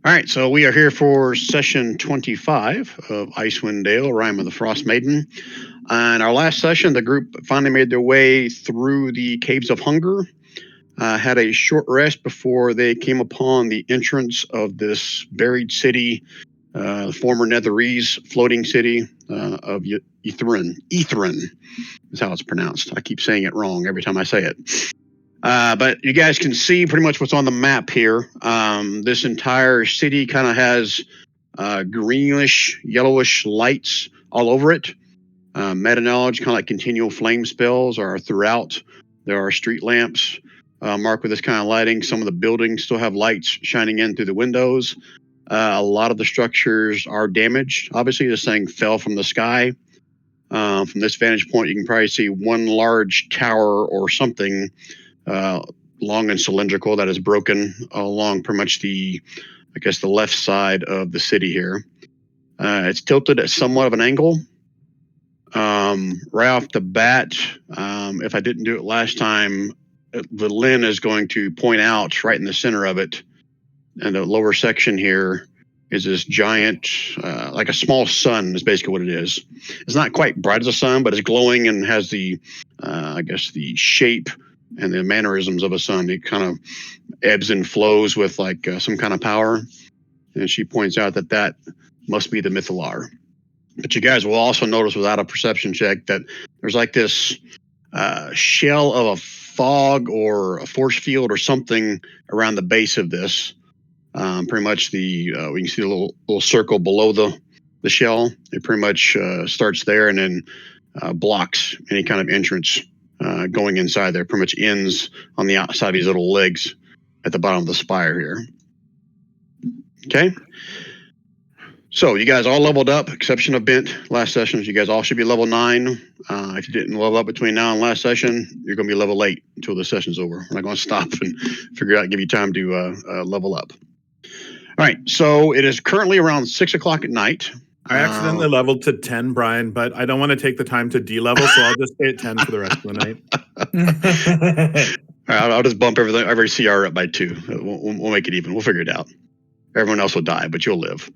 All right, so we are here for session 25 of Icewind Dale, Rime of the Frostmaiden. In our last session, the group finally made their way through the Caves of Hunger, had a short rest before they came upon the entrance of this buried city, the former Netherese floating city of Ythryn. Ythryn is how it's pronounced. I keep saying it wrong every time I say it. But you guys can see pretty much what's on the map here. This entire city kind of has greenish, yellowish lights all over it. Meta knowledge, kind of like continual flame spells, are throughout. There are street lamps marked with this kind of lighting. Some of the buildings still have lights shining in through the windows. A lot of the structures are damaged. Obviously, this thing fell from the sky. From this vantage point, you can probably see one large tower or something long and cylindrical that is broken along pretty much the left side of the city here. It's tilted at somewhat of an angle. Right off the bat, if I didn't do it last time, the Lin is going to point out right in the center of it, and the lower section here is this giant, like a small sun is basically what it is. It's not quite bright as a sun, but it's glowing and has the shape and the mannerisms of a sun. It kind of ebbs and flows with like some kind of power. And she points out that must be the Mythalar. But you guys will also notice without a perception check that there's like this shell of a fog or a force field or something around the base of this. Pretty much we can see a little circle below the shell. It pretty much starts there and then blocks any kind of entrance going inside there. Pretty much ends on the outside of these little legs at the bottom of the spire here. Okay. So you guys all leveled up, exception of Bent last session. You guys all should be level 9. If you didn't level up between now and last session, you're going to be level 8 until the session's over. We're not going to stop and figure out, give you time to level up. All right, so it is currently around 6 o'clock at night. I accidentally leveled to 10, Brian, but I don't want to take the time to de-level, so I'll just stay at 10 for the rest of the night. All right, I'll just bump every CR up by 2. We'll make it even. We'll figure it out. Everyone else will die, but you'll live.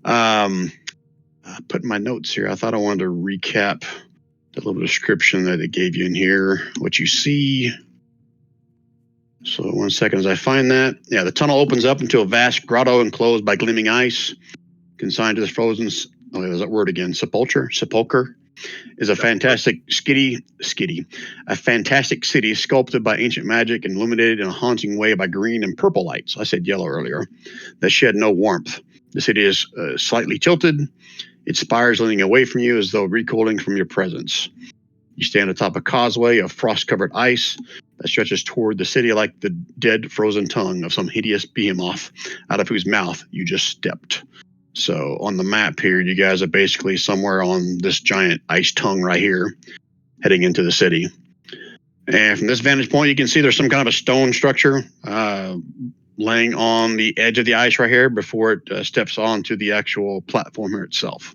I put in my notes here. I thought I wanted to recap the little description that it gave you in here, what you see. So 1 second as I find that. Yeah, the tunnel opens up into a vast grotto enclosed by gleaming ice. Consigned to the frozen, there's that word again, sepulcher is a fantastic a fantastic city sculpted by ancient magic and illuminated in a haunting way by green and purple lights. I said yellow earlier, that shed no warmth. The city is slightly tilted. Its spires leaning away from you as though recoiling from your presence. You stand atop a causeway of frost-covered ice that stretches toward the city like the dead frozen tongue of some hideous behemoth out of whose mouth you just stepped. So on the map here, you guys are basically somewhere on this giant ice tongue right here, heading into the city. And from this vantage point, you can see there's some kind of a stone structure laying on the edge of the ice right here before it steps onto the actual platform here itself.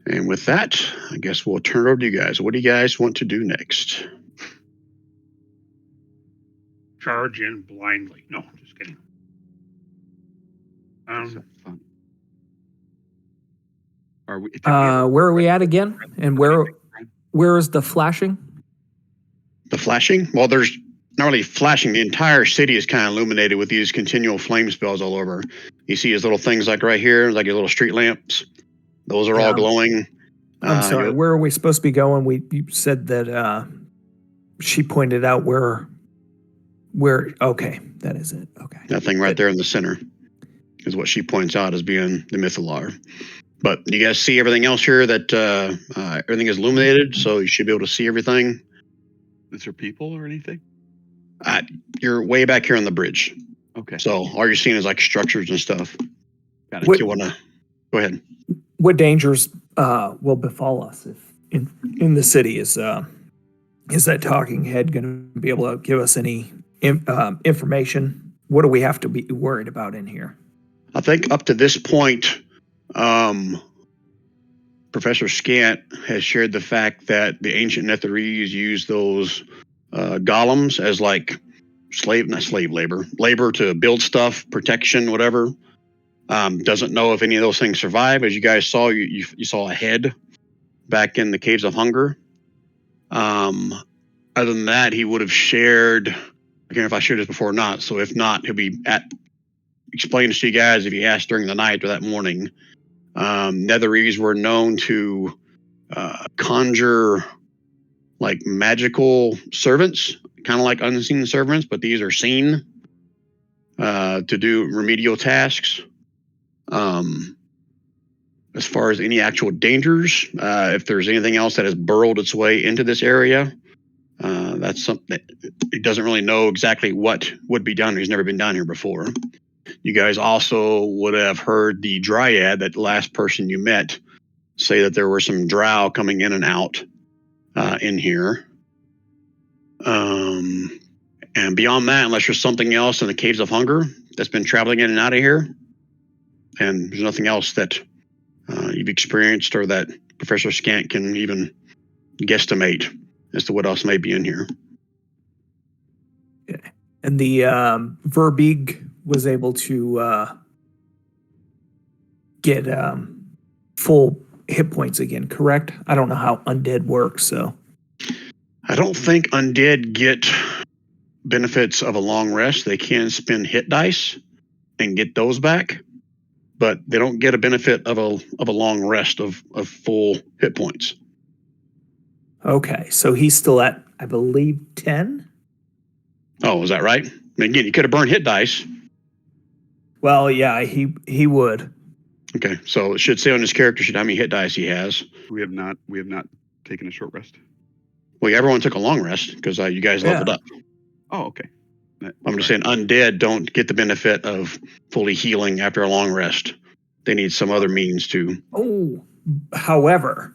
And with that, I guess we'll turn it over to you guys. What do you guys want to do next? Charge in blindly. No, just kidding. Where are we at again? And where is the flashing? The flashing? Well, there's not really flashing. The entire city is kind of illuminated with these continual flame spells all over. You see his little things like right here, like your little street lamps. Those are all glowing. I'm sorry. Where are we supposed to be going? You said that she pointed out where. Okay, that is it. Okay. That thing right there in the center is what she points out as being the Mythalar. But you guys see everything else here that everything is illuminated, so you should be able to see everything. Is there people or anything? You're way back here on the bridge. Okay. So all you're seeing is like structures and stuff. Got it. You want to go ahead? What dangers will befall us if in the city? Is that talking head going to be able to give us any information? What do we have to be worried about in here? I think up to this point, Professor Scant has shared the fact that the ancient Netherese used those golems as like not slave labor, labor to build stuff, protection, whatever. Doesn't know if any of those things survive. As you guys saw, you saw a head back in the Caves of Hunger. Other than that, he would have shared. I can't remember if I shared this before or not. So if not, he'll be explaining to you guys if he asked during the night or that morning. Netherese were known to conjure like magical servants, kind of like unseen servants, but these are seen to do remedial tasks. As far as any actual dangers, if there's anything else that has burrowed its way into this area, that's something that he doesn't really know exactly what would be down here. He's never been down here before. You guys also would have heard the Dryad, that last person you met, say that there were some drow coming in and out in here. And beyond that, unless there's something else in the Caves of Hunger that's been traveling in and out of here, and there's nothing else that you've experienced or that Professor Scant can even guesstimate as to what else may be in here. And the Verbig was able to get full hit points again, correct? I don't know how undead works, so. I don't think undead get benefits of a long rest. They can spend hit dice and get those back, but they don't get a benefit of a long rest of full hit points. Okay, so he's still at, I believe, 10? Oh, is that right? I mean, again, you could have burned hit dice. Well, yeah, he would. Okay, so it should say on his character sheet how many hit dice he has. We have not taken a short rest. Well, everyone took a long rest because you guys leveled up. Oh, okay. I'm just saying undead don't get the benefit of fully healing after a long rest. They need some other means to. Oh, however.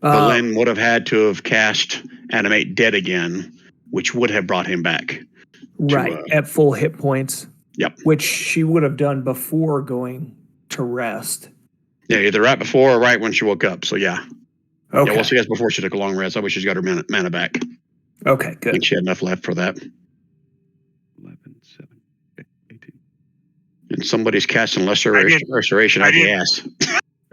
Belen would have had to have cast Animate Dead again, which would have brought him back. Right, at full hit points. Yep. Which she would have done before going to rest. Yeah, either right before or right when she woke up. So yeah. Okay. Yeah, well, she has before she took a long rest. I wish she's got her mana back. Okay, I good. think she had enough left for that. 11, 7, 18. And somebody's casting Lesser Restoration out the ass.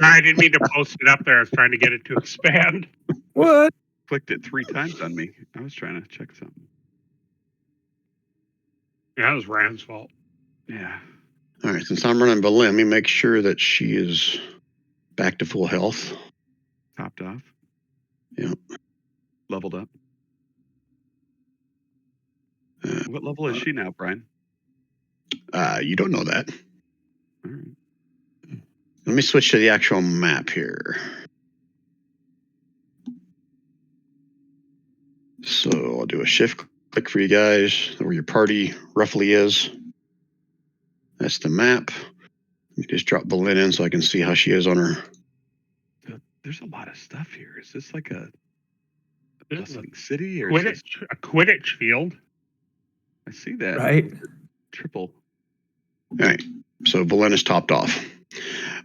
I didn't mean to post it up there. I was trying to get it to expand. What? Clicked it 3 times on me. I was trying to check something. Yeah, that was Rand's fault. Yeah. All right, since I'm running Belen, let me make sure that she is back to full health. Topped off. Yep. Leveled up. What level is she now, Brian? You don't know that. All right. Let me switch to the actual map here. So I'll do a shift click for you guys where your party roughly is. That's the map. Let me just drop Belen in so I can see how she is on her. There's a lot of stuff here. Is this like a This is bustling city or a Quidditch field. I see that. Right. Triple. All right, so Belen is topped off.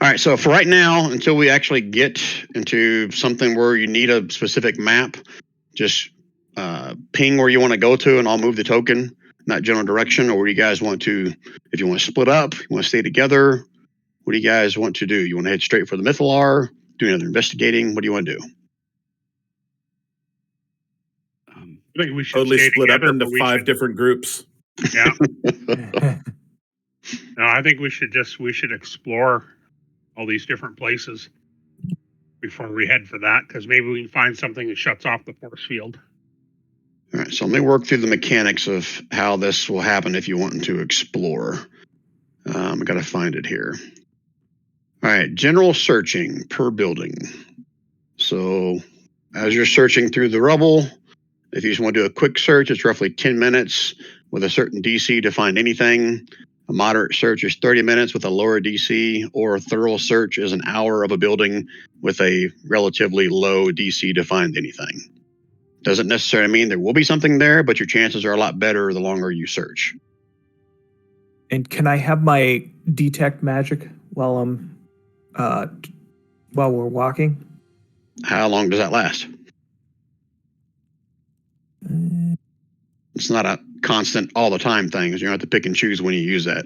All right, so for right now, until we actually get into something where you need a specific map, just ping where you want to go to, and I'll move the token in that general direction. Or where you guys want to, if you want to split up, you want to stay together, what do you guys want to do? You want to head straight for the Mythalar, do another investigating? What do you want to do? I think we should Totally stay split up together, into but we 5 should- different groups. Yeah. No, I think we should explore all these different places before we head for that, because maybe we can find something that shuts off the force field. All right, so let me work through the mechanics of how this will happen if you want to explore. I got to find it here. All right, general searching per building. So as you're searching through the rubble, if you just want to do a quick search, it's roughly 10 minutes with a certain DC to find anything. A moderate search is 30 minutes with a lower DC, or a thorough search is an hour of a building with a relatively low DC to find anything. Doesn't necessarily mean there will be something there, but your chances are a lot better the longer you search. And can I have my detect magic while I'm while we're walking? How long does that last? It's not a constant all the time things. You don't have to pick and choose when you use that.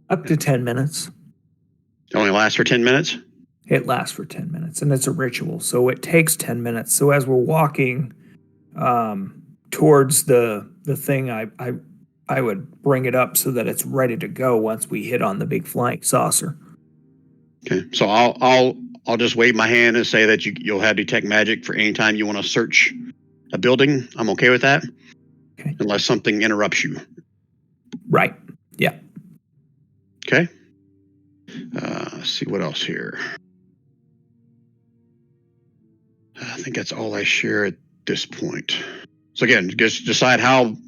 Up to 10 minutes. It only lasts for 10 minutes? It lasts for 10 minutes, and it's a ritual, so it takes 10 minutes. So as we're walking towards the thing, I would bring it up so that it's ready to go once we hit on the big flying saucer. Okay, so I'll just wave my hand and say that you'll have detect magic for any time you want to search a building. I'm okay with that. Okay. Unless something interrupts you. Right. Yeah. Okay. Let's see what else here. I think that's all I share at this point. So again, just decide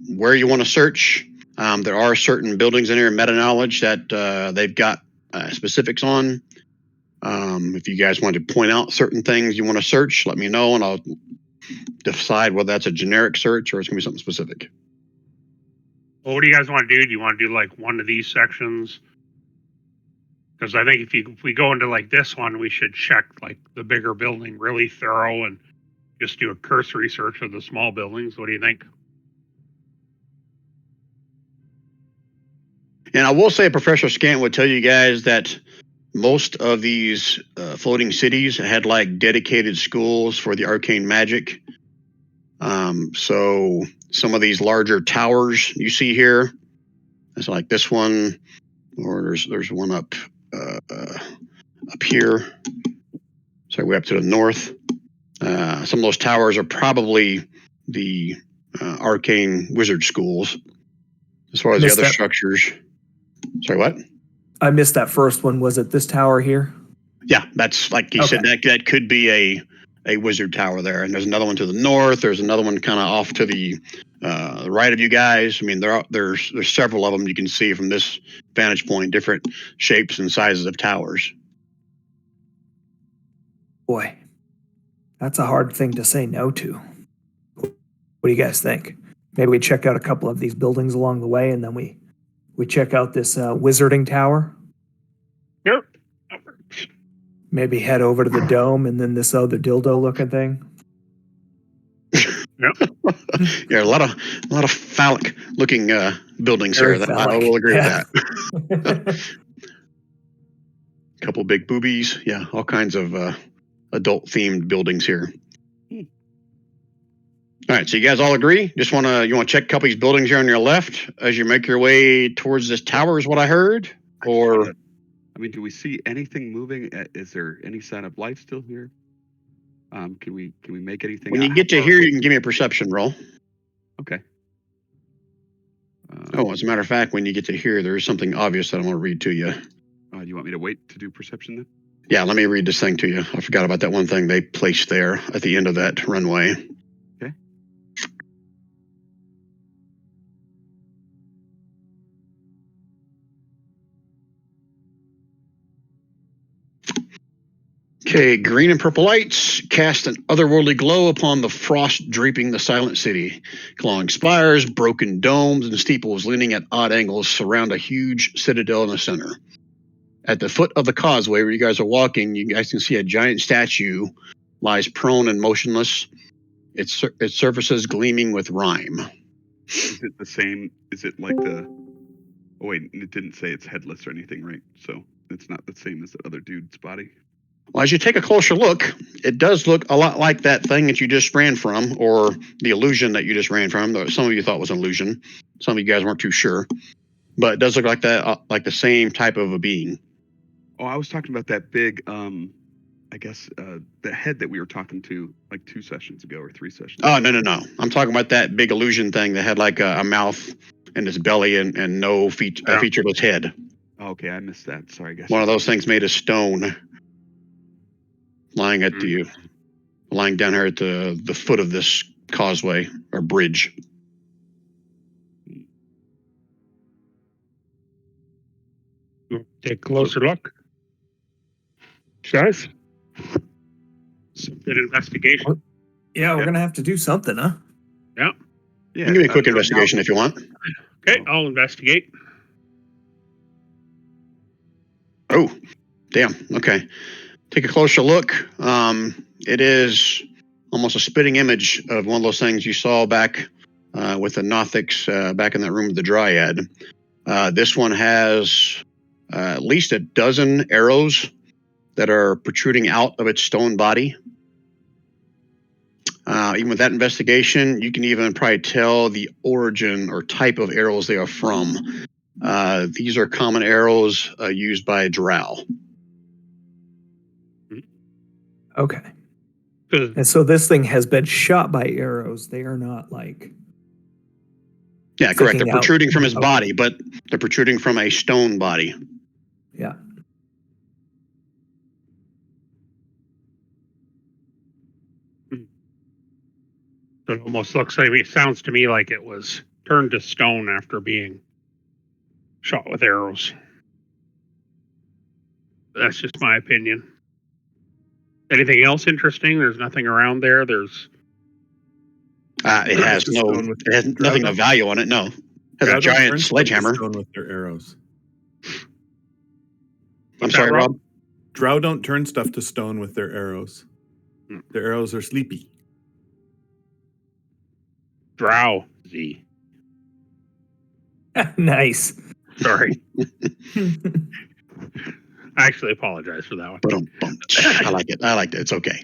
where you want to search. There are certain buildings in here, meta knowledge, that they've got specifics on. If you guys want to point out certain things you want to search, let me know, and I'll decide whether that's a generic search or it's going to be something specific. Well, what do you guys want to do? Do you want to do like one of these sections? Because I think if we go into like this one, we should check like the bigger building really thorough and just do a cursory search of the small buildings. What do you think? And I will say Professor Scant would tell you guys that most of these floating cities had like dedicated schools for the arcane magic. So some of these larger towers you see here, it's like this one, or there's one up here. Sorry, way up to the north. Some of those towers are probably the arcane wizard schools. As far as the other structures. Sorry, what? I missed that first one. Was it this tower here? Yeah, that's like you said, that could be a wizard tower there. And there's another one to the north. There's another one kind of off to the right of you guys. I mean, there's several of them you can see from this vantage point, different shapes and sizes of towers. Boy, that's a hard thing to say no to. What do you guys think? Maybe we check out a couple of these buildings along the way, and then we check out this wizarding tower. Yep. Maybe head over to the dome and then this other dildo-looking thing. Yep. Yeah, a lot of phallic-looking buildings Very here. phallic. I will agree with Yeah. that. Couple big boobies. Yeah, all kinds of adult-themed buildings here. All right, so you guys all agree? You want to check a couple of these buildings here on your left as you make your way towards this tower, is what I heard? Or I mean, do we see anything moving? Is there any sign of life still here? Can we make anything? When you get to here, you can give me a perception roll. Okay. As a matter of fact, when you get to here, there is something obvious that I want to read to you. Do you want me to wait to do perception then? Yeah, let me read this thing to you. I forgot about that one thing they placed there at the end of that runway. Okay. Okay, green and purple lights cast an otherworldly glow upon the frost draping the silent city. Glowing spires, broken domes, and steeples leaning at odd angles surround a huge citadel in the center. At the foot of the causeway where you guys are walking, you guys can see a giant statue lies prone and motionless, its surfaces gleaming with rime. Is it the same? Is it like the... Oh, wait, it didn't say it's headless or anything, right? So it's not the same as the other dude's body? Well, as you take a closer look, it does look a lot like that thing that you just ran from, or the illusion that you just ran from. Though some of you thought was an illusion. Some of you guys weren't too sure. But it does look like that, like the same type of a being. Oh, I was talking about that big, I guess, the head that we were talking to like 2 sessions ago or 3 sessions ago. Oh, no. I'm talking about that big illusion thing that had like a mouth and its belly and no featureless head. Oh, okay, I missed that. Sorry, I guess. One of those things made of stone. Lying down here at the foot of this causeway or bridge. Take a closer look. Guys? Some good investigation. Yeah, we're going to have to do something, huh? Yeah. You can give me a quick investigation if you want. Okay, I'll investigate. Oh, damn. Okay. Take a closer look. It is almost a spitting image of one of those things you saw back with the Nothics back in that room with the Dryad. This one has at least a dozen arrows that are protruding out of its stone body. Even with that investigation, you can even probably tell the origin or type of arrows they are from. These are common arrows used by drow. Okay. And so this thing has been shot by arrows. They are not like... Yeah, correct. They're sticking out. protruding from his Okay. body, but they're protruding from a stone body. Yeah. It almost looks like it sounds to me like it was turned to stone after being shot with arrows. That's just my opinion. Anything else interesting? There's nothing around there. There's It has nothing of value on it. No, it has Drow a don't giant turn stuff to sledgehammer. stone with their arrows. I'm sorry, Rob. Drow don't turn stuff to stone with their arrows. Their arrows are sleepy. drowsy. Nice. Sorry. I actually apologize for that one. I like it. I liked it. It's okay.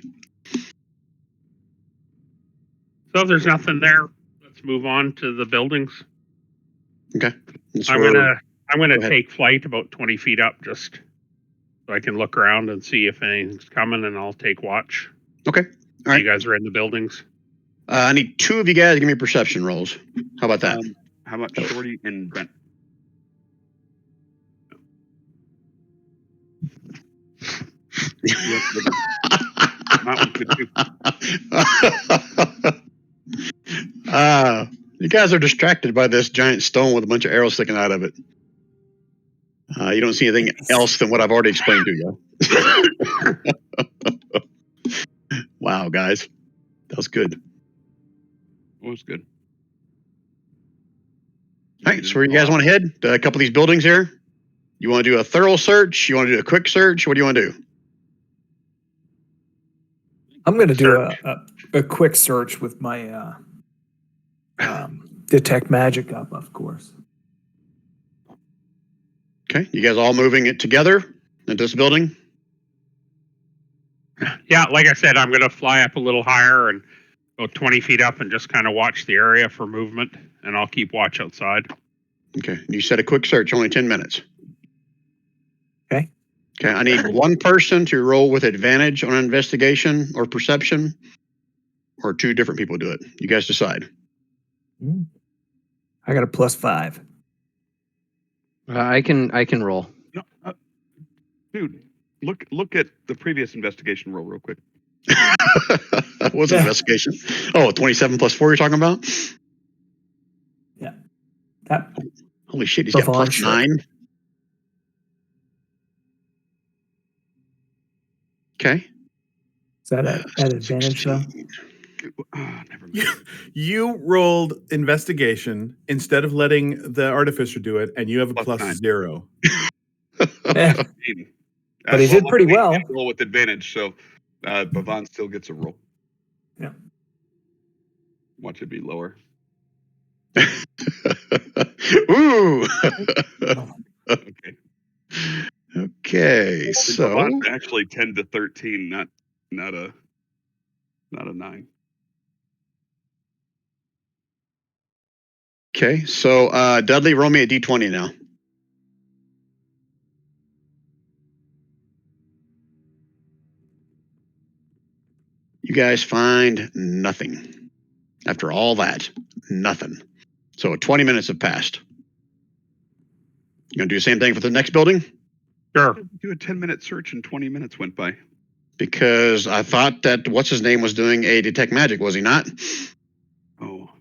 So if there's nothing there, let's move on to the buildings. Okay. I'm gonna Go ahead. take flight about 20 feet up just so I can look around and see if anything's coming, and I'll take watch. Okay. All right. You guys are in the buildings. I need two of you guys to give me perception rolls. How about that? How about Shorty and Brent? You guys are distracted by this giant stone with a bunch of arrows sticking out of it. You don't see anything else than what I've already explained to you. Wow, guys. That was good. It was good. All right, so where you guys want to head? A couple of these buildings here? You want to do a thorough search? You want to do a quick search? What do you want to do? I'm going to do a quick search with my detect magic up, of course. Okay, you guys all moving it together into this building? Yeah, like I said, I'm going to fly up a little higher and go 20 feet up and just kind of watch the area for movement, and I'll keep watch outside. Okay, you said a quick search, only 10 minutes. Okay. Okay, I need one person to roll with advantage on investigation or perception, or two different people do it. You guys decide. I got a +5. I can roll. No, dude, look at the previous investigation roll real quick. What's investigation? Oh, 27 + 4 you're talking about? Yeah. That, Holy shit, he's got Savant +9. Okay. is that at advantage, though? 16. Never mind. You rolled investigation instead of letting the artificer do it, and you have a +0. Yeah. But he did pretty well. Roll with advantage, so Bhavan still gets a roll. Yeah. Watch it be lower. Ooh. Okay. Okay, so Bhavan's actually 10 to 13, not a 9. okay, so Dudley, roll me a d20 now. You guys find nothing. After all that, nothing. So 20 minutes have passed. You gonna do the same thing for the next building? Sure. Do a 10-minute search and 20 minutes went by. Because I thought that what's his name was doing a detect magic, was he not? Oh,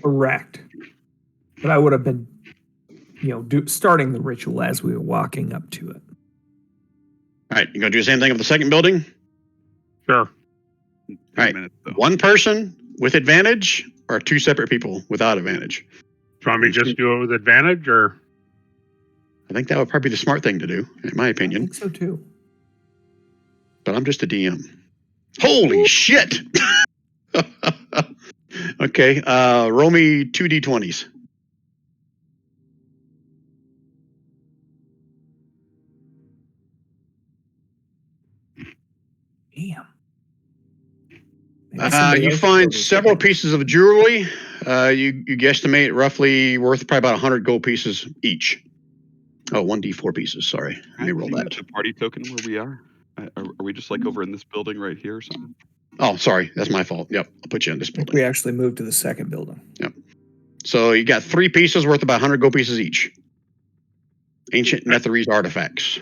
Correct. But I would have been, starting the ritual as we were walking up to it. All right, you gonna do the same thing with the second building? Sure. 10 right. minutes though. One person with advantage, or two separate people without advantage? Do you want me to just do it with advantage, or? I think that would probably be the smart thing to do, in my I opinion. think so, too. But I'm just a DM. Holy shit! Okay, Okay. Roll me 2d20s. Damn. Maybe somebody You else find should go several check. pieces of jewelry. You guesstimate roughly worth probably about 100 gold pieces each. Oh, 1d4 pieces. Sorry. Let me roll Can you that. use the party token where we are? Are we just like over in this building right here or something? Oh, sorry. That's my fault. Yep. I'll put you in this I think building. we actually moved to the second building. So you got 3 pieces worth about 100 gold pieces each. Ancient Netherese artifacts.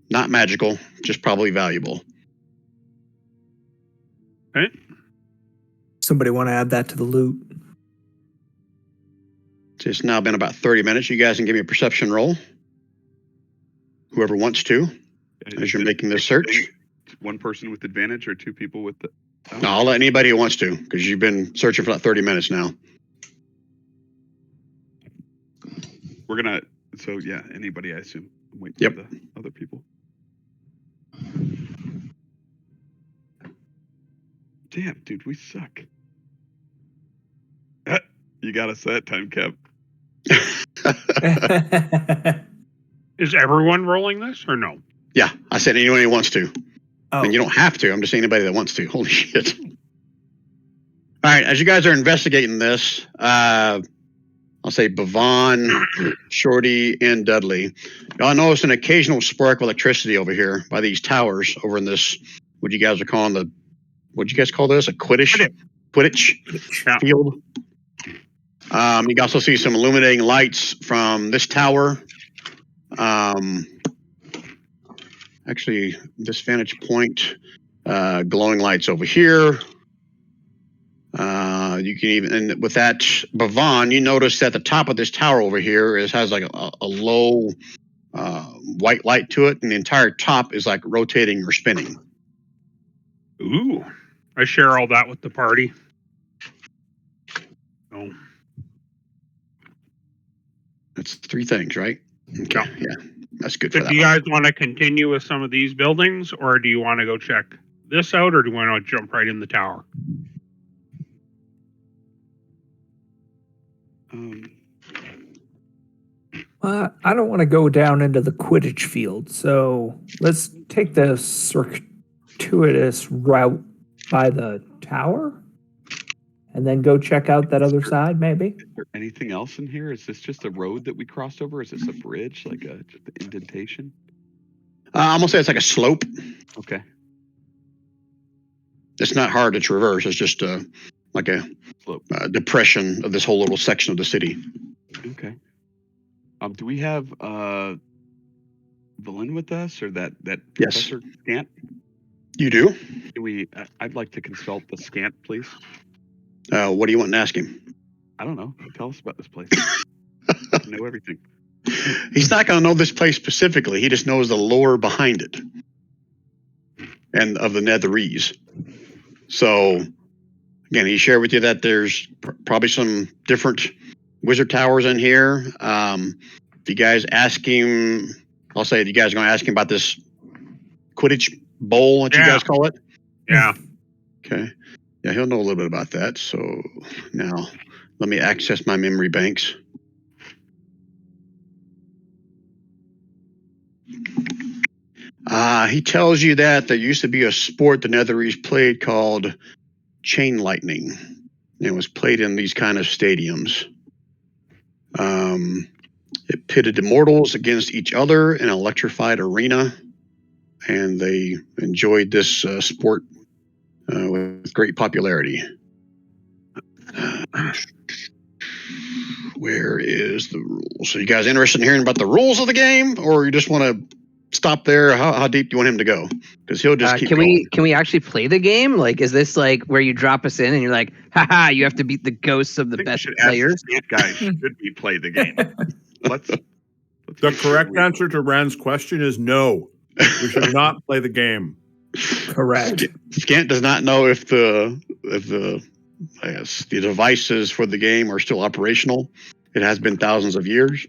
Not magical, just probably valuable. Somebody want to add that to the loot? It's now been about 30 minutes. You guys can give me a perception roll. Whoever wants to, as you're making this search. One person with advantage or 2 people with the... Oh. No, I'll let anybody who wants to, because you've been searching for about 30 minutes now. We're gonna... So, yeah, anybody, I assume. I'm waiting Yep. for the other people. Damn, dude, we suck. You got us that time, Kev. Is everyone rolling this or no? Yeah, I said anyone who wants to. Oh, And you don't have to. I'm just saying anybody that wants to. Holy shit. All right, as you guys are investigating this, I'll say Bavon, Shorty, and Dudley. Y'all notice an occasional spark of electricity over here by these towers over in this, what you guys are calling the, what'd you guys call this? A Quidditch Yeah. field. You can also see some illuminating lights from this tower. Actually, this vantage point, glowing lights over here. You can even, and with that Bavon, you notice that the top of this tower over here has like a low white light to it, and the entire top is like rotating or spinning. Ooh. I share all that with the party. Oh. That's 3 things, right? Okay, yeah, that's good for So that do you one. guys want to continue with some of these buildings, or do you want to go check this out, or do you want to jump right in the tower? I don't want to go down into the Quidditch field, so let's take the circuitous route by the tower, and then go check out that other side, maybe. Is there anything else in here? Is this just a road that we crossed over? Is this a bridge, like just an indentation? I'm gonna say it's like a slope. Okay. It's not hard to traverse. It's just like a Slope. Depression of this whole little section of the city. Okay. Do we have Valen with us, or that Yes. Professor Scant? You do? I'd like to consult the Scant, please. What do you want to ask him? I don't know. Tell us about this place. I know everything. He's not going to know this place specifically. He just knows the lore behind it and of the Netherese. So, again, he shared with you that there's probably some different wizard towers in here. If you guys ask him, I'll say if you guys are going to ask him about this Quidditch Bowl, what you guys call it. Yeah. Okay. Yeah, he'll know a little bit about that. So now let me access my memory banks. He tells you that there used to be a sport the Netherese played called chain lightning. It was played in these kind of stadiums. It pitted immortals against each other in an electrified arena, and they enjoyed this sport with great popularity. Where is the rules? So you guys interested in hearing about the rules of the game, or you just want to stop there? How deep do you want him to go? Because he'll just keep going. Can we actually play the game? Like, is this like where you drop us in and you're like, haha, you have to beat the ghosts of the best players? Scant guys, should we play the game? Let's The correct answer to Rand's question is no. We should not play the game. Correct. Scant does not know if the devices for the game are still operational. It has been thousands of years.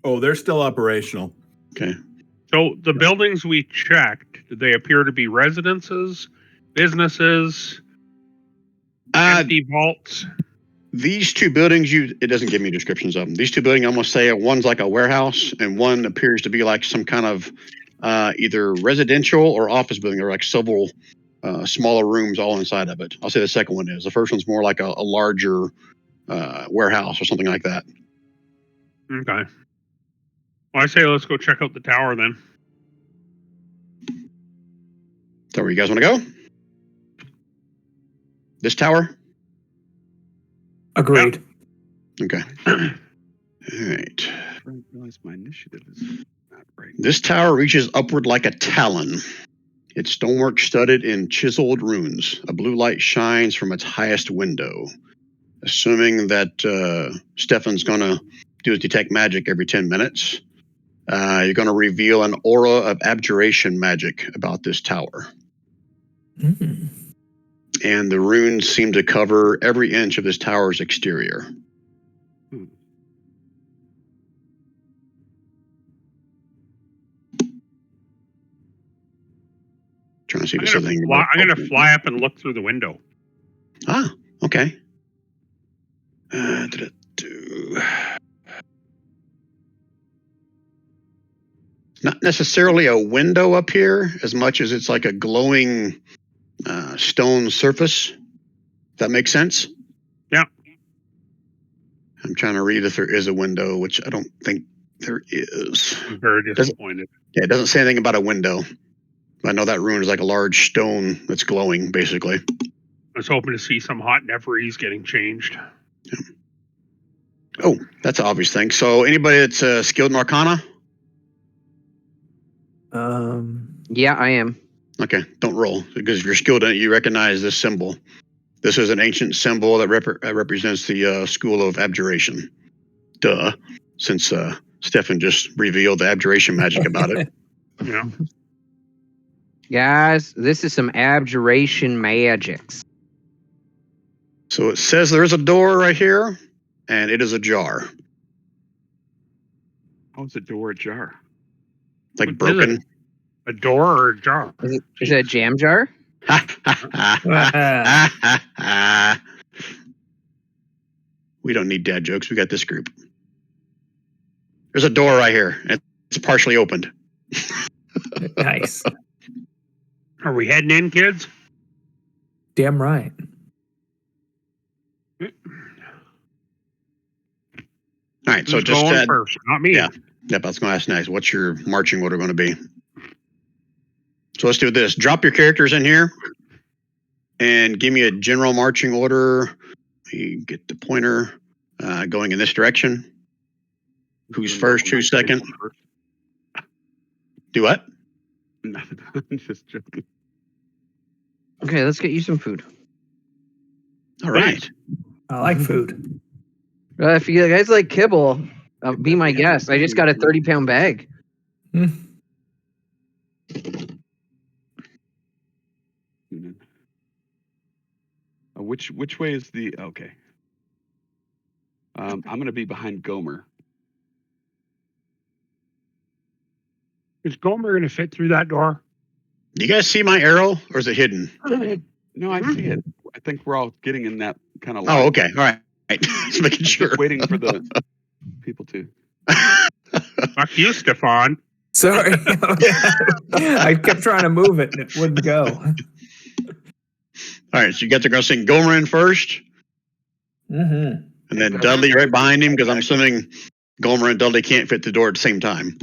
Oh, they're still operational. Okay. So the buildings we checked, did they appear to be residences, businesses, empty vaults? These two buildings, it doesn't give me descriptions of them. These two buildings, I'm going to say one's like a warehouse and one appears to be like some kind of either residential or office building. Or like several smaller rooms all inside of it. I'll say the second one is. The first one's more like a larger warehouse or something like that. Okay. Well, I say let's go check out the tower then. Is that where you guys want to go? This tower? Agreed. Okay. All right. I realize my initiative is not right. This tower reaches upward like a talon. Its stonework studded in chiseled runes. A blue light shines from its highest window. Assuming that Stefan's going to do his detect magic every 10 minutes, you're going to reveal an aura of abjuration magic about this tower. Mm. And the runes seem to cover every inch of this tower's exterior. Trying to see if there's something. I'm going to fly up and look through the window. Ah, okay. Not necessarily a window up here as much as it's like a glowing stone surface. That makes sense? Yeah. I'm trying to read if there is a window, which I don't think there is. I'm very disappointed. Yeah, it doesn't say anything about a window. I know that rune is like a large stone that's glowing, basically. I was hoping to see some hot Nephries getting changed. Yeah. Oh, that's an obvious thing. So anybody that's skilled in Arcana? Yeah, I am. Okay, don't roll, because if you're skilled in it, you recognize this symbol. This is an ancient symbol that represents the school of abjuration. Duh, since Stefan just revealed the abjuration magic about it. Yeah. Guys, this is some abjuration magics. So it says there is a door right here, and it is ajar. How's the door ajar? Like broken. A door or a jar? Is it a jam jar? We don't need dad jokes. We got this group. There's a door right here. It's partially opened. Nice. Are we heading in, kids? Damn right. All right, so Who's just going first? Not me. Yeah. Yep, I was going to ask next. What's your marching order going to be? So let's do this. Drop your characters in here and give me a general marching order. You get the pointer going in this direction. Who's first? Who's second? Do what? Nothing. I'm just joking. Okay, let's get you some food. All right. I like food. If you guys like kibble, be my guest. I just got a 30-pound bag. Which way is the okay? I'm gonna be behind Gomer. Is Gomer going to fit through that door? Do you guys see my arrow, or is it hidden? No, I see it. I think we're all getting in that kind of. Oh, okay. All right. Just making sure. Just waiting for the people to. Fuck you, Stefan. Sorry. I kept trying to move it and it wouldn't go. All right, so you guys are going to sing Gomer in first, Mm-hmm. and then Dudley right behind him, because I'm assuming Gomer and Dudley can't fit the door at the same time.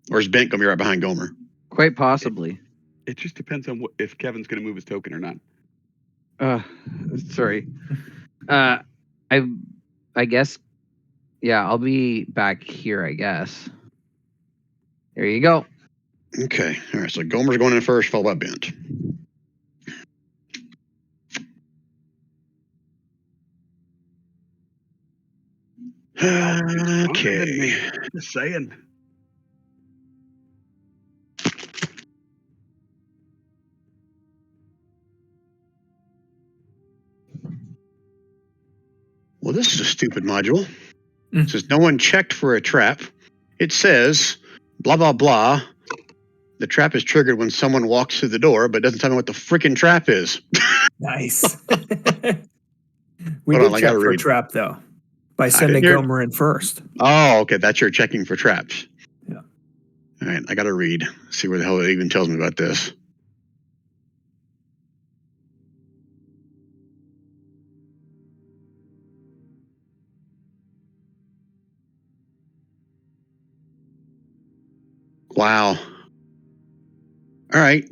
Or is Bent going to be right behind Gomer? Quite possibly. It just depends on if Kevin's going to move his token or not. Sorry. I guess. Yeah, I'll be back here, I guess. There you go. Okay. All right, so Gomer's going in first, followed by Bent. Okay. Just saying. Well, this is a stupid module. It says no one checked for a trap. It says blah, blah, blah. The trap is triggered when someone walks through the door, but it doesn't tell me what the freaking trap is. Nice. We Hold did on, I check gotta for a read. trap, though, by didn't sending hear- Gomer in first. Oh, okay. That's your checking for traps. Yeah. All right, I got to read. See where the hell it even tells me about this. Wow. All right.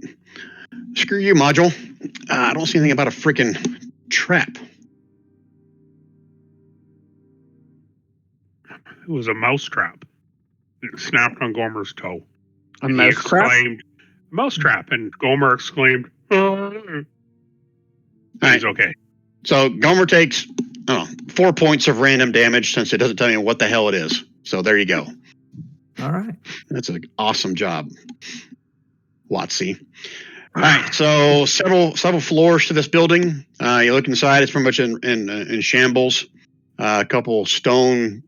Screw you, module. I don't see anything about a freaking trap. It was a mouse trap. It snapped on Gomer's toe. A And he mouse trap? exclaimed, "Mouse trap!" And Gomer exclaimed, "Oh." All right. He's okay. So Gomer takes 4 points of random damage since it doesn't tell you what the hell it is. So there you go. All right. That's an awesome job, Watsy. All right, so several floors to this building. You look inside; it's pretty much in shambles. A couple stone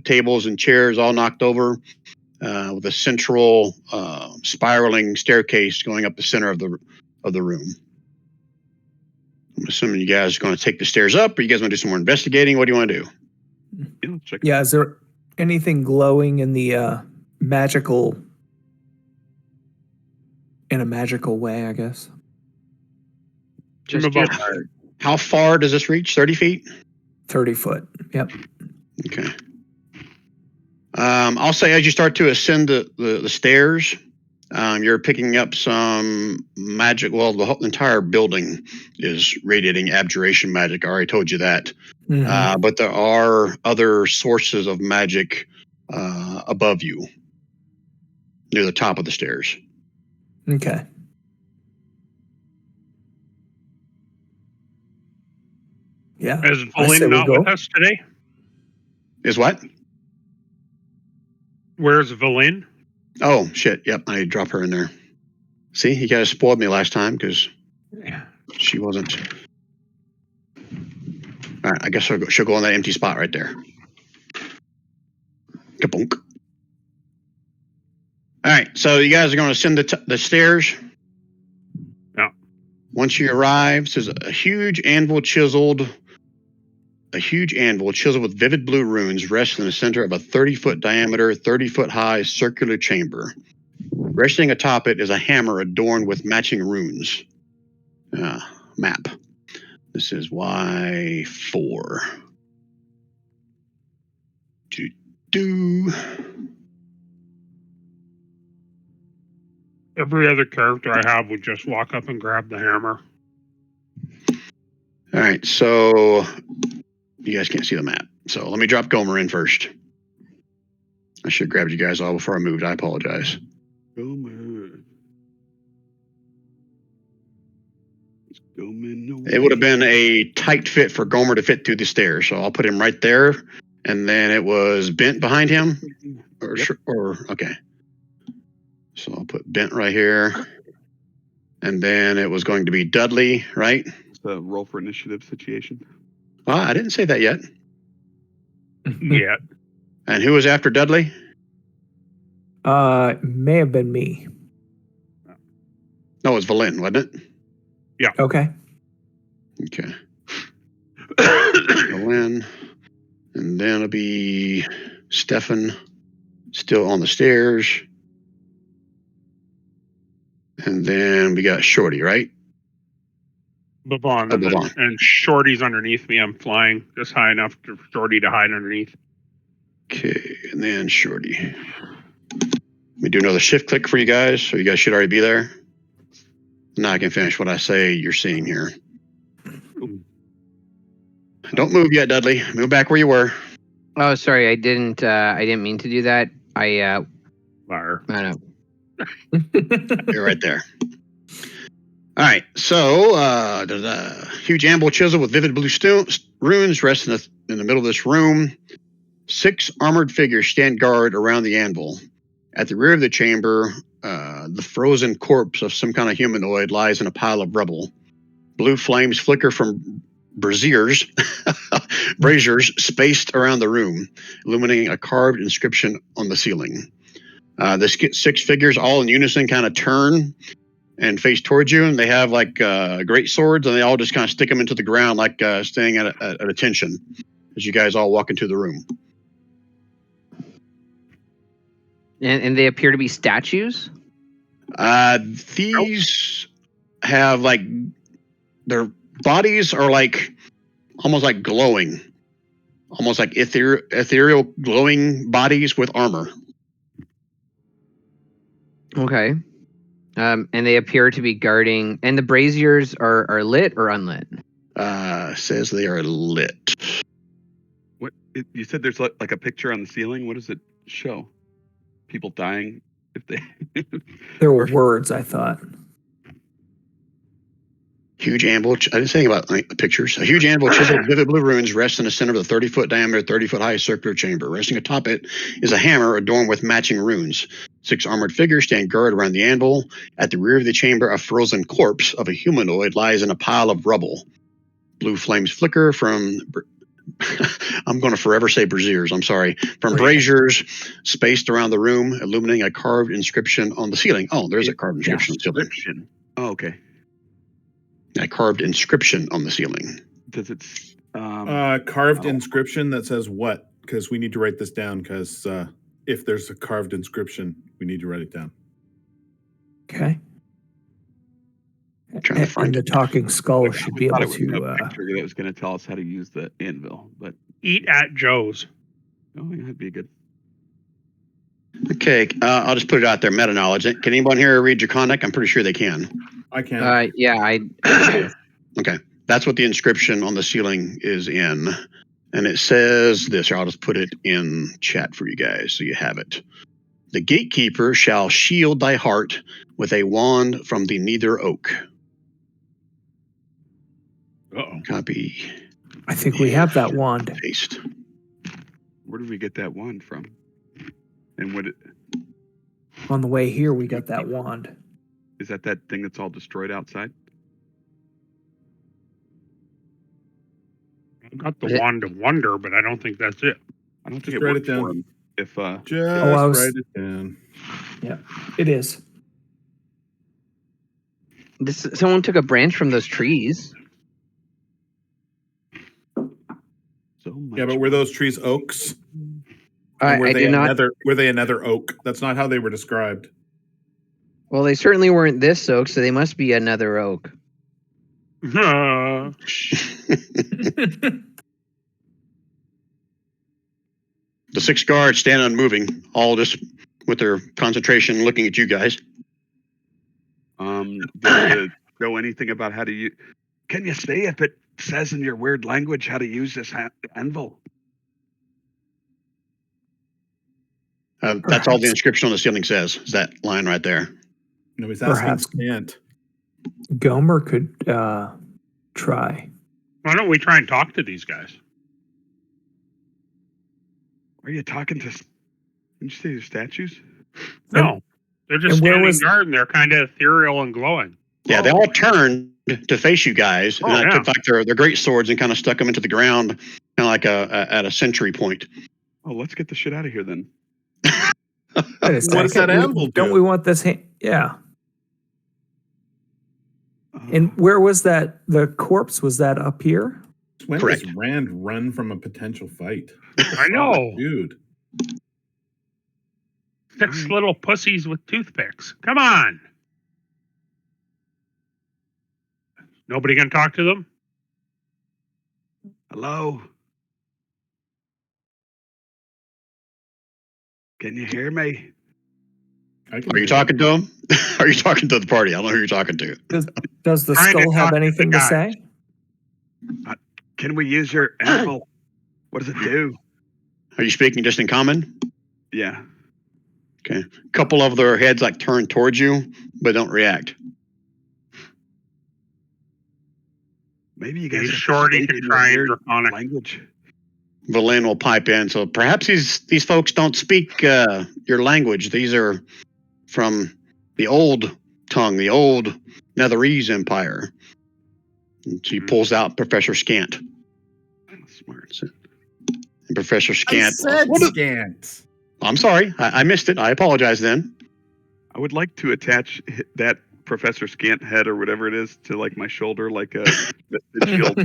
tables and chairs all knocked over, with a central spiraling staircase going up the center of the room. I'm assuming you guys are going to take the stairs up, or you guys want to do some more investigating? What do you want to do? Yeah, check. Yeah, is there anything glowing in the magical, in a magical way, I guess? Just about- How far does this reach? 30 feet? 30 foot. Yep. Okay. I'll say as you start to ascend the stairs, you're picking up some magic. Well, the whole entire building is radiating abjuration magic. I already told you that. Mhm. But there are other sources of magic above you, near the top of the stairs. Okay. Yeah. Is I say Valin we not go. with us today? Is what? Where's Valin? Oh, shit. Yep, I drop her in there. See, you guys spoiled me last time because she wasn't. All right, I guess she'll go on that empty spot right there. Kabunk. All right, so you guys are going to ascend the stairs. Yeah. Once you arrive, there's a huge anvil chiseled with vivid blue runes rests in the center of a 30-foot diameter, 30-foot high circular chamber. Resting atop it is a hammer adorned with matching runes. Map. This is Y4. Do. Every other character I have would just walk up and grab the hammer. All right, so you guys can't see the map. So let me drop Gomer in first. I should have grabbed you guys all before I moved. I apologize. Gomer. It would have been a tight fit for Gomer to fit through the stairs, so I'll put him right there. And then it was Bent behind him, or okay. So I'll put Bent right here, and then it was going to be Dudley, right? It's a roll for initiative situation. Well, I didn't say that yet. Yeah. And who was after Dudley? May have been me. No, it was Valin, wasn't it? Okay. Okay. Valin, and then it'll be Stefan, still on the stairs. And then we got Shorty, right? Bavon. Oh, Bavon. And Shorty's underneath me. I'm flying just high enough for Shorty to hide underneath. Okay, and then Shorty. Let me do another shift click for you guys, so you guys should already be there. Now I can finish what I say you're seeing here. Don't move yet, Dudley. Move back where you were. Oh, sorry, I didn't mean to do that. I Liar. don't know. You're right there. All right, so there's a huge anvil chisel with vivid blue runes rests in the middle of this room. 6 armored figures stand guard around the anvil. At the rear of the chamber, the frozen corpse of some kind of humanoid lies in a pile of rubble. Blue flames flicker from braziers spaced around the room, illuminating a carved inscription on the ceiling. The 6 figures all in unison kind of turn and face towards you, and they have like great swords, and they all just kind of stick them into the ground, like staying at attention as you guys all walk into the room. And they appear to be statues? These have like their bodies are like almost like glowing, almost like ethereal glowing bodies with armor. Okay. And they appear to be guarding. And the braziers are lit or unlit? Says they are lit. What you said? There's like a picture on the ceiling. What does it show? People dying if they. There were words, I thought. Huge anvil. I didn't say anything about the pictures. A huge anvil chiseled vivid blue runes rests in the center of the 30-foot diameter, 30-foot high circular chamber. Resting atop it is a hammer adorned with matching runes. 6 armored figures stand guard around the anvil. At the rear of the chamber, a frozen corpse of a humanoid lies in a pile of rubble. Blue flames flicker from... I'm going to forever say braziers. I'm sorry. From braziers spaced around the room, illuminating a carved inscription on the ceiling. Oh, there's a carved inscription on the ceiling. Oh, okay. A carved inscription on the ceiling. Does it? Carved inscription that says what? Because we need to write this down. Because if there's a carved inscription, we need to write it down. Okay. Trying to find and the talking skull should be able It was a to. picture that was going to tell us how to use the anvil, but Eat at Joe's. oh, yeah, that'd be good. Okay, I'll just put it out there. Meta knowledge. Can anyone here read Draconic? I'm pretty sure they can. I can. Yeah, Okay, that's what the inscription on the ceiling is in, and it says this. I'll just put it in chat for you guys so you have it. The gatekeeper shall shield thy heart with a wand from the Neither Oak. Uh-oh. Copy. I think we have that wand. Paste. Where did we get that wand from? And what On the way here, we got that wand. is that thing that's all destroyed outside? I've got the wand of wonder, but I don't think that's it. I don't Just think it write worked it down. for him. If Just I was- write it down. Yeah, it is. someone took a branch from those trees. so much. Yeah, but were those trees oaks? I Were they did not. Were they another oak? That's not how they were described. Well, they certainly weren't this oak, so they must be another oak. Uh, The 6 guards stand unmoving, all just with their concentration looking at you guys. Does it know anything about how to use? Can you say if it says in your weird language how to use this anvil? That's all the inscription on the ceiling says, is that line right there. No, he's asking Perhaps. Scant. Gomer could try. why don't we try and talk to these guys? Are you talking to? Didn't you say they're statues? No, they're just and where standing was- guard, and they're kind of ethereal and glowing. Yeah, they all turned to face you guys, and Oh, I yeah. took like their great swords and kind of stuck them into the ground, kind of like at a sentry point. Oh, let's get the shit out of here then. Wait a What does second. that anvil Don't do? we want this? Yeah. Uh, And where was that? The corpse, was that up here? When Correct. does Rand run from a potential fight? I know. Dude. 6 little pussies with toothpicks. Come on. Nobody gonna talk to them? Hello. Can you hear me? I can Are you do talking to them? Are you talking to the party? I don't know who you're talking to. Does the Trying to skull have talk to anything the to say? Can we use your anvil? What does it do? Are you speaking just in common? Yeah. Okay. A couple of their heads like turn towards you, but don't react. Maybe you guys Maybe have to Shorty speak can in your try and weird draconic. language. Valin will pipe in. So perhaps these folks don't speak your language. These are from the old tongue, the old Netherese Empire. And she pulls out Professor Scant. Smart. And Professor I Scant. said What is- Scant. I'm sorry. I missed it. I apologize then. I would like to attach that Professor Scant head or whatever it is to like my shoulder, like a shield.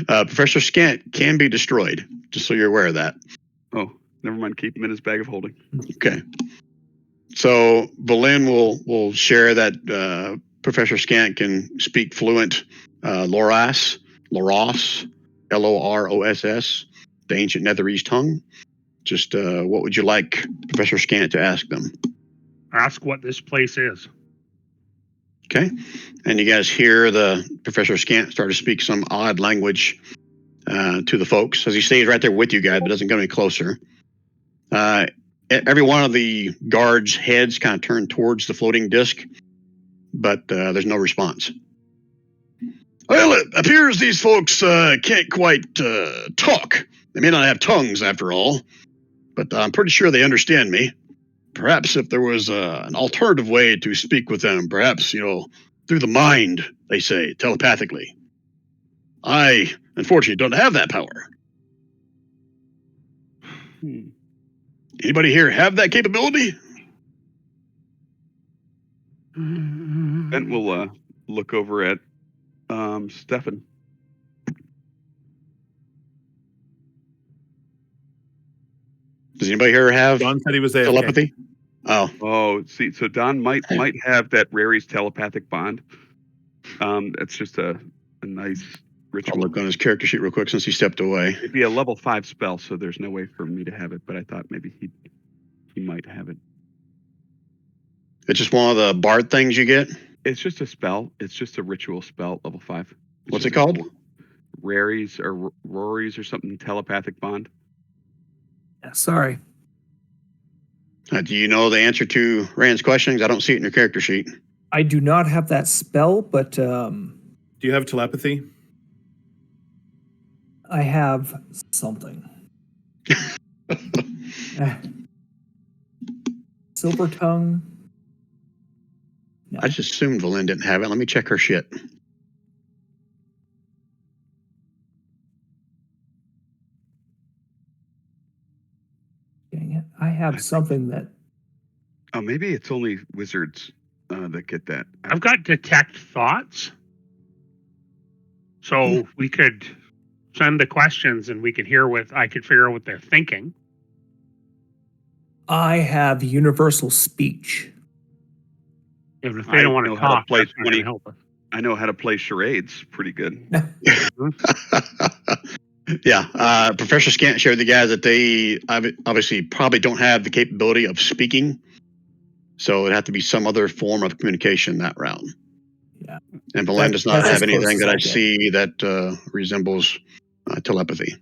Professor Scant can be destroyed, just so you're aware of that. Oh, never mind. Keep him in his bag of holding. Okay. So Valin will share that Professor Scant can speak fluent Loras, Loros, Loross, the ancient Netherese tongue. Just what would you like Professor Scant to ask them? Ask what this place is. Okay. And you guys hear the Professor Scant start to speak some odd language to the folks as he stays right there with you guys, but doesn't go any closer. Every one of the guards' heads kind of turn towards the floating disc, but there's no response. Well, it appears these folks can't quite talk. They may not have tongues, after all, but I'm pretty sure they understand me. Perhaps if there was an alternative way to speak with them, perhaps, through the mind, they say, telepathically. I, unfortunately, don't have that power. Anybody here have that capability? Bent will look over at Stefan. Does anybody here have John said he was AFK. telepathy? Oh, see, so Don might have that Rary's telepathic bond. It's just a nice ritual. I'll look on his character sheet real quick since he stepped away. It'd be a level 5 spell, so there's no way for me to have it. But I thought maybe he might have it. It's just one of the bard things you get? It's just a spell. It's just a ritual spell, level 5. What's it called? Rary's or Rory's or something, telepathic bond. Yeah, sorry. Do you know the answer to Rand's questions? I don't see it in your character sheet. I do not have that spell, but Do you have telepathy? I have something. Silver tongue. No. I just assumed Valin didn't have it. Let me check her shit. Dang it. I have something that. Oh, maybe it's only wizards that get that. I've got detect thoughts. So we could send the questions and we could I could figure out what they're thinking. I have universal speech. If they don't want to talk, that's not going to help us. I know how to play charades pretty good. Yeah, Professor Scant shared with the guys that they obviously probably don't have the capability of speaking, so it'd have to be some other form of communication that round. Yeah, and Valin does not that's have as close anything as that I I get. see that resembles telepathy.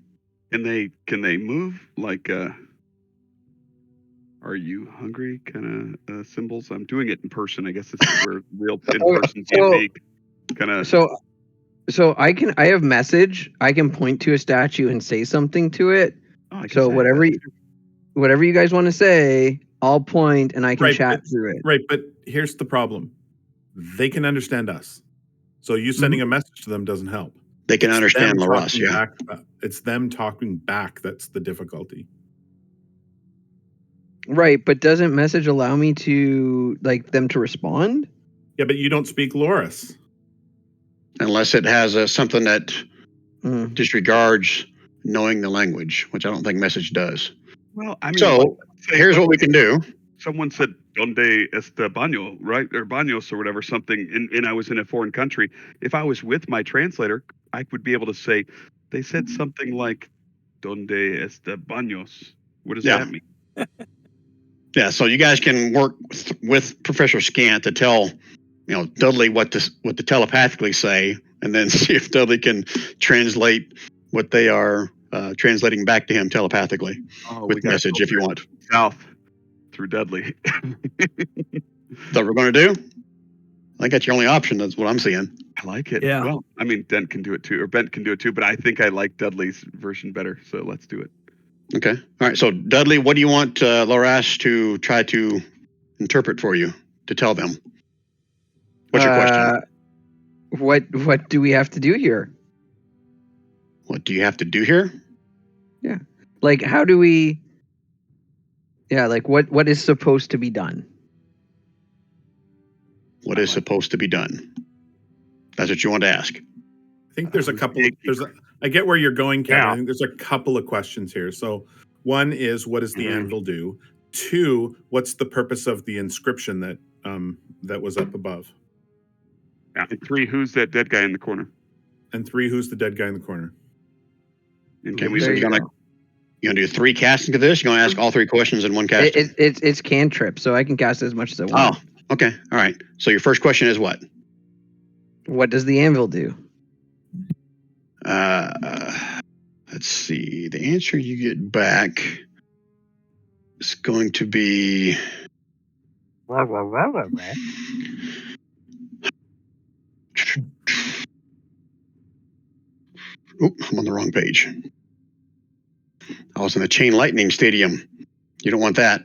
Can they move like are you hungry kind of symbols? I'm doing it in person. I guess this is where real in-person D&D kind of. So I have message. I can point to a statue and say something to it. Oh, So whatever you guys want to say, I'll point and I can chat through it. Right, but here's the problem. They can understand us. So you sending a message to them doesn't help. They can understand them Laros, talking yeah. back. It's them talking back that's the difficulty. Right, but doesn't message allow me to them to respond? Yeah, but you don't speak Loris. Unless it has something that disregards knowing the language, which I don't think message does. Well, I mean, so here's what we can do. Someone said "Donde está baño," right, or baños or whatever, something, and I was in a foreign country. If I was with my translator, I would be able to say, they said something like "Donde está baños." What does that mean? Yeah, so you guys can work with Professor Scant to tell, Dudley what to telepathically say, and then see if Dudley can translate what they are translating back to him telepathically with message if you want. South through Dudley. Is that what we're going to do? I think that's your only option. That's what I'm seeing. I like it. Yeah. Well, I mean, Bent can do it too, but I think I like Dudley's version better. So let's do it. Okay. All right. So Dudley, what do you want Loras to try to interpret for you to tell them? What's your question? What do we have to do here? What do you have to do here? Yeah. How do we? Yeah. What is supposed to be done? what is supposed to be done? That's what you want to ask. I think there's a couple. I get where you're going, Kevin. Yeah. I think there's a couple of questions here. So, one is, what does the anvil do? 2, what's the purpose of the inscription that was up above? And 3, who's that dead guy in the corner? And 3, who's the dead guy in the corner? And Okay, can we so There you're you gonna do 3 casting of this? You're gonna ask all 3 questions in one cast? It's cantrip, so I can cast as much as I want. Oh, okay, all right. So your first question is what? What does the anvil do? Let's see. The answer you get back is going to be. Oop, I'm on the wrong page. I was in the chain lightning stadium. You don't want that.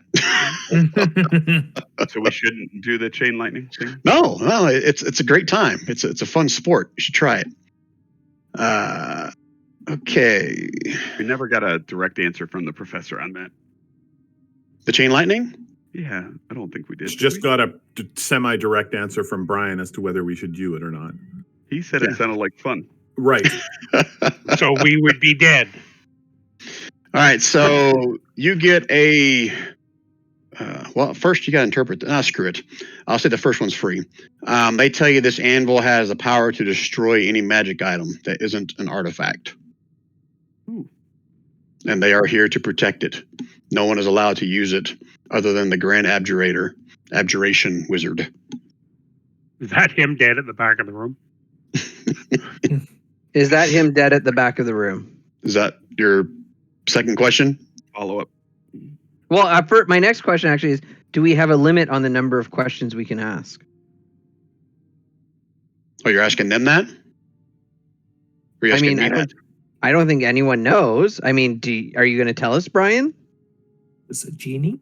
So we shouldn't do the chain lightning thing? No, it's a great time. It's a fun sport. You should try it. Okay. We never got a direct answer from the professor on that. The chain lightning? Yeah, I don't think we did. It's just got a semi-direct answer from Brian as to whether we should do it or not. He said it sounded like fun. Right. So we would be dead. All right, so you get a. Well, first you got to interpret. Screw it. I'll say the first one's free. They tell you this anvil has the power to destroy any magic item that isn't an artifact. Ooh. And they are here to protect it. No one is allowed to use it other than the Grand Abjuration Wizard. Is that him dead at the back of the room? Is that him dead at the back of the room? Is that your second question? Follow up. Well, my next question actually is, do we have a limit on the number of questions we can ask? Oh, you're asking them that? Or you asking me that? I don't think anyone knows. I mean, are you going to tell us, Brian? Is it genie?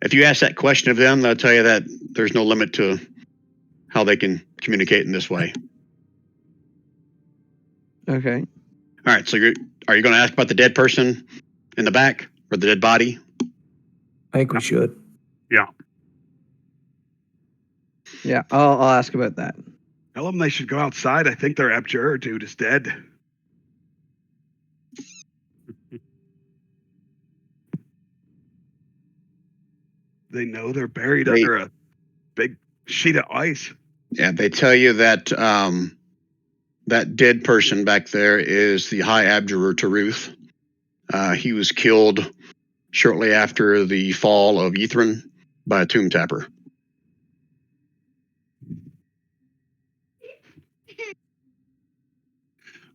If you ask that question of them, they'll tell you that there's no limit to how they can communicate in this way. Okay. All right, so are you going to ask about the dead person in the back or the dead body? I think we should. Yeah. Yeah, I'll ask about that. Tell them they should go outside. I think their abjurer dude is dead. They know they're buried under a big sheet of ice. Yeah, they tell you that that dead person back there is the High Abjurer Taruth. He was killed shortly after the fall of Ythryn by a tomb tapper.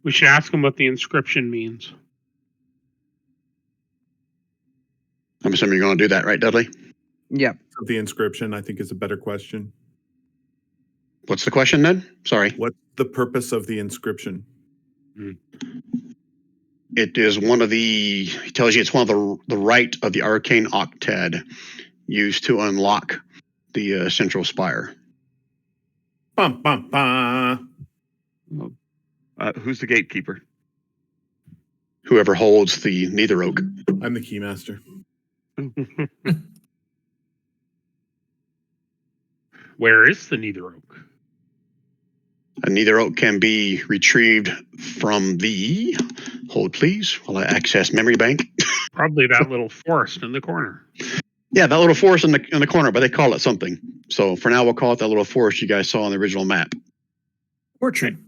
We should ask him what the inscription means. I'm assuming you're going to do that, right, Dudley? Yep. The inscription, I think, is a better question. What's the question then? Sorry. What's the purpose of the inscription? It is he tells you it's one of the rite of the arcane octad used to unlock the central spire. Bum, bum, bum. Who's the gatekeeper? Whoever holds the Neither Oak. I'm the keymaster. Where is the Neither Oak? A Neither Oak can be retrieved from the. Hold please while I access memory bank. Probably that little forest in the corner. Yeah, that little forest in the corner, but they call it something. So for now, we'll call it that little forest you guys saw on the original map. Orchard.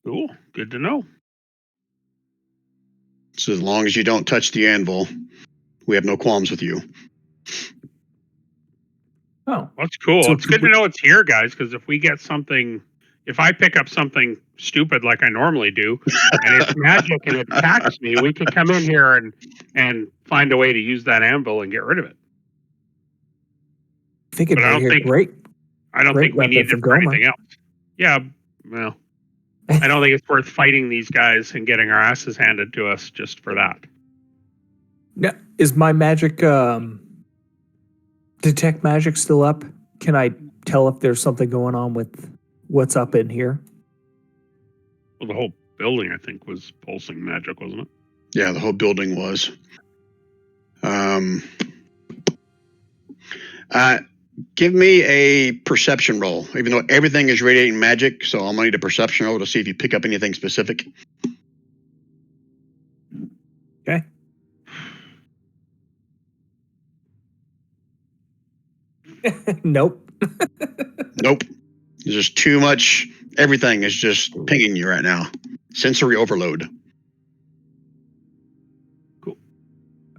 Cool. Good to know. So as long as you don't touch the anvil, we have no qualms with you. Oh, That's cool. So it's good to know it's here, guys, because if I pick up something stupid like I normally do, and it's magic and it attacks me, we could come in here and find a way to use that anvil and get rid of it. I think it'd But I be don't think- great. I don't Great think we need weapon it for for Goma. anything else. Yeah, well, I don't think it's worth fighting these guys and getting our asses handed to us just for that. Now, is my magic detect magic still up? Can I tell if there's something going on with what's up in here? Well, the whole building, I think, was pulsing magic, wasn't it? Yeah, the whole building was. Give me a perception roll, even though everything is radiating magic. So I'm going to need a perception roll to see if you pick up anything specific. Okay. Nope. Nope. There's just too much. Everything is just pinging you right now. Sensory overload.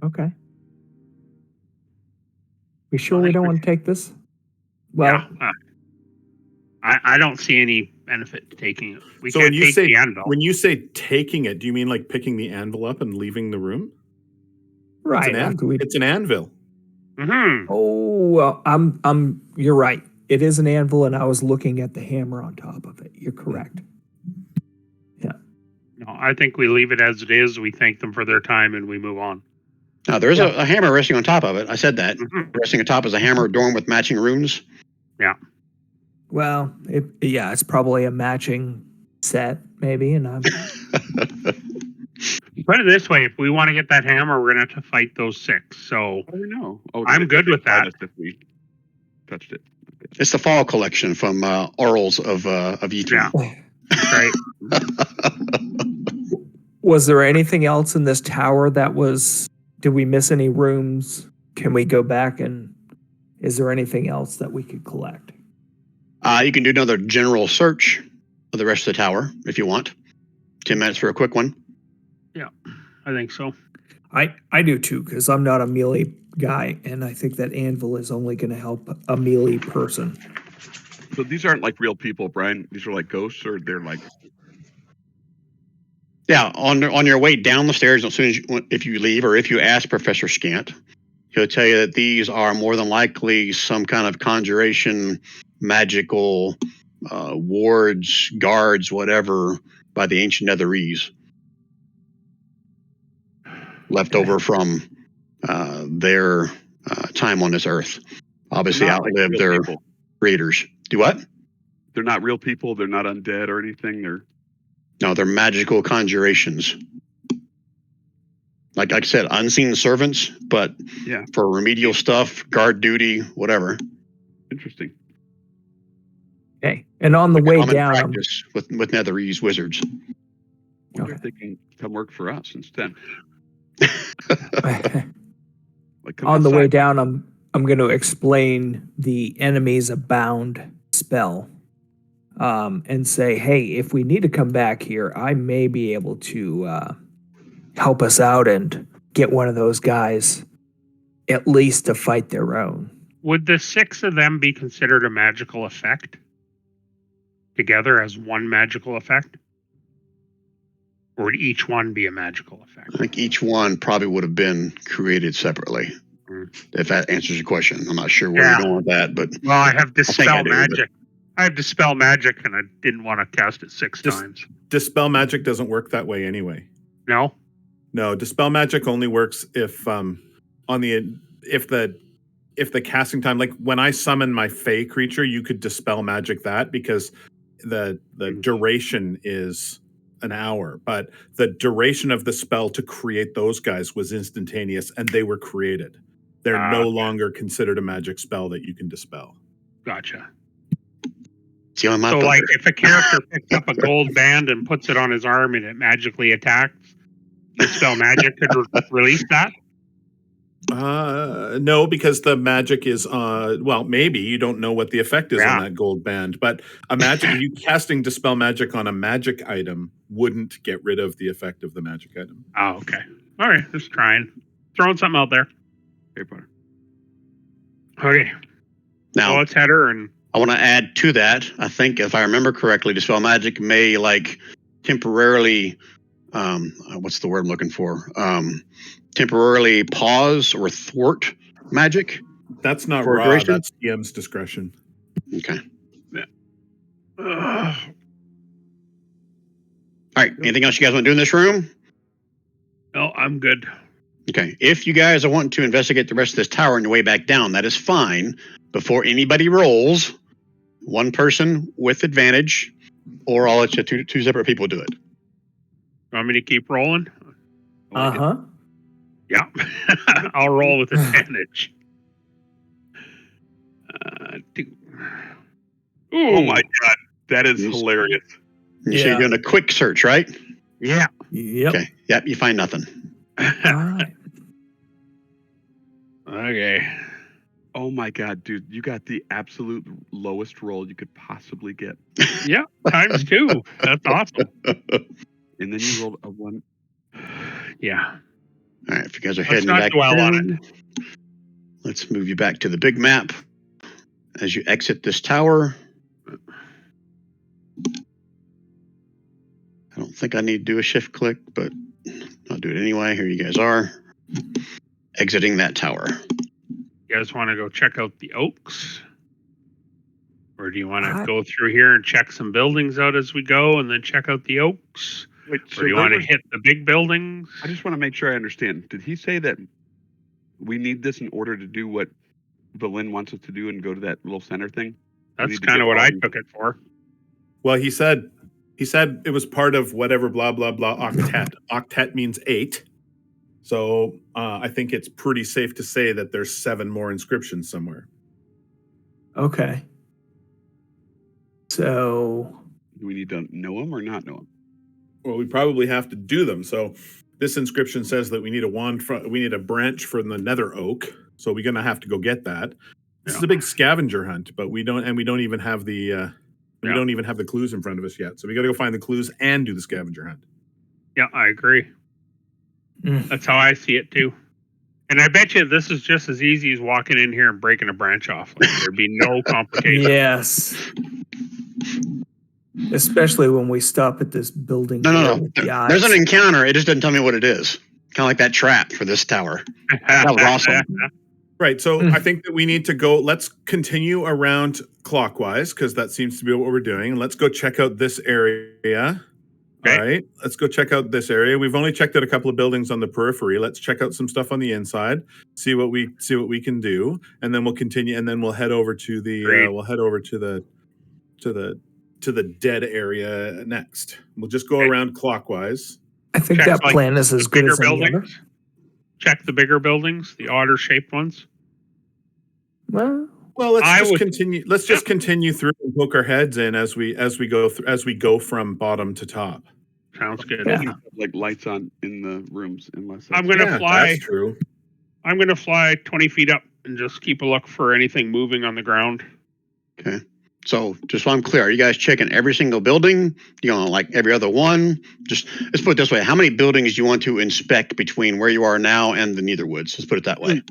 Okay. We sure we don't want to take this? Well, yeah, I don't see any benefit to taking it. We So can't when you take say the anvil. when you say taking it, do you mean like picking the anvil up and leaving the room? right It's an, after we. it's an anvil. Mm-hmm. Oh, well, you're right. It is an anvil, and I was looking at the hammer on top of it. You're correct. No, I think we leave it as it is. We thank them for their time, and we move on. Now, there's Yeah. a hammer resting on top of it. I said that. Mhm. Resting on top is a hammer adorned with matching runes. Well, it's probably a matching set, maybe, and I'm. Put it this way: if we want to get that hammer, we're going to have to fight those 6. So Oh no! Oh, I'm good with that. If we touched it. It's the fall collection from Orals of Ythryn. Yeah. Right. Was there anything else in this tower that was? Did we miss any rooms? Can we go back and? Is there anything else that we could collect? You can do another general search of the rest of the tower if you want. 10 minutes for a quick one. I think so. I do too, because I'm not a melee guy, and I think that anvil is only going to help a melee person. So these aren't like real people, Brian. These are like ghosts, or they're like. Yeah, on your way down the stairs, as soon as if you leave or if you ask Professor Scant, he'll tell you that these are more than likely some kind of conjuration, magical wards, guards, whatever, by the ancient Netherese, left over from their time on this earth. Obviously, Not like outlived real their people. creators. Do what? They're not real people. They're not undead or anything. No, they're magical conjurations. Like I said, unseen servants, but Yeah. for remedial stuff, guard duty, whatever. Interesting. Okay, and on the way Common down, practice with Netherese wizards. Wonder if they can come work for us instead. Like come on the way outside. down, I'm going to explain the enemies abound spell, and say, hey, if we need to come back here, I may be able to help us out and get one of those guys at least to fight their own. Would the 6 of them be considered a magical effect together as one magical effect? Or would each one be a magical effect? I think each one probably would have been created separately. If that answers your question. I'm not sure where you're going with that, but Well, I have I Dispel do, Magic. I have Dispel Magic, and I didn't want to cast it 6 times. Dispel magic doesn't work that way anyway. No? No, dispel magic only works if if the casting time, like when I summon my Fey creature, you could dispel magic that because the duration is an hour, but the duration of the spell to create those guys was instantaneous, and they were created. They're no longer considered a magic spell that you can dispel. Gotcha. see on my So, thunder. like, if a character picks up a gold band and puts it on his arm and it magically attacks, Dispel Magic could release that? No, because the magic is well, maybe you don't know what the effect is Yeah. on that gold band, but a magic you casting dispel magic on a magic item wouldn't get rid of the effect of the magic item. Oh, okay. All right, just trying. Throwing something out there. Hey, Potter. Okay, Now, well, let's head her and I want to add to that. I think if I remember correctly, Dispel Magic may like temporarily, what's the word I'm looking for? Temporarily pause or thwart magic. That's not For raw. duration? That's DM's discretion. Okay. Ugh. All right. Anything else you guys want to do in this room? No, I'm good. Okay. If you guys are wanting to investigate the rest of this tower on your way back down, that is fine. Before anybody rolls, one person with advantage, or I'll let you two separate people do it. Want me to keep rolling? Uh-huh. Yeah. I'll roll with advantage. 2. Ooh. Oh my god, that is Yes. hilarious. You say you're doing a quick search, right? Yeah. Yep. Okay. Yep. You find nothing. All right. Okay. Oh my god, dude, you got the absolute lowest roll you could possibly get. Yeah. Times 2. That's awesome. And then you rolled a 1. Yeah. All right. If you guys are Let's heading not back dwell on down, let's move you back to the big map. As you exit this tower, I don't think I need to do a shift click, but I'll do it anyway. Here you guys are, exiting that tower. You guys want to go check out the oaks? Or do you want to I- go through here and check some buildings out as we go and then check out the oaks? Wait, Or do you want to hit the big buildings? I just want to make sure I understand. Did he say that we need this in order to do what Valin wants us to do and go to that little center thing? That's need to kind get of what I all- took it for. Well, he said it was part of whatever blah blah blah octet. Octet means 8. So I think it's pretty safe to say that there's 7 more inscriptions somewhere. Okay. So Do we need to know him or not know him? Well, we probably have to do them. So this inscription says that we need a we need a branch from the nether oak. So we're gonna have to go get that. This is a big scavenger hunt, but we don't even have the we don't even have the clues in front of us yet. So we got to go find the clues and do the scavenger hunt. Yeah, I agree. Mm. That's how I see it too. And I bet you this is just as easy as walking in here and breaking a branch off. Like, there'd be no complication. yes. Especially when we stop at this building. No. with the There's eyes. an encounter. It just doesn't tell me what it is. Kind of like that trap for this tower. That was awesome. Right. So Mm. I think that we need to go. Let's continue around clockwise because that seems to be what we're doing. And let's go check out this area. Okay. All right. Let's go check out this area. We've only checked out a couple of buildings on the periphery. Let's check out some stuff on the inside. See what we can do, and then we'll continue. And then we'll head over to the Great. to the dead area next. We'll just go Okay. around clockwise. I think Check, that like, plan is as The good bigger as any other. buildings. Check the bigger buildings, the otter shaped ones. Well, Well, let's I just would- continue. Let's just continue through and poke our heads in as we go from bottom to top. Sounds good. Yeah. Buildings have, like lights on in the rooms, unless I'm that's- gonna Yeah, fly. That's true. I'm going to fly 20 feet up and just keep a look for anything moving on the ground. Okay. So just so I'm clear, are you guys checking every single building? You know, like every other one? Just let's put it this way. How many buildings do you want to inspect between where you are now and the Netherwoods? Let's put it that way.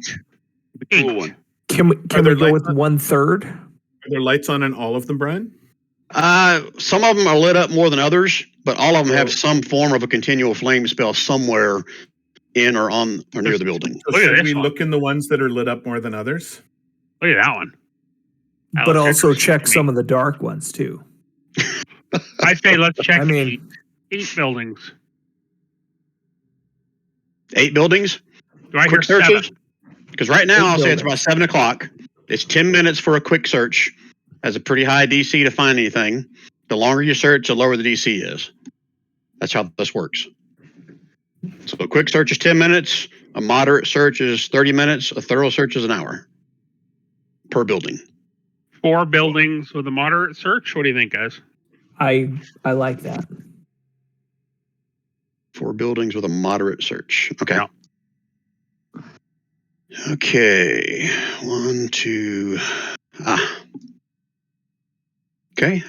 the cool one. can we there go with lights on? 1/3? Are there lights on in all of them, Brian? Some of them are lit up more than others, but all of them have Oh. some form of a continual flame spell somewhere in or on or near the building. So Look at should this we one. look in the ones that are lit up more than others? Look at that one. That But looks also interesting check to me. some of the dark ones too. I say let's check I mean- eight buildings. 8 buildings? Do I hear Quick searches? 7? Because right now 8 I'll say it's buildings. about 7 o'clock. It's 10 minutes for a quick search. Has a pretty high DC to find anything. The longer you search, the lower the DC is. That's how this works. So a quick search is 10 minutes. A moderate search is 30 minutes. A thorough search is an hour per building. 4 buildings with a moderate search. What do you think, guys? I like that. 4 buildings with a moderate search. Okay. Yeah. Okay. 1, 2. Okay.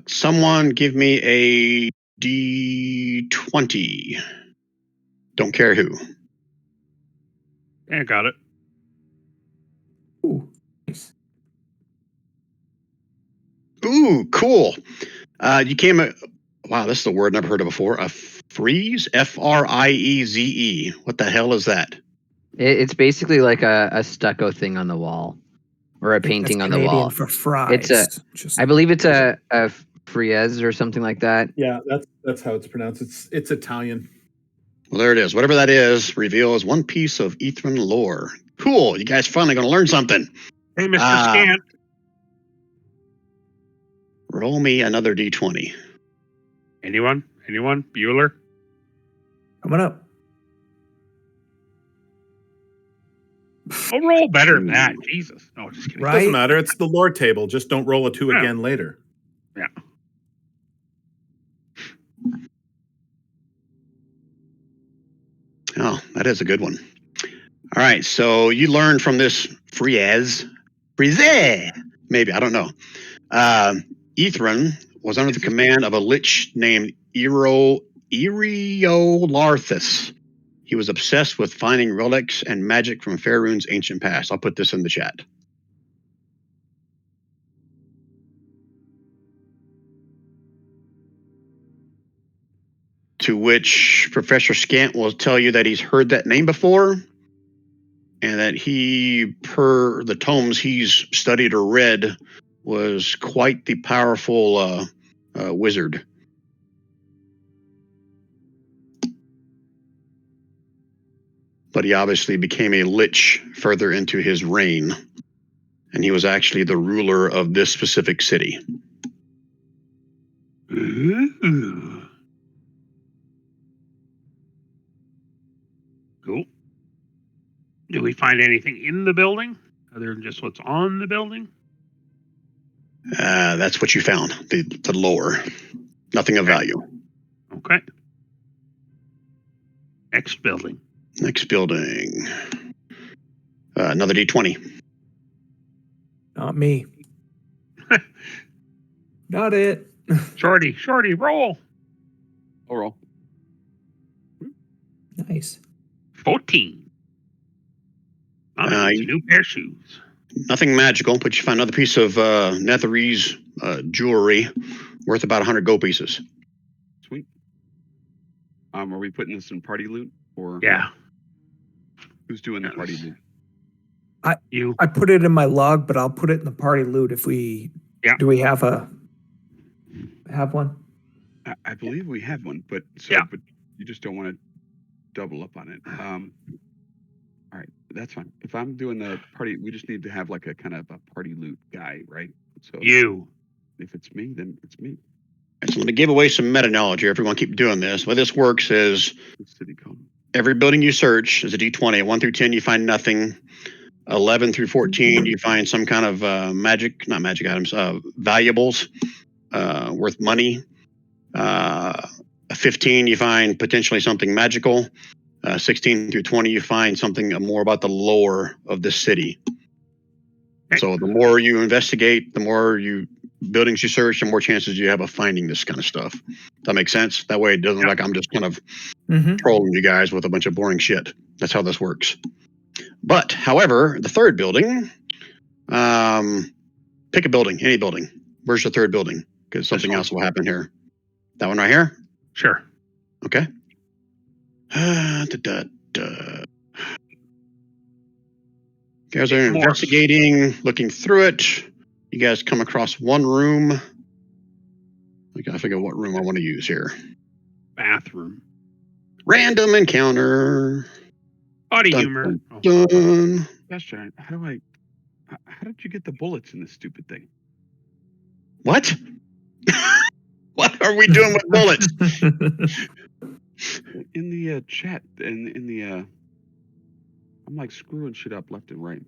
Someone give me a D20. Don't care who. Yeah, got it. Ooh, nice. Ooh, cool. You came. Wow, this is a word I've never heard of before. A freeze? Frieze. What the hell is that? It's basically like a stucco thing on the wall, or a painting That's on the Canadian wall. for fries. I believe it's a frieze or something like that. Yeah, that's how it's pronounced. It's Italian. Well, there it is. Whatever that is, reveals one piece of Ythryn lore. Cool. You guys finally going to learn something. Hey, Mr. Ah. Scant. Roll me another D20. Anyone? Bueller? Coming up. I'll roll better than that. Jesus. No, just kidding. Right. Doesn't matter. It's the lore table. Just don't roll a 2 Yeah. again later. Yeah. Oh, that is a good one. All right, so you learned from this Frieze, maybe, I don't know. Ythryn was under the command of a lich named Eriolarthus. He was obsessed with finding relics and magic from Faerun's ancient past. I'll put this in the chat. To which Professor Scant will tell you that he's heard that name before, and that he, per the tomes he's studied or read, was quite the powerful wizard. But he obviously became a lich further into his reign, and he was actually the ruler of this specific city. Ooh. Cool. Do we find anything in the building other than just what's on the building? That's what you found, the lore. Nothing of value. Okay. Next building. Next building. Another D20. Not me. Not it. Shorty, roll. I'll roll. Nice. 14. It's a new pair of shoes. Nothing magical, but you find another piece of Netherese jewelry worth about 100 gold pieces. Sweet. Are we putting this in party loot or Yeah. who's doing the party loot? You. I put it in my log, but I'll put it in the party loot if we. Yeah. Do we have one? I believe we have one, but Yeah. but you just don't want to double up on it. All right, that's fine. If I'm doing the party, we just need to have like a kind of a party loot guy, right? So You. if it's me, then it's me. So I'm going to give away some meta knowledge here if we want to keep doing this. The way this works is It's city code. every building you search is a D20. 1 through 10, you find nothing. 11 through 14, you find some kind of not magic items, valuables worth money. 15, you find potentially something magical. 16 through 20, you find something more about the lore of the city. So the more you investigate, the more buildings you search, the more chances you have of finding this kind of stuff. Does that make sense? That way it doesn't look like I'm just kind of trolling you guys with a bunch of boring shit. That's how this works. But, however, the third building, pick a building, any building. Where's the third building? Because something else will happen here. That one right here? Sure. Okay. You guys are investigating, looking through it. You guys come across one room. I gotta figure out what room I want to use here. Bathroom. Random encounter. Body Dun, humor. Done. Question: How did you get the bullets in this stupid thing? What? What are we doing with bullets? In the chat, in the I'm like screwing shit up left and right.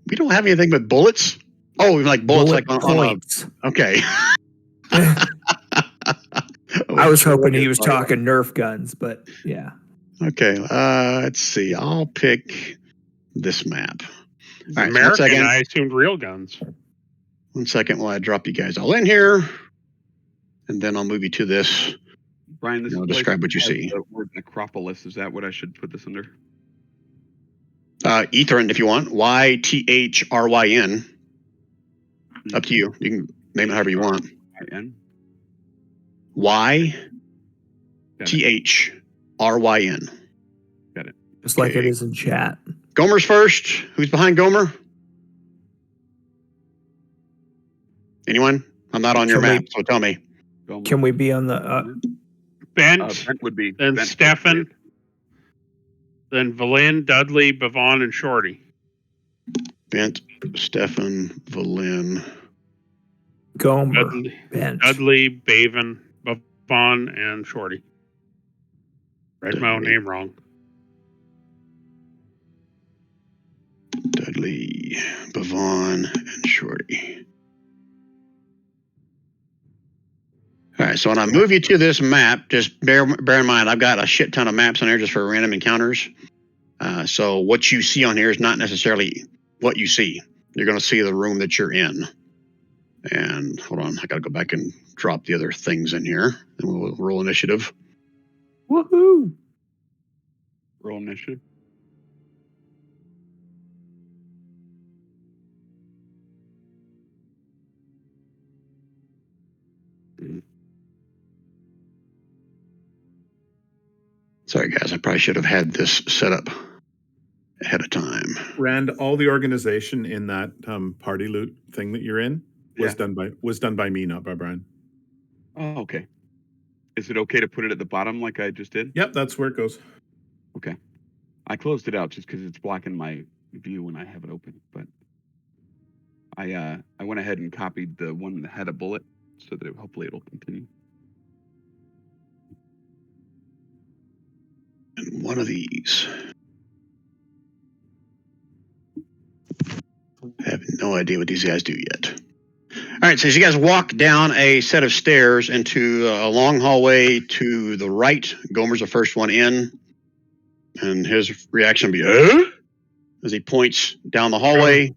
We don't have anything with bullets. Oh, like bullets, Bullet like on points. okay. I was hoping he was talking Nerf guns, but yeah. Okay, let's see. I'll pick this map. All right, American, so 1 second. I assumed real guns. 1 second while I drop you guys all in here, and then I'll move you to this. Brian, this You know, is describe what you see. The word necropolis. Is that what I should put this under? Ythryn, if you want. Ythryn. Up to you. You can name it however you want. N. Ythryn. Got it. Just like it Okay. is in chat. Gomer's first. Who's behind Gomer? Anyone? I'm not on your Can we- map, so tell me. Can we be on the? Bent, Brent would be. then Brent Stefan, would be- then Valin, Dudley, Bavon, and Shorty. Bent, Stefan, Valin. Gomer, Dudley, Bench. Dudley, Bavon, Bavon, and Shorty. Read my own name wrong. Dudley, Bavon, and Shorty. All right, so when I move you to this map, just bear in mind, I've got a shit ton of maps on here just for random encounters. So what you see on here is not necessarily what you see. You're going to see the room that you're in. And hold on, I got to go back and drop the other things in here, and we'll roll initiative. Woohoo! Roll initiative. Sorry, guys, I probably should have had this set up ahead of time. Rand, all the organization in that party loot thing that you're in was done by me, not by Brian. Oh, okay. Is it okay to put it at the bottom like I just did? Yep, that's where it goes. Okay. I closed it out just because it's blocking my view when I have it open. But I went ahead and copied the one that had a bullet so that hopefully it'll continue. And one of these. I have no idea what these guys do yet. All right, so as you guys walk down a set of stairs into a long hallway to the right, Gomer's the first one in, and his reaction will be, as he points down the hallway.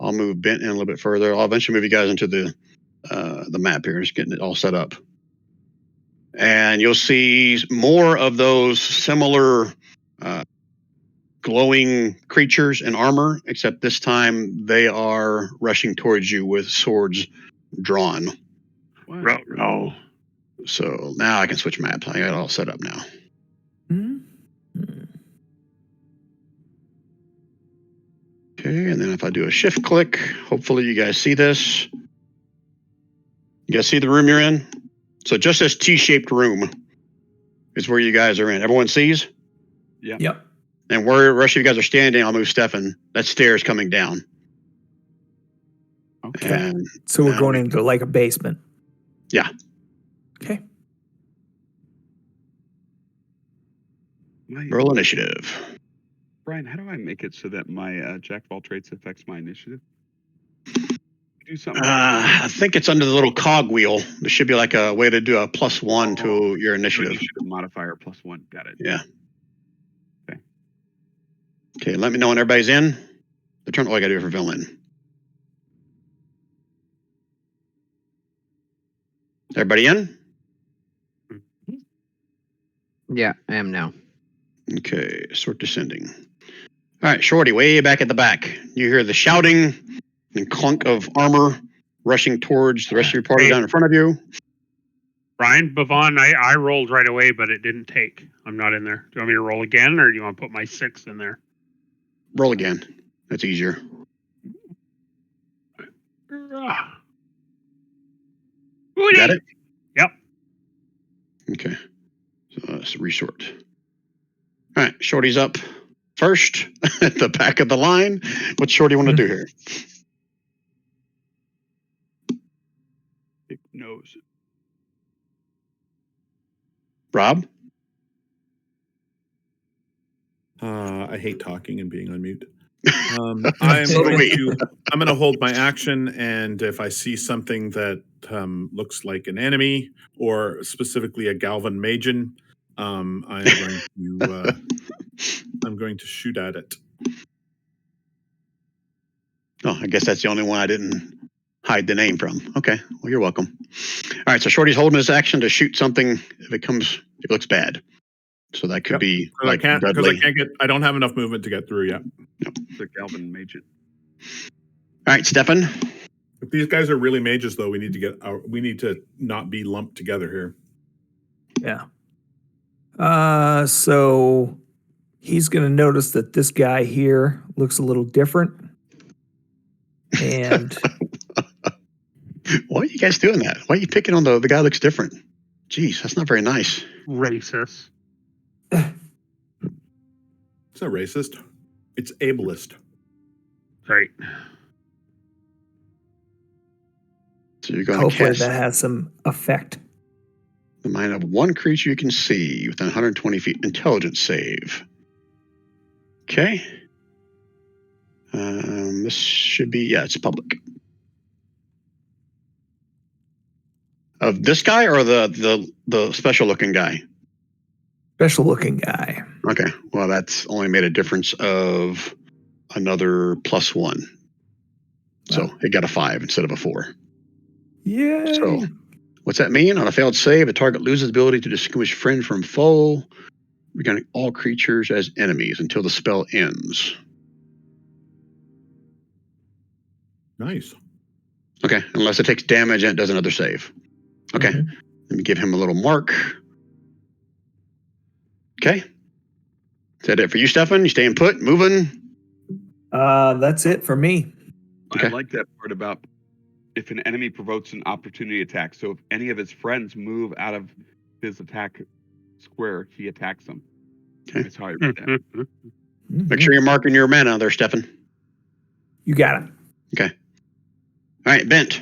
I'll move Bent in a little bit further. I'll eventually move you guys into the map here, just getting it all set up. And you'll see more of those similar glowing creatures in armor, except this time they are rushing towards you with swords drawn. No. So now I can switch maps. I got it all set up now. Okay, and then if I do a shift click, hopefully you guys see this. You guys see the room you're in? So just this T-shaped room is where you guys are in. Everyone sees? Yeah. Yep. And where the rest of you guys are standing, I'll move Stefan. That stairs coming down. Okay. And So we're now going into like a basement. Yeah. Okay. Roll initiative. Brian, how do I make it so that my Jack of all trades affects my initiative? Do something. I think it's under the little cog wheel. There should be like a way to do a +1 to your initiative. Initiative modifier +1. Got it. Yeah. Okay. Okay, let me know when everybody's in. The turn. Oh, I got to do it for villain. Everybody in? Yeah, I am now. Okay, sort descending. All right, Shorty, way back at the back. You hear the shouting and clunk of armor rushing towards the rest of your party down in front of you. Brian, Bavon, I rolled right away, but it didn't take. I'm not in there. Do you want me to roll again, or do you want to put my 6 in there? Roll again. That's easier. Got it? Yep. Okay. So let's resort. All right, Shorty's up first at the back of the line. What's Shorty want to do here? Big nose. Rob? I hate talking and being on mute. I'm going to hold my action, and if I see something that looks like an enemy, or specifically a Galvan Magen, I'm going to shoot at it. Oh, I guess that's the only one I didn't hide the name from. Okay, well, you're welcome. All right, so Shorty's holding his action to shoot something if it looks bad. So that could be like Dudley. I don't have enough movement to get through yet. The Galvan Magen. All right, Stefan. If these guys are really mages, though, we need to not be lumped together here. Yeah. So he's going to notice that this guy here looks a little different. And why are you guys doing that? Why are you picking on the guy who looks different? Jeez, that's not very nice. Racist. It's not racist. It's ableist. Right. So you're going to hopefully cast that has some effect. the mind of one creature you can see within 120 feet. Intelligence save. Okay. This should be, yeah, it's public. Of this guy or the special looking guy? Special looking guy. Okay, well, that's only made a difference of another +1. So Wow. it got a 5 instead of a 4. Yay! So what's that mean? On a failed save, the target loses the ability to distinguish friend from foe, regarding all creatures as enemies until the spell ends. Nice. Okay, unless it takes damage and it does another save. Okay, Mhm. let me give him a little mark. Okay. Is that it for you, Stefan? You staying put, moving? That's it for me. Okay. I like that part about if an enemy provokes an opportunity attack. So if any of his friends move out of his attack square, he attacks them. Okay. That's how I read that. Make sure you're marking your mana there, Stefan. You got it. Okay. All right, Bent.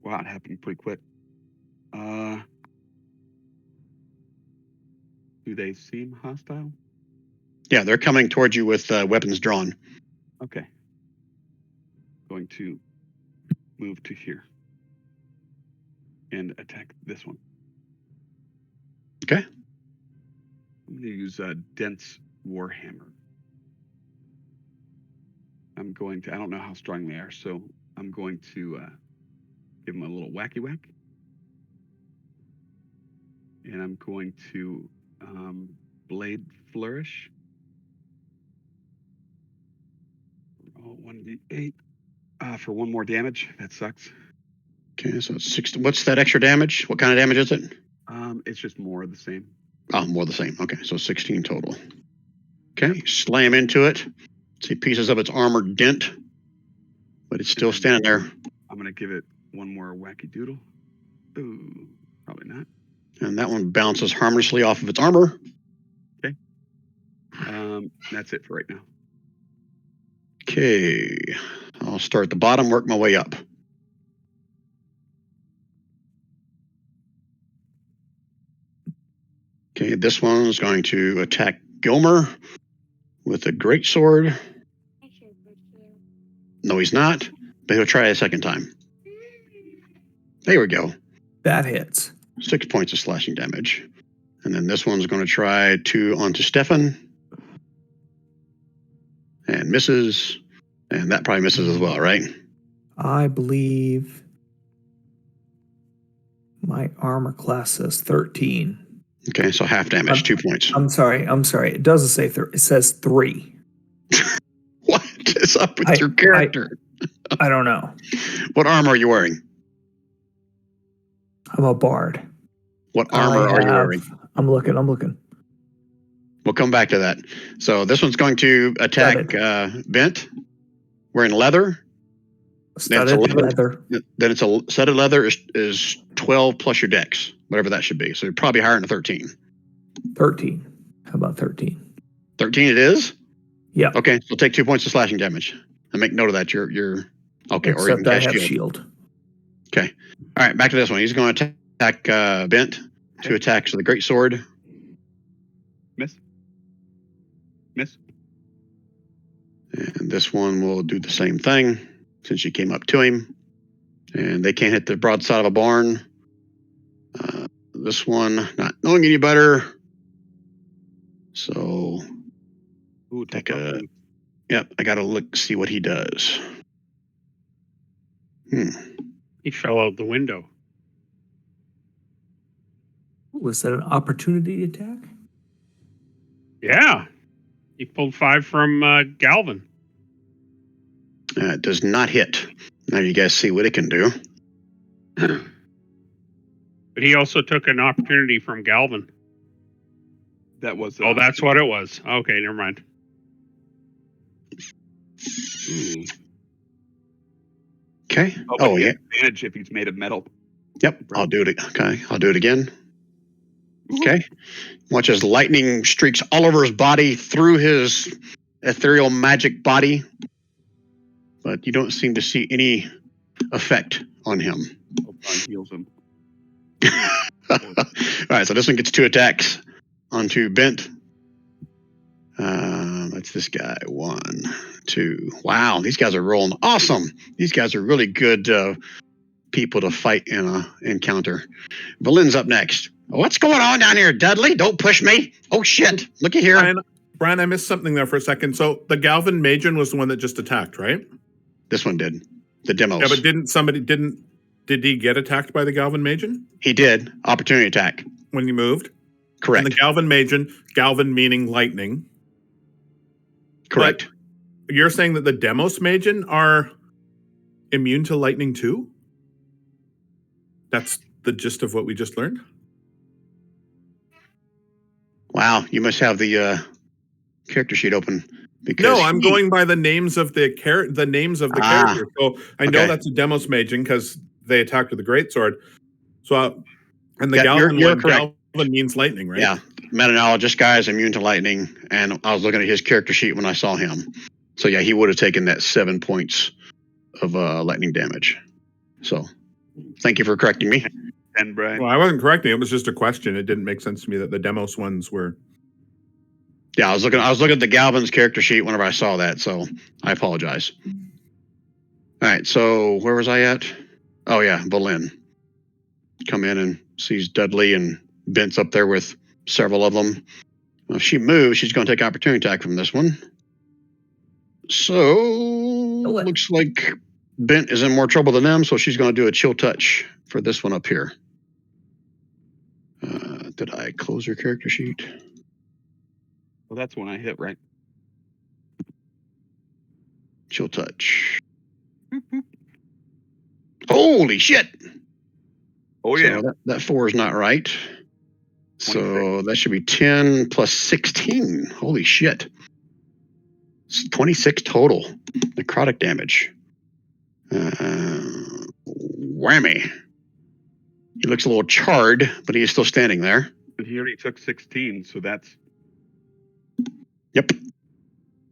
Wow, it happened pretty quick. Do they seem hostile? Yeah, they're coming towards you with weapons drawn. Okay. Going to move to here and attack this one. Okay. I'm going to use a dense warhammer. I'm going to, I don't know how strong they are, so I'm going to give them a little wacky whack. And I'm going to blade flourish. Oh, 1d8 for 1 more damage. That sucks. Okay, so it's 6. What's that extra damage? What kind of damage is it? It's just more of the same. Oh, more the same. Okay, so 16 total. Okay, slam into it. See pieces of its armor dent, but it's still standing there. I'm going to give it 1 more wacky doodle. Ooh, probably not. And that one bounces harmlessly off of its armor. That's it for right now. Okay, I'll start at the bottom, work my way up. Okay, this one's going to attack Gilmer with a greatsword. No, he's not, but he'll try a second time. There we go. That hits. 6 points of slashing damage. And then this one's going to try 2 onto Stefan. And misses. And that probably misses as well, right? I believe my armor class says 13. Okay, so half damage, 2 points. I'm sorry. It doesn't say 3. It says 3. What is up with your character? I don't know. What armor are you wearing? I'm a bard. What armor are you wearing? I'm looking. We'll come back to that. So this one's going to attack Bent, wearing leather. Studded leather. Then it's a studded leather is 12 plus your dex, whatever that should be. So you're probably higher than a 13. 13. How about 13? 13 it is? Yeah. Okay, so take 2 points of slashing damage. And make note of that. You're okay. Except or you can I cast have shield. shield. Okay. All right, back to this one. He's going to attack Bent. 2 attacks with a great sword. Miss. And this one will do the same thing since you came up to him. And they can't hit the broadside of a barn. This one, not knowing any better. So, Ooh, take a... Yep, I got to look, see what he does. He fell out the window. Was that an opportunity attack? Yeah. He pulled 5 from Galvin. It does not hit. Now you guys see what it can do. But he also took an opportunity from Galvin. That was. Oh, that's what it was. Okay, never mind. Okay. Oh, yeah. Advantage if he's made of metal. Yep. I'll do it. Okay. I'll do it again. Okay. Watch as lightning streaks all over his body through his ethereal magic body. But you don't seem to see any effect on him. Heals him. All right. So this one gets 2 attacks onto Bent. What's this guy? 1, 2. Wow, these guys are rolling awesome. These guys are really good people to fight in a encounter. Valin's up next. What's going on down here, Dudley? Don't push me. Oh shit! Looky here. Brian, I missed something there for a second. So the Galvan Magen was the one that just attacked, right? This one did. The demos. Yeah, but did he get attacked by the Galvan Magen? He did. Opportunity attack. When he moved? Correct. And the Galvan Magen, Galvan meaning lightning. Correct. But you're saying that the Demos Magen are immune to lightning too? That's the gist of what we just learned? Wow, you must have the character sheet open. Because no, I'm going by the names of the characters. So I know that's a Demos Magen because they attacked with the greatsword. So and the Galvan you're correct. Galvan means lightning, right? Yeah, meta-knowledge. This guy is immune to lightning, and I was looking at his character sheet when I saw him. So yeah, he would have taken that 7 points of lightning damage. So thank you for correcting me. And Brian. Well, I wasn't correcting. It was just a question. It didn't make sense to me that the Demos ones were. Yeah, I was looking at the Galvan's character sheet whenever I saw that, so I apologize. All right, so where was I at? Oh yeah, Valin. Come in and sees Dudley and Bent's up there with several of them. If she moves, she's going to take opportunity attack from this one. So looks like Bent is in more trouble than them, so she's going to do a chill touch for this one up here. Did I close her character sheet? Well, that's when I hit, right? Chill touch. Holy shit! Oh, yeah. So that 4 is not right. So that should be 10 plus 16. Holy shit. It's 26 total necrotic damage. Whammy. He looks a little charred, but he is still standing there. But he already took 16, so that's... Yep.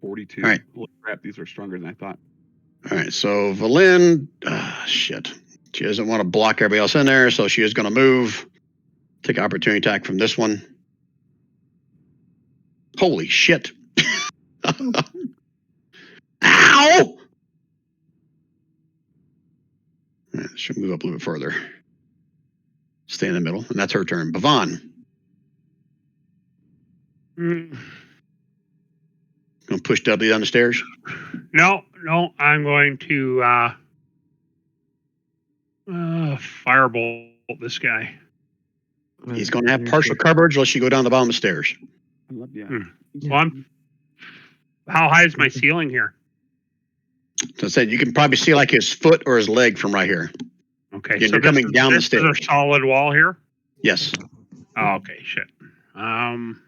42. All right. Holy crap, these are stronger than I thought. All right, so Valin, shit. She doesn't want to block everybody else in there, so she is going to move. Take opportunity attack from this one. Holy shit. Ow! She'll move up a little bit further. Stay in the middle, and that's her turn. Bhavan. Gonna push Dudley down the stairs? No, I'm going to firebolt this guy. He's going to have partial coverage unless you go down the bottom of the stairs. I love you. Well, how high is my ceiling here? So I said you can probably see like his foot or his leg from right here. Okay, You're coming down the stairs. This is a solid wall here? Yes. Oh, okay, shit. I'm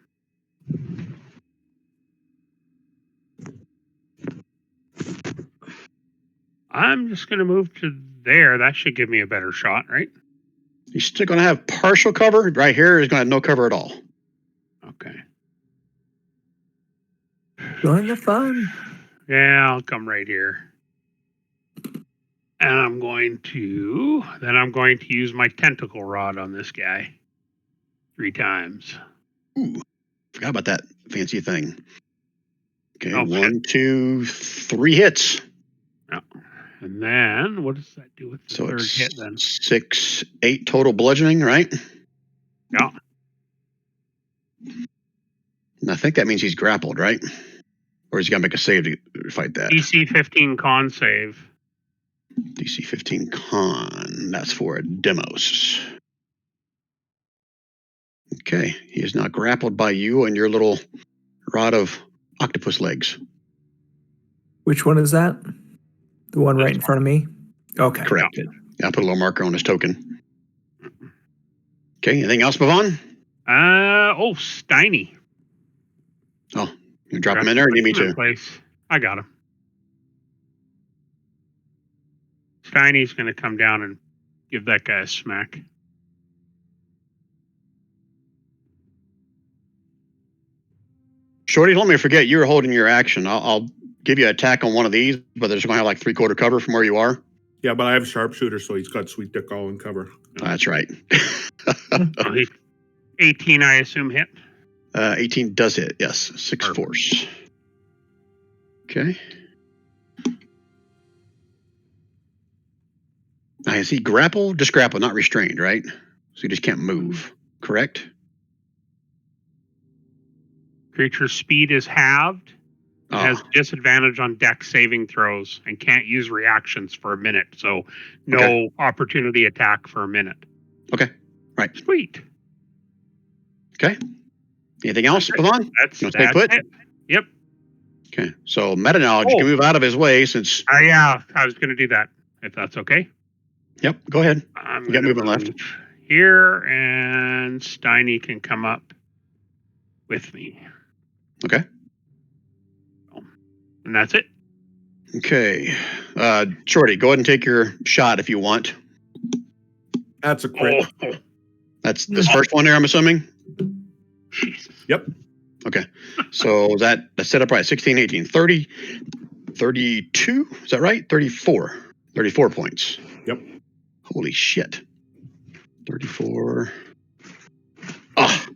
just going to move to there. That should give me a better shot, right? He's still going to have partial cover. Right here is going to have no cover at all. Okay. Join the fun. Yeah, I'll come right here. And I'm going to use my tentacle rod on this guy 3 times. Ooh, forgot about that fancy thing. Okay, Oh, 1, 2, 3 hits. Oh. And then what does that do with the So third it's hit then? 6, 8 total bludgeoning, right? Yeah. And I think that means he's grappled, right? Or is he got to make a save to fight that? DC 15 con save. DC 15 con. That's for Demos. Okay, he is now grappled by you and your little rod of octopus legs. Which one is that? The one right in front of me? Okay. Correct. I'll put a little marker on his token. Okay, anything else, Bhavan? Steiny. Oh, you drop him in there or you need me to? Place. I got him. Steiny's going to come down and give that guy a smack. Shorty, don't let me forget you were holding your action. I'll give you an attack on one of these, but there's going to have like 3/4 cover from where you are. Yeah, but I have sharpshooter, so he's got sweet dick all in cover. That's right. 18, I assume, hit. 18 does hit, yes. 6 force. Okay. Now, is he grappled? Just grappled, not restrained, right? So he just can't move, correct? Creature's speed is halved. It has Oh, disadvantage on dex saving throws and can't use reactions for a minute. So no opportunity attack for a minute. okay. Right. Sweet. Okay. Anything else, Pavon? That's You wanna stay put? it. Yep. Okay. So meta knowledge, you Oh. can move out of his way since. Yeah, I was going to do that if that's okay. Yep. Go ahead. I'm You got gonna movement left. move here, and Steiny can come up with me, Okay. and that's it. Okay. Shorty, go ahead and take your shot if you want. That's a crit. Oh, That's this first one there, I'm assuming. Jesus. Yep. Okay. So that's set up right. 16, 18, 30, 32. Is that right? 34. 34 points. Yep. Holy shit. 34. Oh.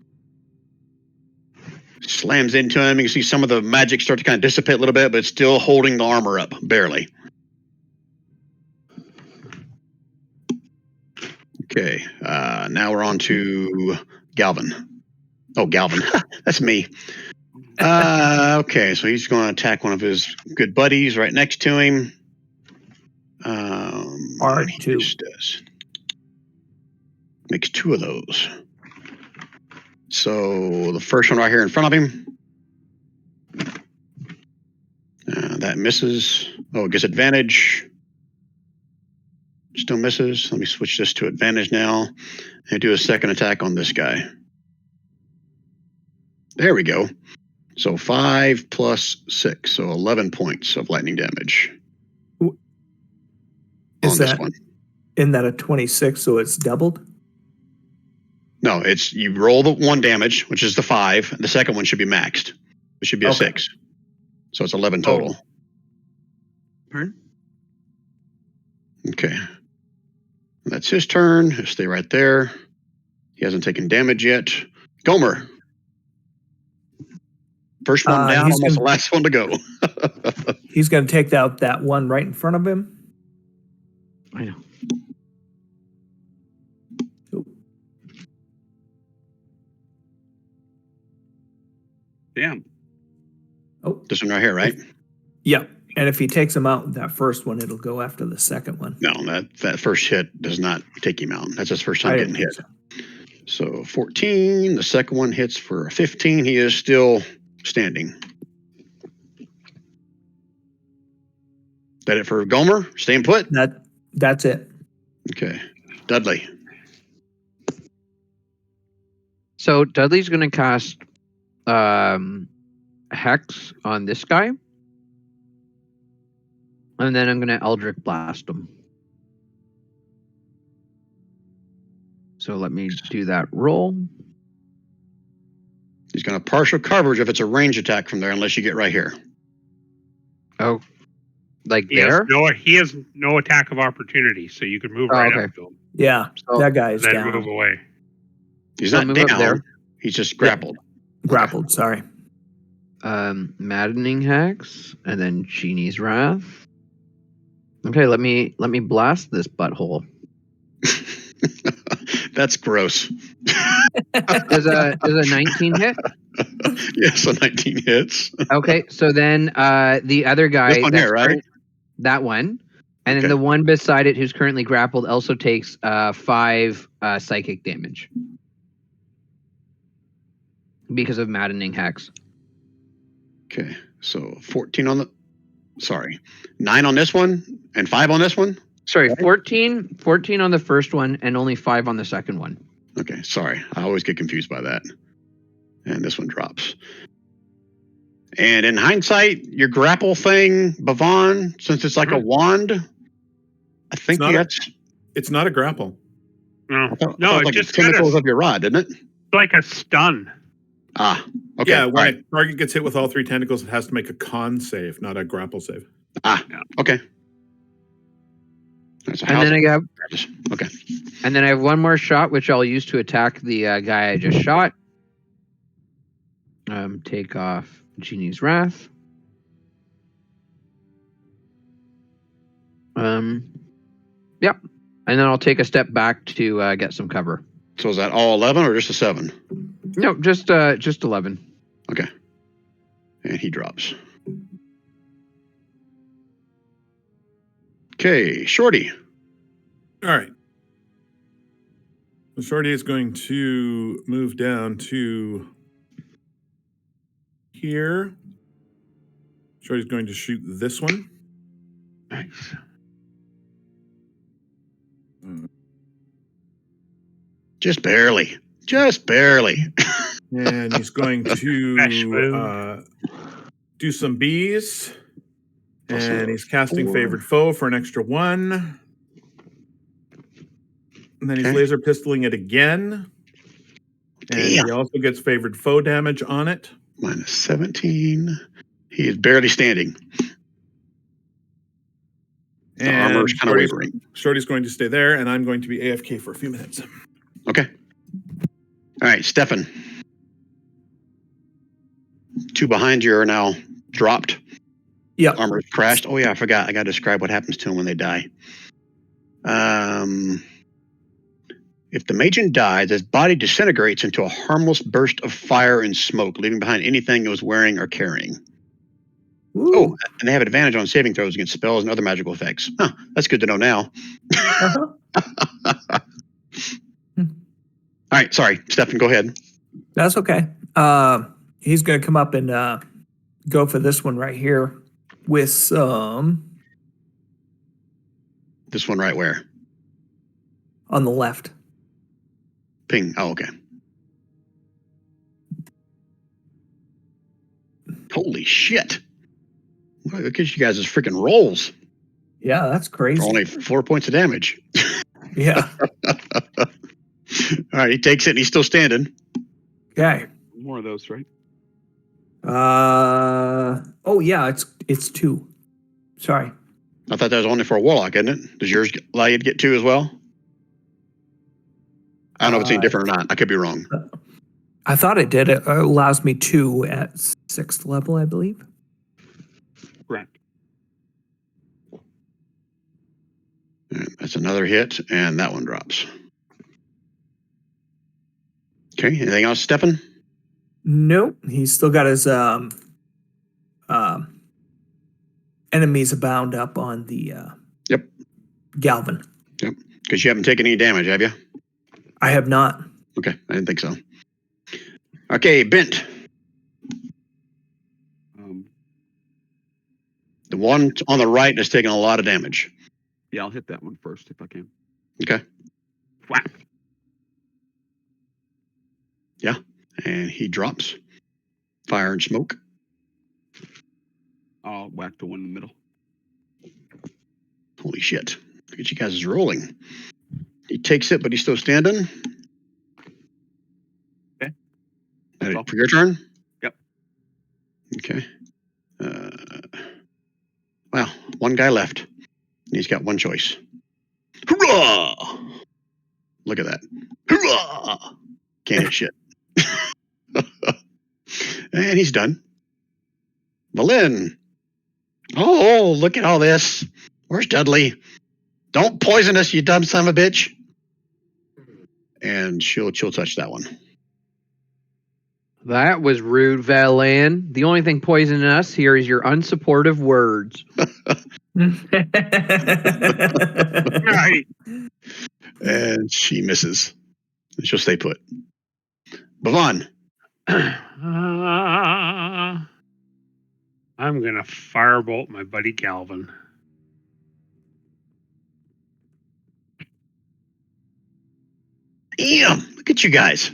Slams into him. You can see some of the magic start to kind of dissipate a little bit, but it's still holding the armor up, barely. Okay. Now we're on to Galvin. Oh, Galvin. That's me. Okay, so he's going to attack one of his good buddies right next to him. R2. He just does. Makes 2 of those. So the first one right here in front of him. That misses. Oh, it gets advantage. Still misses. Let me switch this to advantage now and do a second attack on this guy. There we go. So 5 plus 6, so 11 points of lightning damage Is on this that one. isn't that a 26? So it's doubled. No, it's you roll the 1 damage, which is the 5. And the second one should be maxed. It should be a Okay. 6. So it's 11 total. Pardon? Okay. That's his turn. He'll stay right there. He hasn't taken damage yet. Gomer. First one down, he's almost the gonna- last one to go. He's going to take out that one right in front of him. I know. Damn. Oh, This one right here, right? yeah. And if he takes him out, that first one, it'll go after the second one. No, that first hit does not take him out. That's his first time I getting didn't hit. think so. So 14. The second one hits for a 15. He is still standing. That it for Gomer? Staying put? That's it. Okay. Dudley. So Dudley's going to cast Hex on this guy. And then I'm going to Eldritch Blast him. So let me do that roll. He's going to partial coverage if it's a range attack from there, unless you get right here. Oh, like He there? has no attack of opportunity, so you can move Oh, right okay. up to him, Yeah, So- that guy is then down. move away. He's So not move up down. there. He's just grappled. Grappled, sorry. Maddening Hex, and then Genie's Wrath. Okay, let me blast this butthole. That's gross. Does a 19 hit? Yes, a 19 hits. Okay, so then the other guy, This one here, right? That one, and Okay. then the one beside it, who's currently grappled, also takes 5 psychic damage because of Maddening Hex. Okay, so 14 on the. Sorry, 9 on this one and 5 on this one. Sorry, 14 on the first one and only 5 on the second one. Okay, sorry. I always get confused by that. And this one drops. And in hindsight, your grapple thing, Bavon, since it's like a wand, I think not a- that's It's not a grapple. No, I thought no, it was it's like just the tentacles kinda of your rod, didn't it? like a stun. Ah, okay. Yeah, all when right. a target gets hit with all 3 tentacles, it has to make a con save, not a grapple save. Okay. So And then I have okay. And then I have one more shot, which I'll use to attack the guy I just shot. Take off Genie's Wrath. Yep. And then I'll take a step back to get some cover. So is that all 11 or just a 7? No, just 11. Okay. And he drops. Okay, Shorty. All right. So Shorty is going to move down to here. Shorty's going to shoot this one. Nice. Just barely. Just barely. And he's going Nice to move. do some bees. Also And he's casting 4. Favored Foe for an extra 1. And then he's Okay. laser pistoling it again. And Damn. he also gets Favored Foe damage on it. Minus 17. He is barely standing. The And armor's kind of wavering. Shorty's going to stay there, and I'm going to be AFK for a few minutes. Okay. All right, Stefan. 2 behind you are now dropped. Yep. Armor's crashed. Oh yeah, I forgot. I got to describe what happens to them when they die. If the Magian dies, his body disintegrates into a harmless burst of fire and smoke, leaving behind anything it was wearing or carrying. Ooh. Oh, and they have advantage on saving throws against spells and other magical effects. Huh, that's good to know now. Uh-huh. All right, sorry, Stefan, go ahead. That's okay. He's going to come up and go for this one right here with some This one right where? on the left. Ping. Oh, okay. Holy shit. Look at you guys' freaking rolls. Yeah, that's crazy. For only 4 points of damage. Yeah. All right, he takes it and he's still standing. Okay. More of those, right? Oh yeah, it's 2. Sorry. I thought that was only for a warlock, isn't it? Does yours allow you to get 2 as well? I don't know if it's any different or not. I could be wrong. I thought it did. It allows me 2 at 6th level, I believe. Correct. And that's another hit, and that one drops. Okay, anything else, Stefan? Nope. He's still got his enemies bound up on the Yep. Galvin. Yep. Because you haven't taken any damage, have you? I have not. Okay, I didn't think so. Okay, Bent. The one on the right is taking a lot of damage. Yeah, I'll hit that one first if I can. Okay. Whack. Yeah, and he drops. Fire and smoke. I'll whack the one in the middle. Holy shit. Look at you guys rolling. He takes it, but he's still standing. Okay. For your turn? Yep. Okay. Wow, one guy left. And he's got one choice. Hurrah! Look at that. Hurrah! Can't hit shit. And he's done. Malin. Oh, look at all this. Where's Dudley? Don't poison us, you dumb son of a bitch. And she'll touch that one. That was rude, Valan. The only thing poisoning us here is your unsupportive words. Right. And she misses. And she'll stay put. Bavon. I'm going to firebolt my buddy Galvin. Damn, look at you guys.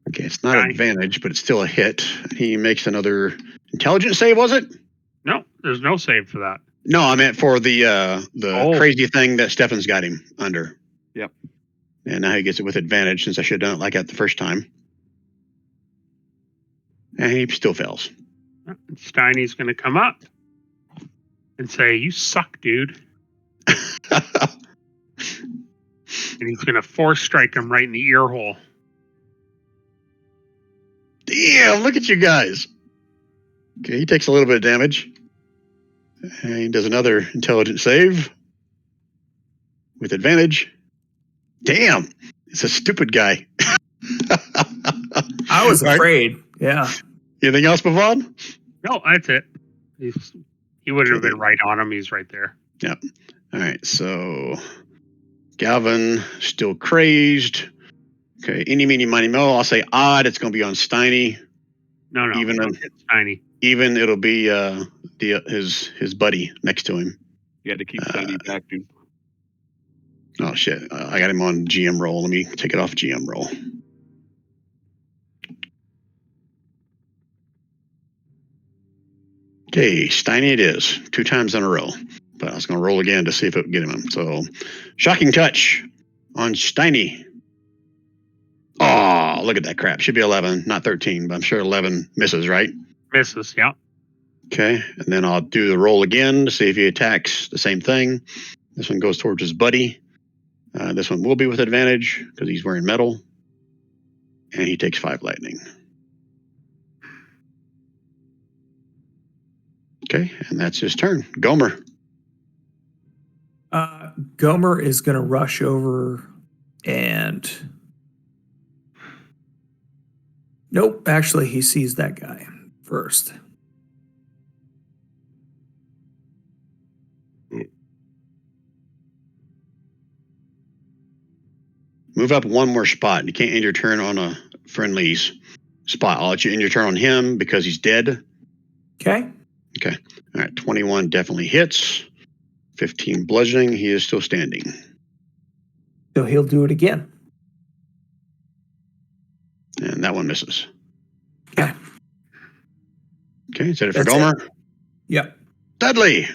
Okay, it's not Okay. advantage, but it's still a hit. He makes another intelligence save, was it? No, there's no save for that. No, I meant for the Oh. crazy thing that Stefan's got him under. Yep. And now he gets it with advantage since I should have done it like that the first time. And he still fails. Steiny's going to come up and say, "You suck, dude." And he's going to force strike him right in the ear hole. Damn, look at you guys. Okay, he takes a little bit of damage. And he does another intelligence save with advantage. Damn, it's a stupid guy. I was All right. afraid. Yeah. Anything else, Bavon? No, that's it. He wouldn't have Okay. been right on him. He's right there. All right, so Galvin still crazed. Okay, eeny, meeny, miny, mo. I'll say odd. It's going to be on Steiny. No, Even don't hit Steiny. Even it'll be his buddy next to him. You had to keep Steiny back, dude. Oh shit! I got him on GM roll. Let me take it off GM roll. Okay, Steiny it is. 2 times in a row. But I was going to roll again to see if it would get him. So, shocking touch on Steiny. Oh, look at that crap. Should be 11, not 13, but I'm sure 11 misses, right? Misses, yeah. Okay, and then I'll do the roll again to see if he attacks the same thing. This one goes towards his buddy. This one will be with advantage because he's wearing metal. And he takes 5 lightning. Okay, and that's his turn. Gomer. Gomer is going to rush over and... Nope, actually, he sees that guy first. Move up one more spot. You can't end your turn on a friendly's spot. I'll let you end your turn on him because he's dead. Okay. Okay. All right. 21 definitely hits. 15 bludgeoning. He is still standing. So he'll do it again. And that one misses. Okay. Okay. Is that it for That's Gomer? Yep. Dudley.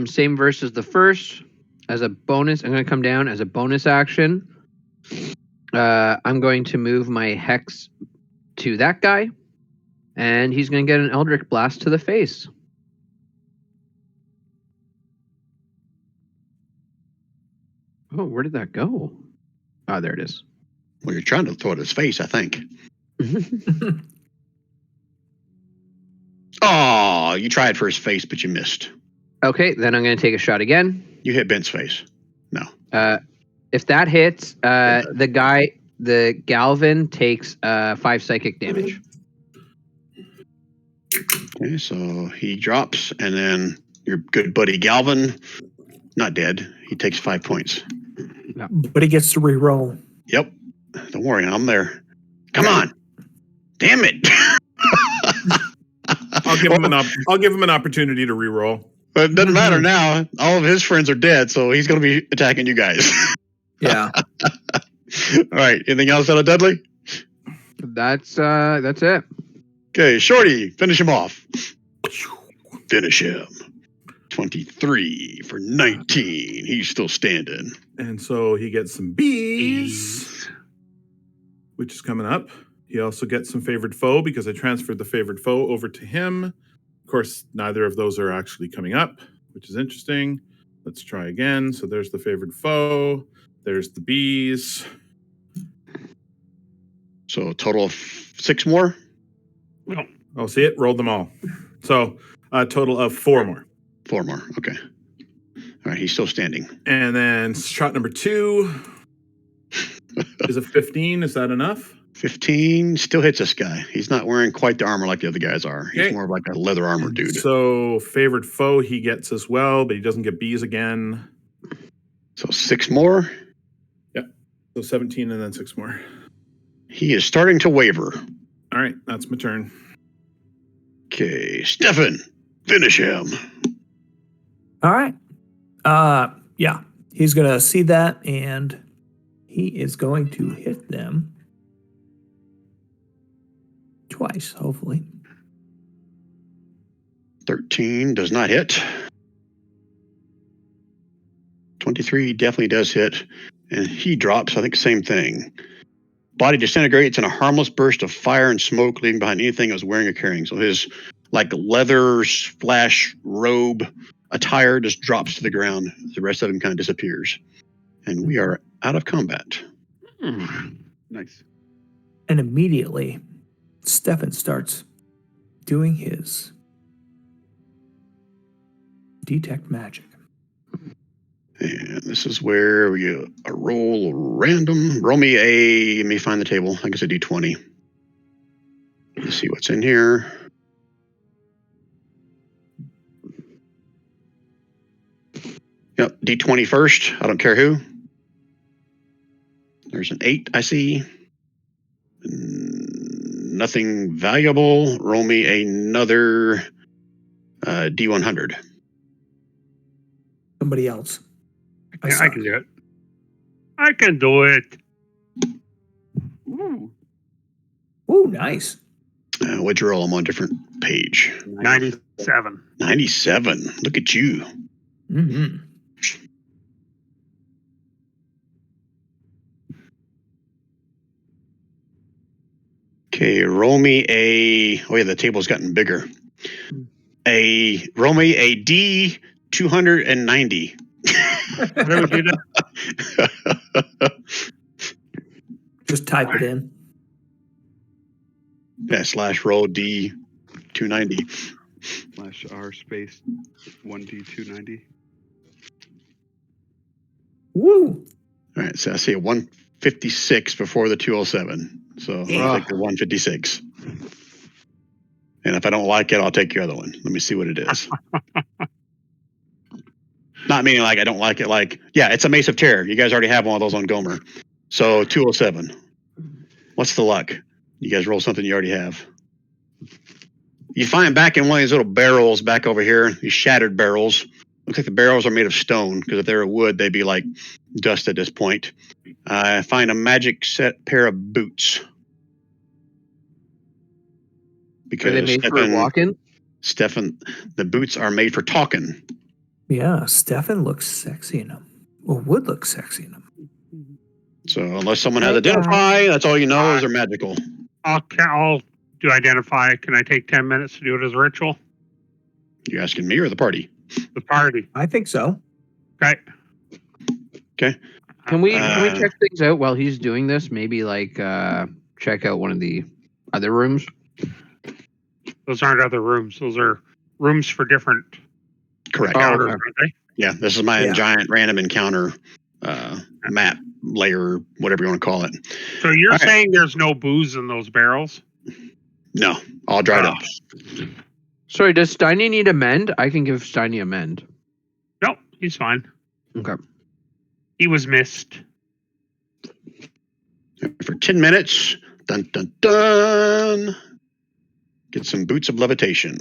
Same verse as the first. As a bonus, I'm going to come down as a bonus action. I'm going to move my hex to that guy, and he's going to get an Eldritch Blast to the face. Oh, where did that go? Oh, there it is. Well, you're trying to throw it at his face, I think. Oh, you tried for his face, but you missed. Okay, then I'm going to take a shot again. You hit Bent's face. No. If that hits, the Galvin takes 5 psychic damage. Okay, so he drops, and then your good buddy Galvin, not dead. He takes 5 points. But he gets to re-roll. Yep. Don't worry, I'm there. Come on. Damn it. I'll give him an opportunity to re-roll. But it doesn't matter now. All of his friends are dead, so he's going to be attacking you guys. Yeah. All right. Anything else out of Dudley? That's it. Okay, Shorty, finish him off. Finish him. 23 for 19. He's still standing. And so he gets some bees, which is coming up. He also gets some favored foe because I transferred the favored foe over to him. Of course, neither of those are actually coming up, which is interesting. Let's try again. So there's the favored foe. There's the bees. So a total of 6 more? No. Oh, see it? Rolled them all. So a total of 4 more. 4 more. Okay. All right, he's still standing. And then shot number 2 is a 15. Is that enough? 15 still hits this guy. He's not wearing quite the armor like the other guys are. He's Okay. more of like a leather armor dude. So favored foe he gets as well, but he doesn't get bees again. So 6 more. So 17 and then 6 more. He is starting to waver. All right, that's my turn. Okay, Stefan, finish him. All right. Yeah. He's going to see that, and he is going to hit them twice, hopefully. 13 does not hit. 23 definitely does hit. And he drops, I think, same thing. Body disintegrates in a harmless burst of fire and smoke, leaving behind anything it was wearing or carrying. So his like leather splash robe attire just drops to the ground. The rest of him kind of disappears. And we are out of combat. Nice. And immediately, Stefan starts doing his detect magic. And this is where we roll random. Roll me a. Let me find the table. I think it's a D20. Let's see what's in here. Yep, D20 first. I don't care who. There's an 8, I see. Nothing valuable. Roll me another D100. Somebody else. I can do it. I can do it. Ooh, Ooh, nice. What'd you roll? I'm on a different page. 97. 97. Look at you. Mm-hmm. Okay, roll me a. Oh yeah, the table's gotten bigger. Roll me a D290. What do we do that? Just type it in. Yeah, / roll D290. /R space 1D290. Woo! All right, so I see a 156 before the 207. So I'll take the 156. And if I don't like it, I'll take your other one. Let me see what it is. Not meaning like I don't like it. Like, yeah, it's a Mace of Terror. You guys already have one of those on Gomer. So 207. What's the luck? You guys roll something you already have. You find back in one of these little barrels back over here, these shattered barrels. Looks like the barrels are made of stone, because if they were wood, they'd be like dust at this point. I find a magic set pair of boots. Are they made for walking? Stefan, the boots are made for talking. Yeah, Stefan looks sexy in them. Or would look sexy in them. So unless someone has identify, that's all you know is they're magical. I'll do identify. Can I take 10 minutes to do it as a ritual? You asking me or the party? The party. I think so. Okay. Okay. Can we check things out while he's doing this? Maybe like check out one of the other rooms. Those aren't other rooms. Those are rooms for different Correct. encounters, okay. aren't they? Yeah, this is my giant random encounter map layer, whatever you want to call it. So you're All right. saying there's no booze in those barrels? No, all dried up. Sorry, does Steiny need a mend? I can give Steiny a mend. No, he's fine. Okay. He was missed. For 10 minutes. Dun, dun, dun. Get some boots of levitation.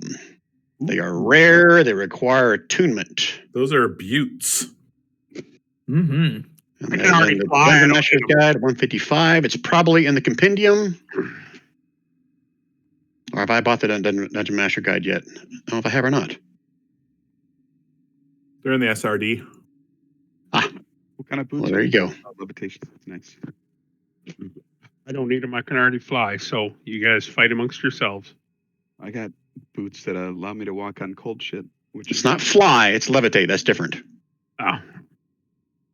They are rare. They require attunement. Those are buttes. Mm-hmm. And I can already the fly. I Dungeon don't Master's need 'em. Guide, 155. It's probably in the compendium. Or have I bought the Dungeon Master Guide yet? I don't know if I have or not. They're in the SRD. What kind of boots? Well, there you go. Levitation. That's nice. I don't need them. I can already fly. So you guys fight amongst yourselves. I got boots that allow me to walk on cold shit. Which It's not fly, it's levitate. That's different. Oh,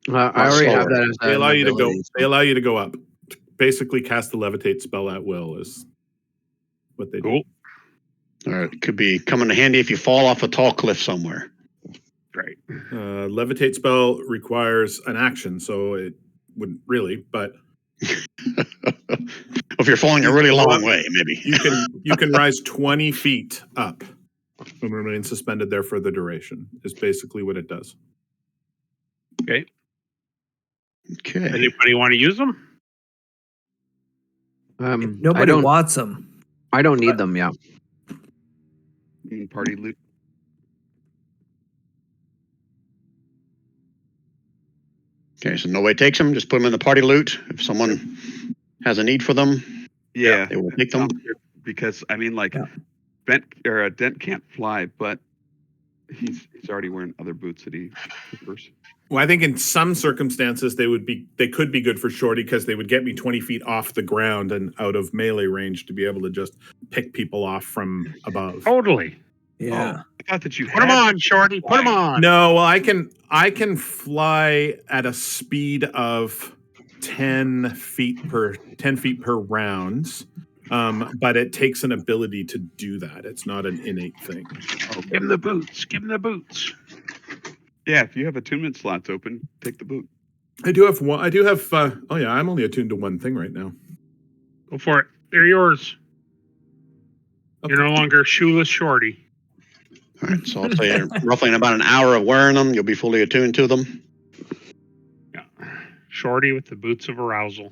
I already have slower. that as They allow an you to go. ability, so- They allow you to go up. Basically, cast the levitate spell at will is what they do. cool. Or it could be coming in handy if you fall off a tall cliff somewhere. Great. Levitate spell requires an action, so it wouldn't really. But If you're falling a really long way, maybe. you can rise 20 feet up and remain suspended there for the duration. Is basically what it does. Okay. Okay. Anybody want to use them? Nobody wants them. I don't need them. Yeah. party loot. Okay, so nobody takes them. Just put them in the party loot. If someone has a need for them, Yeah, they will take them. because I mean, like, Yeah. Dent can't fly, but he's already wearing other boots that he prefers. Well, I think in some circumstances they could be good for Shorty because they would get me 20 feet off the ground and out of melee range to be able to just pick people off from above. Totally. Yeah. I thought that you Put them on, Shorty. Put them on. No, well, I can fly at a speed of 10 feet per round. but it takes an ability to do that. It's not an innate thing. Give him the boots. Give him the boots. Yeah, if you have attunement slots open, take the boot. I do have one. I'm only attuned to one thing right now. Go for it. They're yours. Okay. You're no longer shoeless shorty. All right, so I'll say roughly in about an hour of wearing them, you'll be fully attuned to them. Yeah. Shorty with the boots of arousal.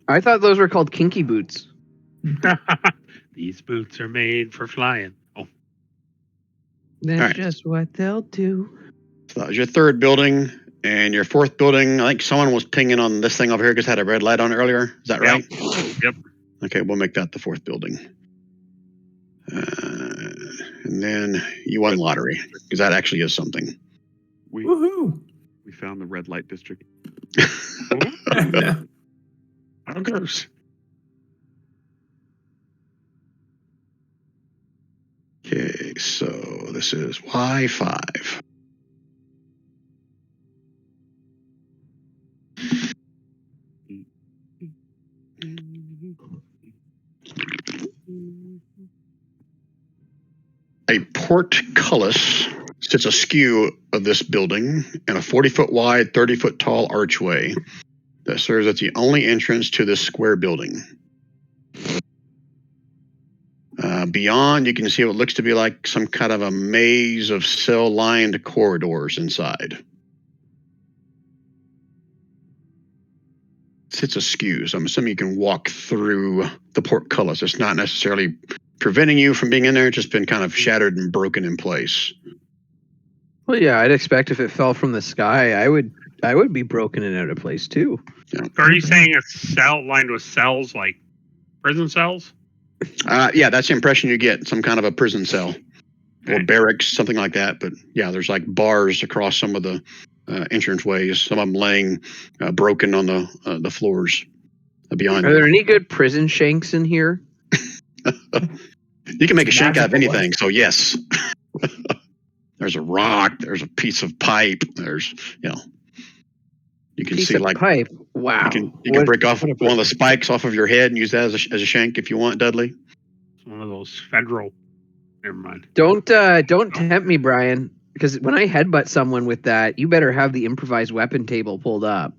I thought those were called kinky boots. These boots are made for flying. Oh, That's All right. just what they'll do. So that was your third building. And your fourth building, I think someone was pinging on this thing over here because it had a red light on it earlier. Is that right? Yep. Okay, we'll make that the fourth building. And then you won lottery because that actually is something. We Woohoo! found the red light district. How goes? Okay, so this is Y5. A portcullis sits askew of this building in a 40-foot wide, 30-foot tall archway that serves as the only entrance to this square building. Beyond, you can see what looks to be like some kind of a maze of cell-lined corridors inside. Sits askew, so I'm assuming you can walk through the portcullis. It's not necessarily preventing you from being in there. It's just been kind of shattered and broken in place. Well, yeah, I'd expect if it fell from the sky, I would be broken and out of place too. Yeah. Are you saying it's cell lined with cells like prison cells? Yeah, that's the impression you get. Some kind of a prison cell or Okay. barracks, something like that. But yeah, there's like bars across some of the entrance ways. Some of them laying broken on the floors beyond. Are there any good prison shanks in here? You can make a shank out of Magical anything. So yes, there's a rock. There's a piece of pipe. There's you can Piece see of like pipe. Wow. you can break off one of the spikes off of your head and use that as a shank if you want, Dudley. It's one of those federal. Never mind. Don't tempt me, Brian. Because when I headbutt someone with that, you better have the improvised weapon table pulled up.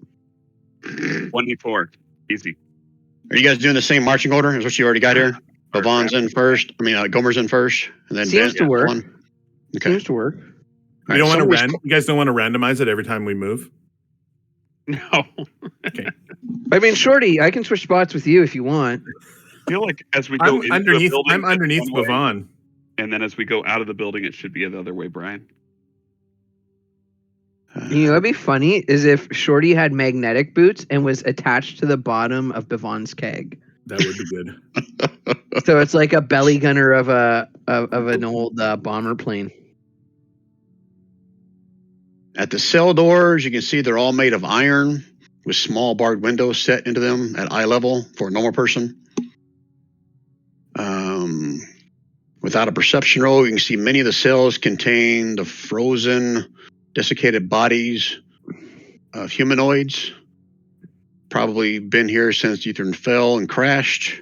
1d4. Easy. Are you guys doing the same marching order as what you already got here? Bavon's in first. Gomer's in first, and then Seems Bent to work. on. Okay. Seems to work. You don't want to Somebody's- You guys don't want to randomize it every time we move? No. Okay. I mean, Shorty, I can switch spots with you if you want. I feel like as we go I'm into underneath. the building, I'm underneath it's one way, Bavon. and then as we go out of the building, it should be the other way, Brian. You know, what'd be funny is if Shorty had magnetic boots and was attached to the bottom of Bavon's keg. That would be good. So it's like a belly gunner of an old bomber plane. At the cell doors, you can see they're all made of iron with small barred windows set into them at eye level for a normal person. Without a perception roll, you can see many of the cells contain the frozen, desiccated bodies of humanoids. Probably been here since Ythryn fell and crashed.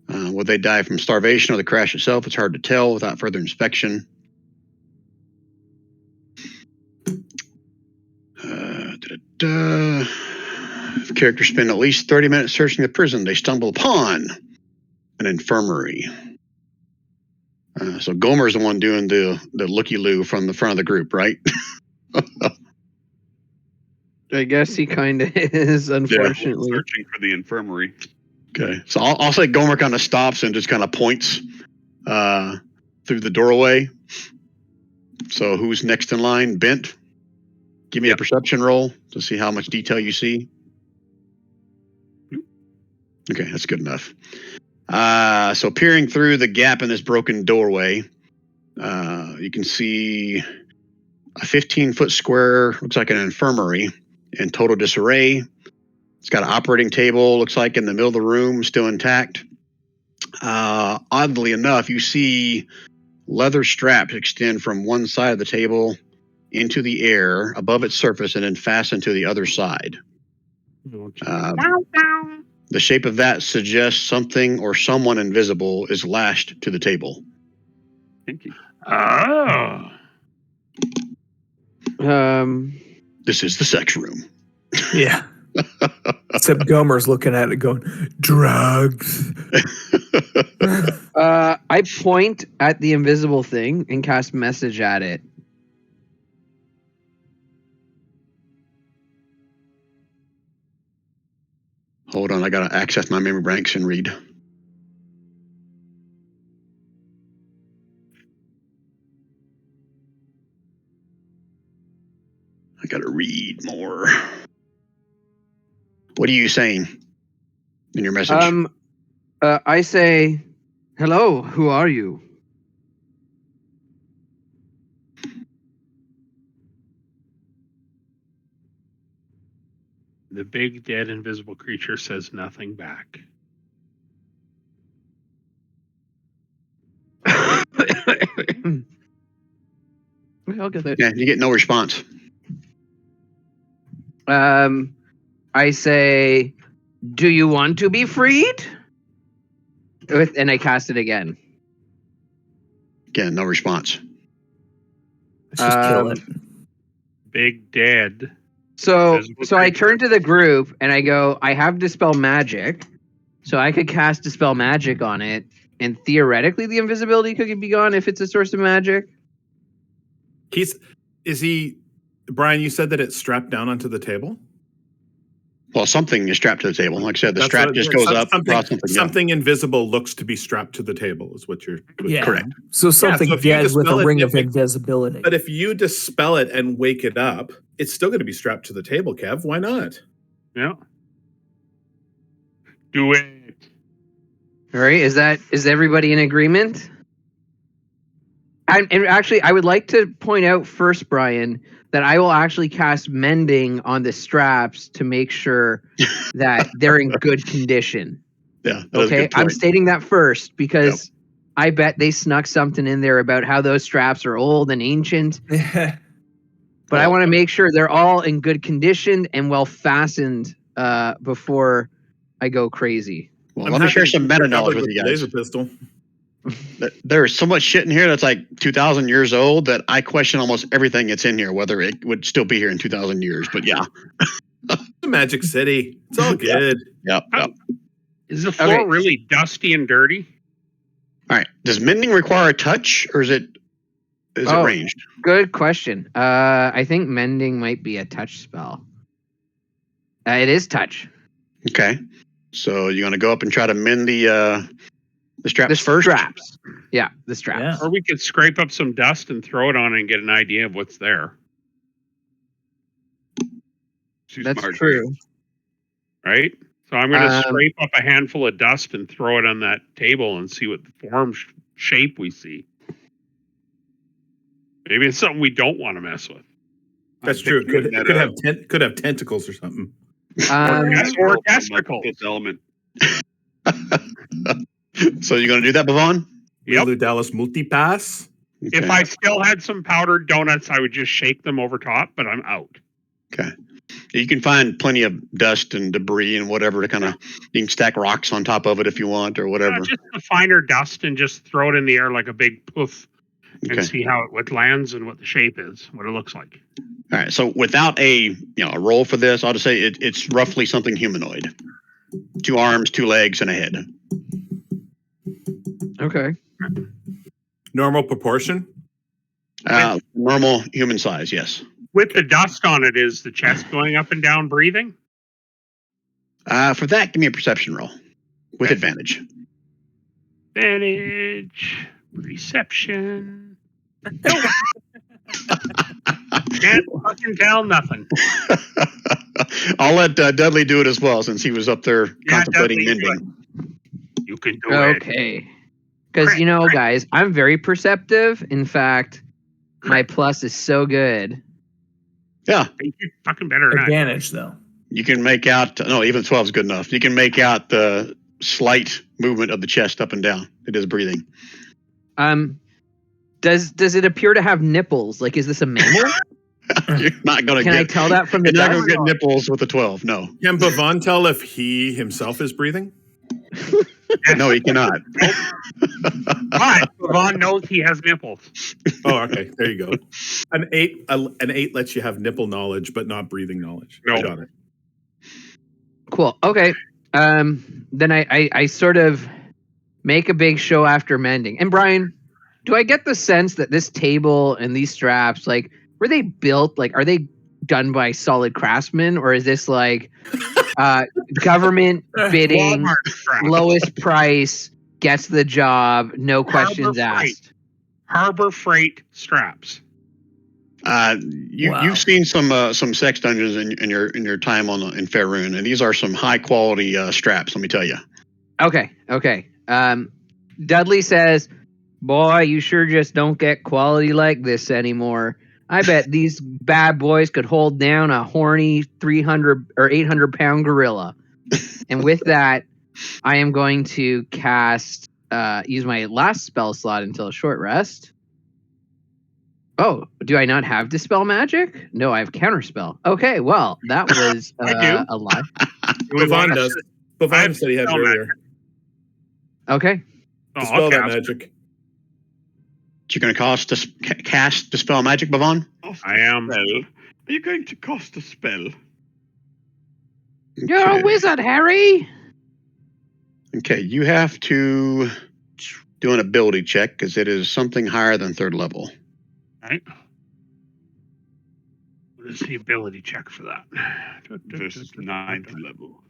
Would they die from starvation or the crash itself? It's hard to tell without further inspection. If characters spend at least 30 minutes searching the prison, they stumble upon an infirmary. So Gomer's the one doing the looky-loo from the front of the group, right? I guess he kind of is, unfortunately. Searching for the infirmary. Okay, so I'll say Gomer kind of stops and just kind of points through the doorway. So who's next in line? Bent? Give me a perception roll to see how much detail you see. Okay, that's good enough. So peering through the gap in this broken doorway, you can see a 15-foot square, looks like an infirmary in total disarray. It's got an operating table, looks like in the middle of the room, still intact. Oddly enough, you see leather straps extend from one side of the table into the air above its surface and then fasten to the other side. The shape of that suggests something or someone invisible is lashed to the table. Kinky. Oh. This is the sex room. Yeah. Except Gomer's looking at it going, drugs. I point at the invisible thing and cast message at it. Hold on, I gotta access my memory banks and read. I gotta read more. What are you saying in your message? I say, hello, who are you? The big dead invisible creature says nothing back. I'll get it. Yeah, you get no response. I say, do you want to be freed? And I cast it again. Again, no response. Let's just kill it. Big dead. So Invisible I creature. turn to the group and I go, I have Dispel Magic, so I could cast Dispel Magic on it, and theoretically the invisibility could be gone if it's a source of magic. Brian, you said that it's strapped down onto the table? Well, something is strapped to the table. Like I said, the strap just goes up. Something invisible looks to be strapped to the table, is what you're... Yeah. Correct. So something so if you dead with a dispel it, ring it of makes- invisibility. But if you dispel it and wake it up, it's still going to be strapped to the table, Kev. Why not? Yeah. Do it. All right, is everybody in agreement? And actually, I would like to point out first, Brian, that I will actually cast mending on the straps to make sure that they're in good condition. Yeah. That is a Okay, good I'm point. stating that first because I bet they snuck something in there about how those straps are old and ancient. But I want to make sure they're all in good condition and well fastened before I go crazy. Well, I'm let me happy share to some keep meta you knowledge covered with you the guys. Laser pistol. There is so much shit in here that's like 2,000 years old that I question almost everything that's in here, whether it would still be here in 2,000 years. But yeah. The Magic City. It's all good. Yep. Is the floor really dusty and dirty? All right. Does mending require a touch, or is it ranged? Good question. I think mending might be a touch spell. It is touch. Okay. So you're gonna go up and try to mend the straps first? Straps. Yeah, the straps. Yeah. Or we could scrape up some dust and throw it on and get an idea of what's there. Too That's smart. true. Right? So I'm going to scrape up a handful of dust and throw it on that table and see what form shape we see. Maybe it's something we don't want to mess with. That's true. It could have tentacles or something. Or testicles. Its element. So you're gonna do that, Bavon? Yep. Lulu Dallas multipass. Okay. If I still had some powdered donuts, I would just shake them over top, but I'm out. Okay. You can find plenty of dust and debris and whatever to kind of, you can stack rocks on top of it if you want or whatever. Just the finer dust and just throw it in the air like a big poof and Okay. see how it lands and what the shape is, what it looks like. All right. So without a roll for this, I'll just say it's roughly something humanoid. 2 arms, 2 legs, and a head. Okay. Normal proportion. Normal human size, yes. With the dust on it, is the chest going up and down breathing? For that, give me a perception roll with advantage. Advantage. Reception. Can't fucking tell nothing. I'll let Dudley do it as well, since he was up there contemplating Dudley, do mending. You can do it. Okay. Because, guys, I'm very perceptive. In fact, my plus is so good. Yeah, You fucking better not. Advantage, though. you can make out. No, even 12 is good enough. You can make out the slight movement of the chest up and down. It is breathing. Does it appear to have nipples? Like, is this a mammal? You're not going to Can I get. tell that from the You're not dust? going to get nipples with a 12. No, Can Bavon tell if he himself is breathing? no, he cannot. But Vaughn knows he has nipples. Oh, okay. There you go. An 8 lets you have nipple knowledge, but not breathing knowledge. No. I got it. Cool. Okay. Then I sort of make a big show after mending. And Brian, do I get the sense that this table and these straps, like, were they built, like, are they done by solid craftsmen, or is this like government bidding, Walmart straps. lowest price, gets the job, no questions asked? Harbor Freight straps. You've seen some sex dungeons in your time in Faerun, and these are some high quality straps. Let me tell you. Okay. Dudley says, "Boy, you sure just don't get quality like this anymore. I bet these bad boys could hold down a horny 300 or 800 pound gorilla." And with that, I am going to cast, use my last spell slot until a short rest. Oh, do I not have Dispel Magic? No, I have Counterspell. Okay, well, that was a lie. Bavon does. Bavon said he had it earlier. Okay. Dispel that magic. You're going to cast Dispel Magic, Bavon? I am. Spell. Are you going to cast a spell? You're a wizard, Harry. Okay, you have to do an ability check because it is something higher than 3rd level. Right. What is the ability check for that? This is 9th level.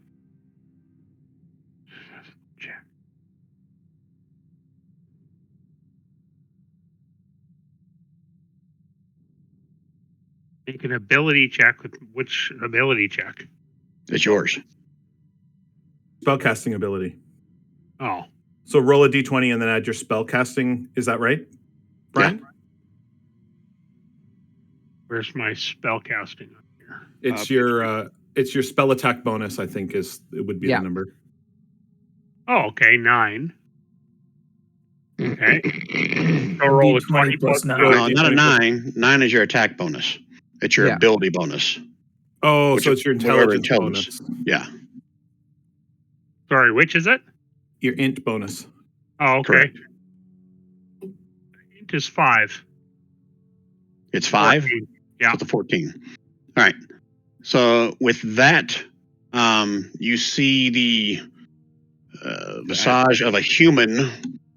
Check. Make an ability check. With which ability check? It's yours. Spellcasting ability. Oh, So roll a d20 and then add your spellcasting. Is that right, Brian? where's my spell casting? It's your spell attack bonus. I think would be Yeah. the number. Oh, okay, 9. Okay. So roll a 20 plus 9. No, not a 9. 9 is your attack bonus. It's your Yeah. ability bonus. Oh, Which so is it's your whatever intelligence bonus. Yeah. Sorry, which is it? Your int bonus. Oh, okay. Correct. It is 5. It's 5. 14. Yeah. It's a 14. All right. So with that, you see the visage of a human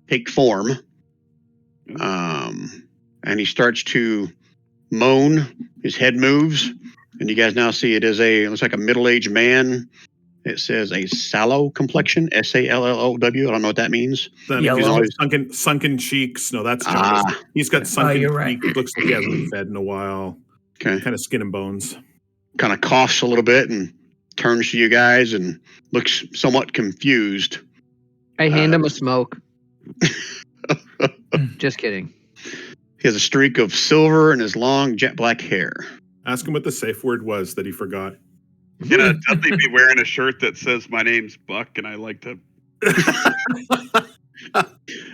take form, and he starts to moan. His head moves, and you guys now see it looks like a middle-aged man. It says a sallow complexion, SALLOW. I don't know what that means. Then Yellow. he's always sunken cheeks. No, that's Jonas. He's got sunken you're right. cheeks. Looks like he hasn't fed in a while. Okay. Kind of skin and bones. Kind of coughs a little bit and turns to you guys and looks somewhat confused. I hand him a smoke. Just kidding. He has a streak of silver in his long jet black hair. Ask him what the safe word was that he forgot. Dudley be wearing a shirt that says "My name's Buck," and I like to.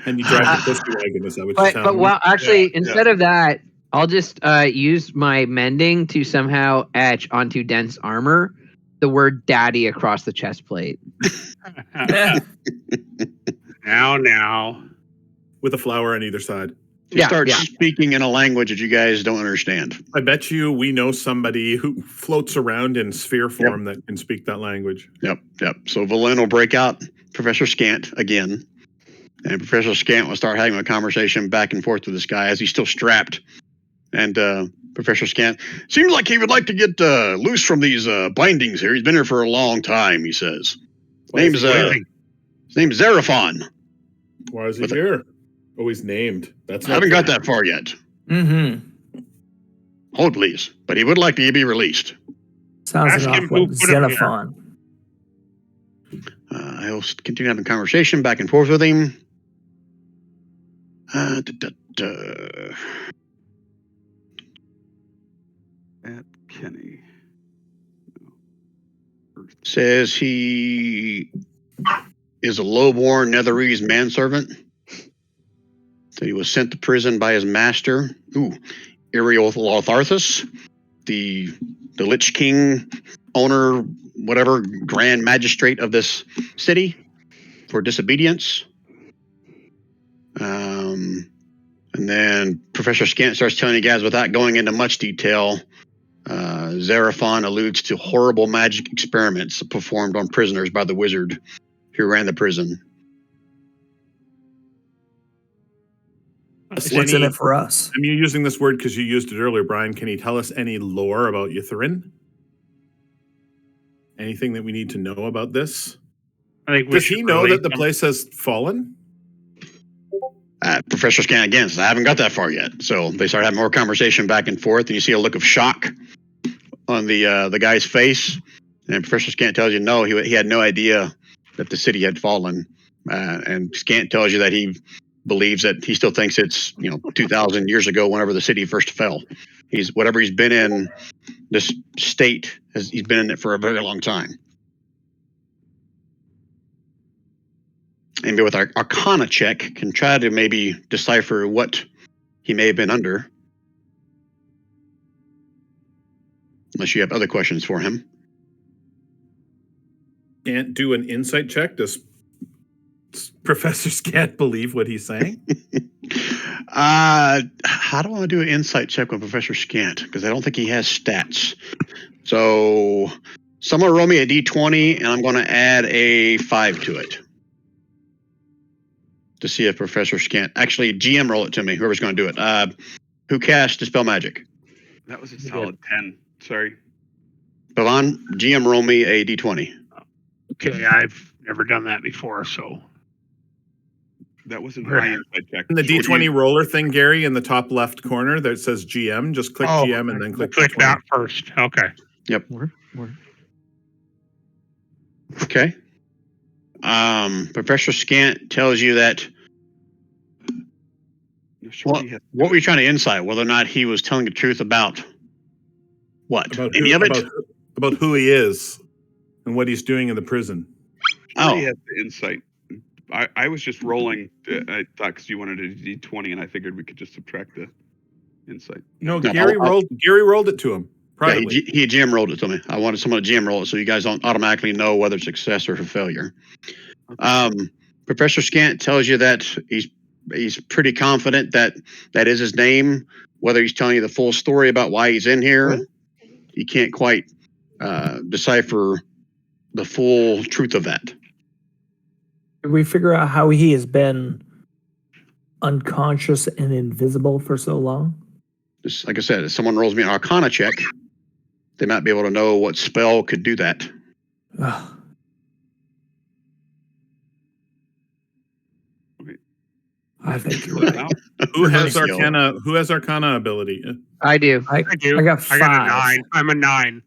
And you drive the pussy wagon. Is that what you're telling But me? well, actually, instead of that, I'll just use my mending to somehow etch onto dense armor the word "daddy" across the chest plate. Now. With a flower on either side. He starts speaking in a language that you guys don't understand. I bet you we know somebody who floats around in sphere form that can speak that language. Yep. So Valen will break out Professor Scant again. And Professor Scant will start having a conversation back and forth with this guy as he's still strapped. And Professor Scant, seems like he would like to get loose from these bindings here. He's been here for a long time, he says. His name's Xerophon. Why is he here? Oh, he's named. I haven't got that far yet. Mm-hmm. Hold, please. But he would like to be released. Sounds Ask enough him like who put him here. Xenophon. He'll continue having conversation back and forth with him. At Kenny. Says he is a lowborn Netherese manservant. That he was sent to prison by his master, Erioltharthus, the Lich King owner, whatever, grand magistrate of this city for disobedience. And then Professor Scant starts telling you guys, without going into much detail, Xeraphon alludes to horrible magic experiments performed on prisoners by the wizard who ran the prison. What's in it for us? I'm using this word because you used it earlier, Brian. Can you tell us any lore about Ythryn? Anything that we need to know about this? I think Does he know that the place has fallen? Professor Scant again says, I haven't got that far yet. So they start having more conversation back and forth, and you see a look of shock on the guy's face. And Professor Scant tells you no, he had no idea that the city had fallen. And Scant tells you that he believes that he still thinks it's 2,000 years ago, whenever the city first fell. He's been in this state, he's been in it for a very long time. And with our Arcana check, can try to maybe decipher what he may have been under. Unless you have other questions for him. Can't do an insight check? Does Professor Scant believe what he's saying? How do I do an insight check with Professor Scant? Because I don't think he has stats. So someone roll me a d20, and I'm going to add a 5 to it. To see if Professor Scant... Actually, GM roll it to me, whoever's going to do it. Who cast Dispel Magic? That was a solid 10. Sorry. Bavon, GM roll me a d20. Okay, I've never done that before, so... That wasn't my insight check. In the D20 roller thing, Gary, in the top left corner that says GM, just click GM and then click that first. Okay. Yep. More. Okay. Professor Scant tells you that what were you trying to insight? Whether or not he was telling the truth about what? Any of it? About who he is and what he's doing in the prison. He has the insight. I was just rolling. I thought because you wanted a d20, and I figured we could just subtract the insight. No, Gary rolled it to him. Yeah, he GM rolled it to me. I wanted someone to GM roll it so you guys don't automatically know whether it's success or failure. Okay. Professor Scant tells you that he's pretty confident that is his name. Whether he's telling you the full story about why he's in here, you can't quite decipher the full truth of that. Did we figure out how he has been unconscious and invisible for so long? Just like I said, if someone rolls me an Arcana check, they might be able to know what spell could do that. I think you're right. Who has Arcana ability? I do. I do. I got 5. I got a 9. I'm a 9.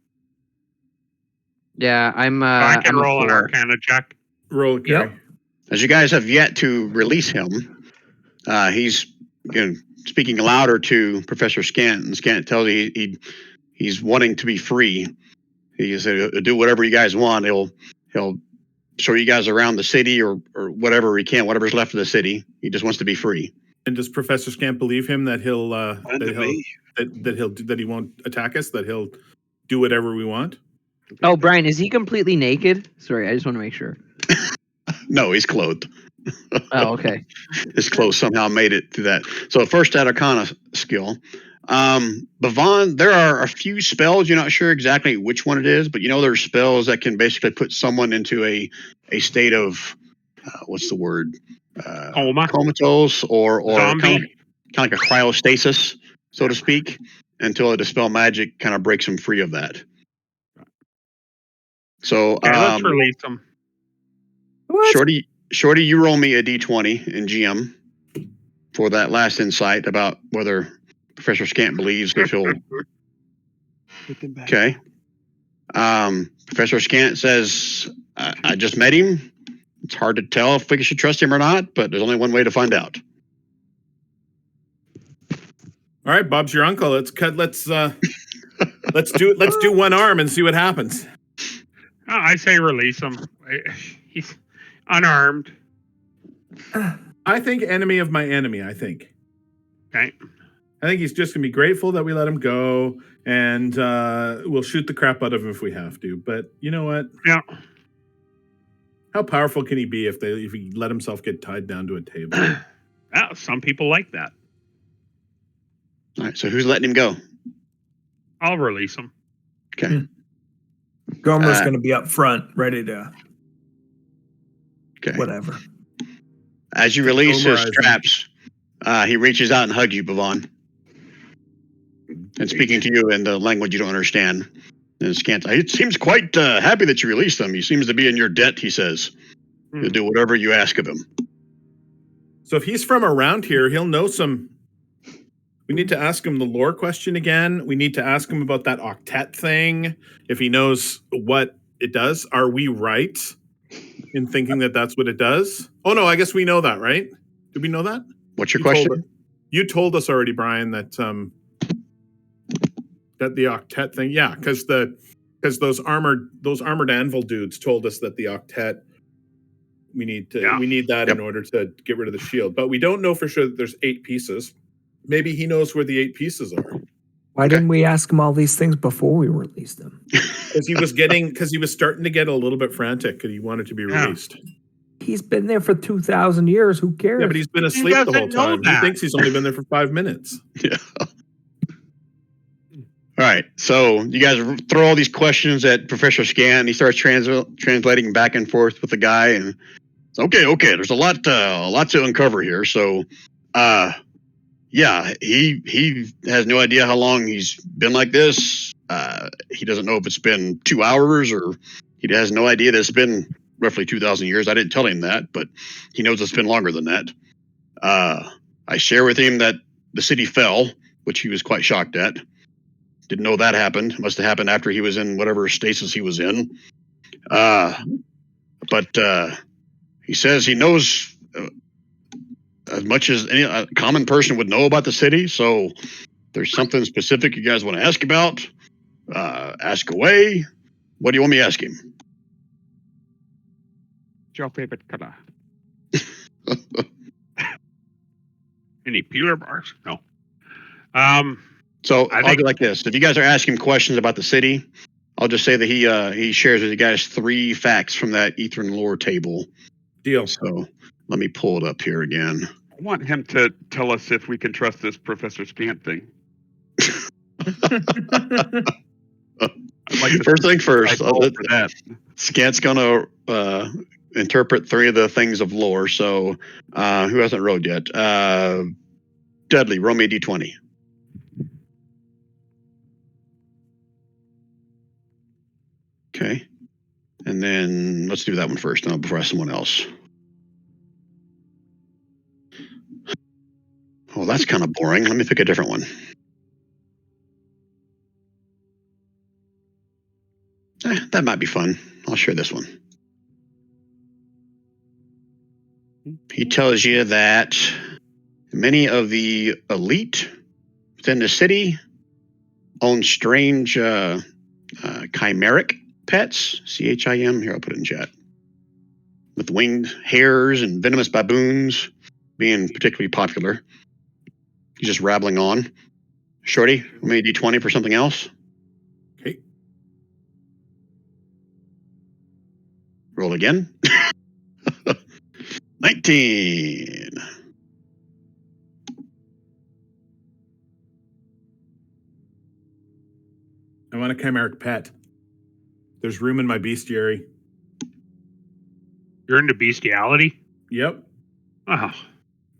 Yeah, I'm. I can I'm roll an 4. Arcana check. Roll, Gary. Yep. As you guys have yet to release him, he's speaking louder to Professor Scant, and Scant tells you he's wanting to be free. He said he'll do whatever you guys want. He'll show you guys around the city or whatever he can, whatever's left of the city. He just wants to be free. And does Professor Scant believe him that he won't attack us? That he'll do whatever we want? Oh, Brian, is he completely naked? Sorry, I just want to make sure. No, he's clothed. Oh, okay. His clothes somehow made it to that. So first that Arcana skill. Bavon, there are a few spells, you're not sure exactly which one it is, but there's spells that can basically put someone into a state of, what's the word? Comatose or kind of like a cryostasis, so to speak, until a Dispel Magic kind of breaks him free of that. So let's release him. Shorty, you roll me a d20 in GM for that last insight about whether Professor Scant believes that he'll... Okay. Professor Scant says, I just met him. It's hard to tell if we should trust him or not, but there's only one way to find out. All right, Bob's your uncle. Let's do one arm and see what happens. I say release him. He's unarmed. I think enemy of my enemy, I think. Okay. I think he's just going to be grateful that we let him go, and we'll shoot the crap out of him if we have to. But you know what? Yeah. How powerful can he be if he let himself get tied down to a table? Yeah, some people like that. All right, so who's letting him go? I'll release him. Okay. Gomer's going to be up front, ready to Okay. whatever. As you release his Gomerize him. straps, he reaches out and hugs you, Bavon. And speaking to you in the language you don't understand. And it seems quite happy that you released him. He seems to be in your debt, he says. He'll do whatever you ask of him. So if he's from around here, he'll know some. We need to ask him the lore question again. We need to ask him about that octet thing. If he knows what it does, are we right in thinking that that's what it does? Oh no, I guess we know that, right? Did we know that? What's your question? You told us already, Brian, that that the octet thing, yeah, because those armored anvil dudes told us that the octet we need that in order to get rid of the shield, but we don't know for sure that there's 8 pieces. Maybe he knows where the 8 pieces are. Why didn't we ask him all these things before we released him? Because he was starting to get a little bit frantic and he wanted to be released. He's been there for 2,000 years. Who cares? Yeah, but he's been asleep the whole doesn't know time. He that. thinks he's only been there for 5 minutes. Yeah. All right, so you guys throw all these questions at Professor Scan. He starts translating back and forth with the guy, and okay. There's a lot to uncover here. So, yeah, he has no idea how long he's been like this. He doesn't know if it's been 2 hours, or he has no idea that it's been roughly 2,000 years. I didn't tell him that, but he knows it's been longer than that. I share with him that the city fell, which he was quite shocked at. Didn't know that happened. Must have happened after he was in whatever stasis he was in. But he says he knows as much as any common person would know about the city. So if there's something specific you guys want to ask about, ask away. What do you want me to ask him? Your favorite color? Any peeler bars? No. So I I'll think- do like this. If you guys are asking questions about the city, I'll just say that he shares with you guys 3 facts from that Ythryn lore table. Deal. So let me pull it up here again. I want him to tell us if we can trust this Professor Scant thing. I'd like to First thing first, roll for that. Scant's gonna interpret 3 of the things of lore. So who hasn't rolled yet? Dudley, roll me a d20. Okay. And then let's do that one first, before I ask someone else. Oh, that's kind of boring. Let me pick a different one. That might be fun. I'll share this one. He tells you that many of the elite within the city own strange chimeric pets, CHIM. Here, I'll put it in chat. With winged hares and venomous baboons being particularly popular. He's just rattling on. Shorty, maybe D20 for something else. Okay. Roll again. 19. I want a chimeric pet. There's room in my bestiary. You're into bestiality? Yep. Oh,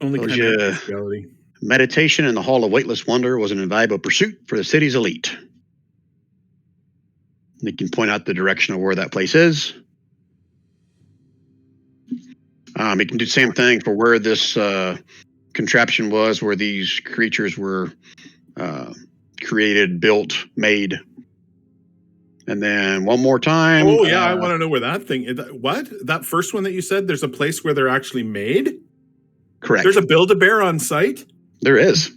Only Told chimeric ya. bestiality. Meditation in the Hall of Waitless Wonder was an invaluable pursuit for the city's elite. You can point out the direction of where that place is. You can do the same thing for where this contraption was, where these creatures were created, built, made. And then one more time. Oh, yeah, I want to know where that thing is. What? That first one that you said, there's a place where they're actually made? Correct. There's a Build-A-Bear on site? There is.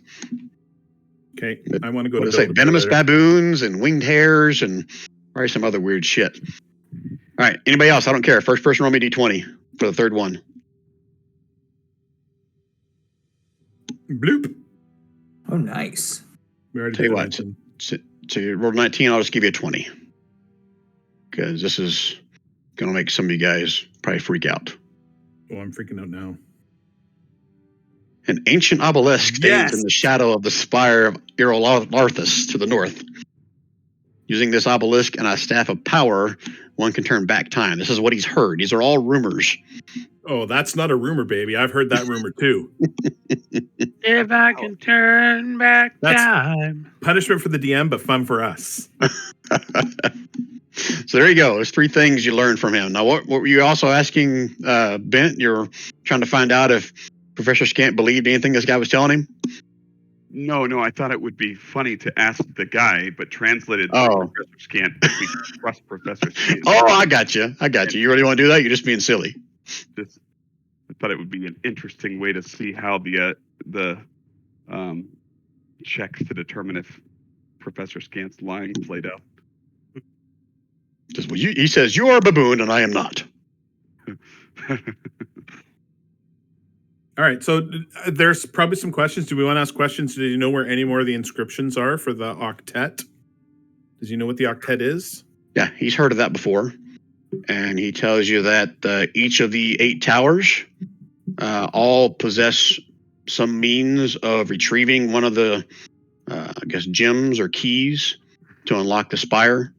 Okay, I want to go What to does it say? Build-A-Bear Venomous later. baboons and winged hares and probably some other weird shit. All right. Anybody else? I don't care. First person roll me D20 for the third one. Bloop. Oh, nice. We already Tell you did what. mention. So you rolled 19. I'll just give you a 20 because this is going to make some of you guys probably freak out. Oh, I'm freaking out now. An ancient obelisk stands Yes. in the shadow of the spire of Irolarthus to the north. Using this obelisk and a staff of power, one can turn back time. This is what he's heard. These are all rumors. Oh, that's not a rumor, baby. I've heard that rumor too. If I can turn back That's- time. Punishment for the DM, but fun for us. So there you go. There's 3 things you learned from him. Now, what were you also asking, Bent? You're trying to find out if Professor Scant believed anything this guy was telling him? No, I thought it would be funny to ask the guy, but translated Oh. to Professor Scant, we trust Professor Scant. Oh, I got you. You really want to do that? You're just being silly. I thought it would be an interesting way to see how the checks to determine if Professor Scant's lying played out. Just, well, he says, you are a baboon and I am not. All right, so there's probably some questions. Do we want to ask questions? Do you know where any more of the inscriptions are for the octet? Does he know what the octet is? Yeah, he's heard of that before. And he tells you that each of the 8 towers all possess some means of retrieving one of the, gems or keys to unlock the spire.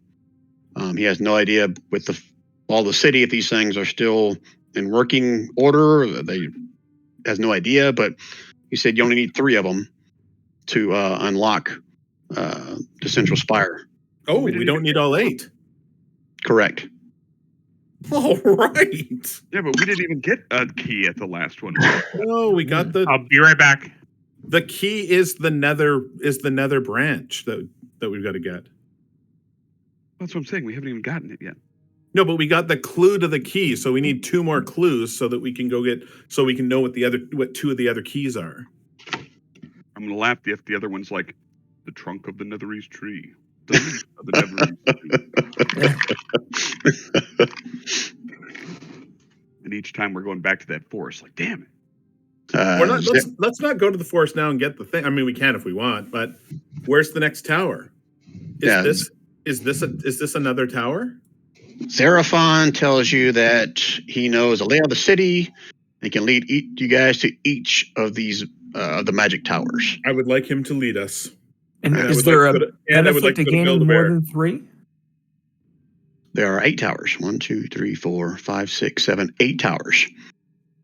He has no idea with all the city if these things are still in working order. They has no idea, but he said you only need 3 of them to unlock the central spire. Oh, we don't need all 8. Correct. All right. Yeah, but we didn't even get a key at the last one. No, we got I'll be right back. the key is the nether branch that we've got to get. That's what I'm saying. We haven't even gotten it yet. No, but we got the clue to the key, so we need 2 more clues so that we can know what 2 of the other keys are. I'm gonna laugh if the other one's like the trunk of the Netherese tree. The leaf of the Netherese tree. And each time we're going back to that forest, like, damn it. Let's not go to the forest now and get the thing. I mean, we can if we want, but where's the next tower? Is this another tower? Seraphon tells you that he knows the layout of the city and can lead you guys to each of these the magic towers. I would like him to lead us. And And I is would there like a to and I would benefit like to to build gaining a more bear. than 3? There are 8 towers. 1, 2, 3, 4, 5, 6, 7, 8 towers.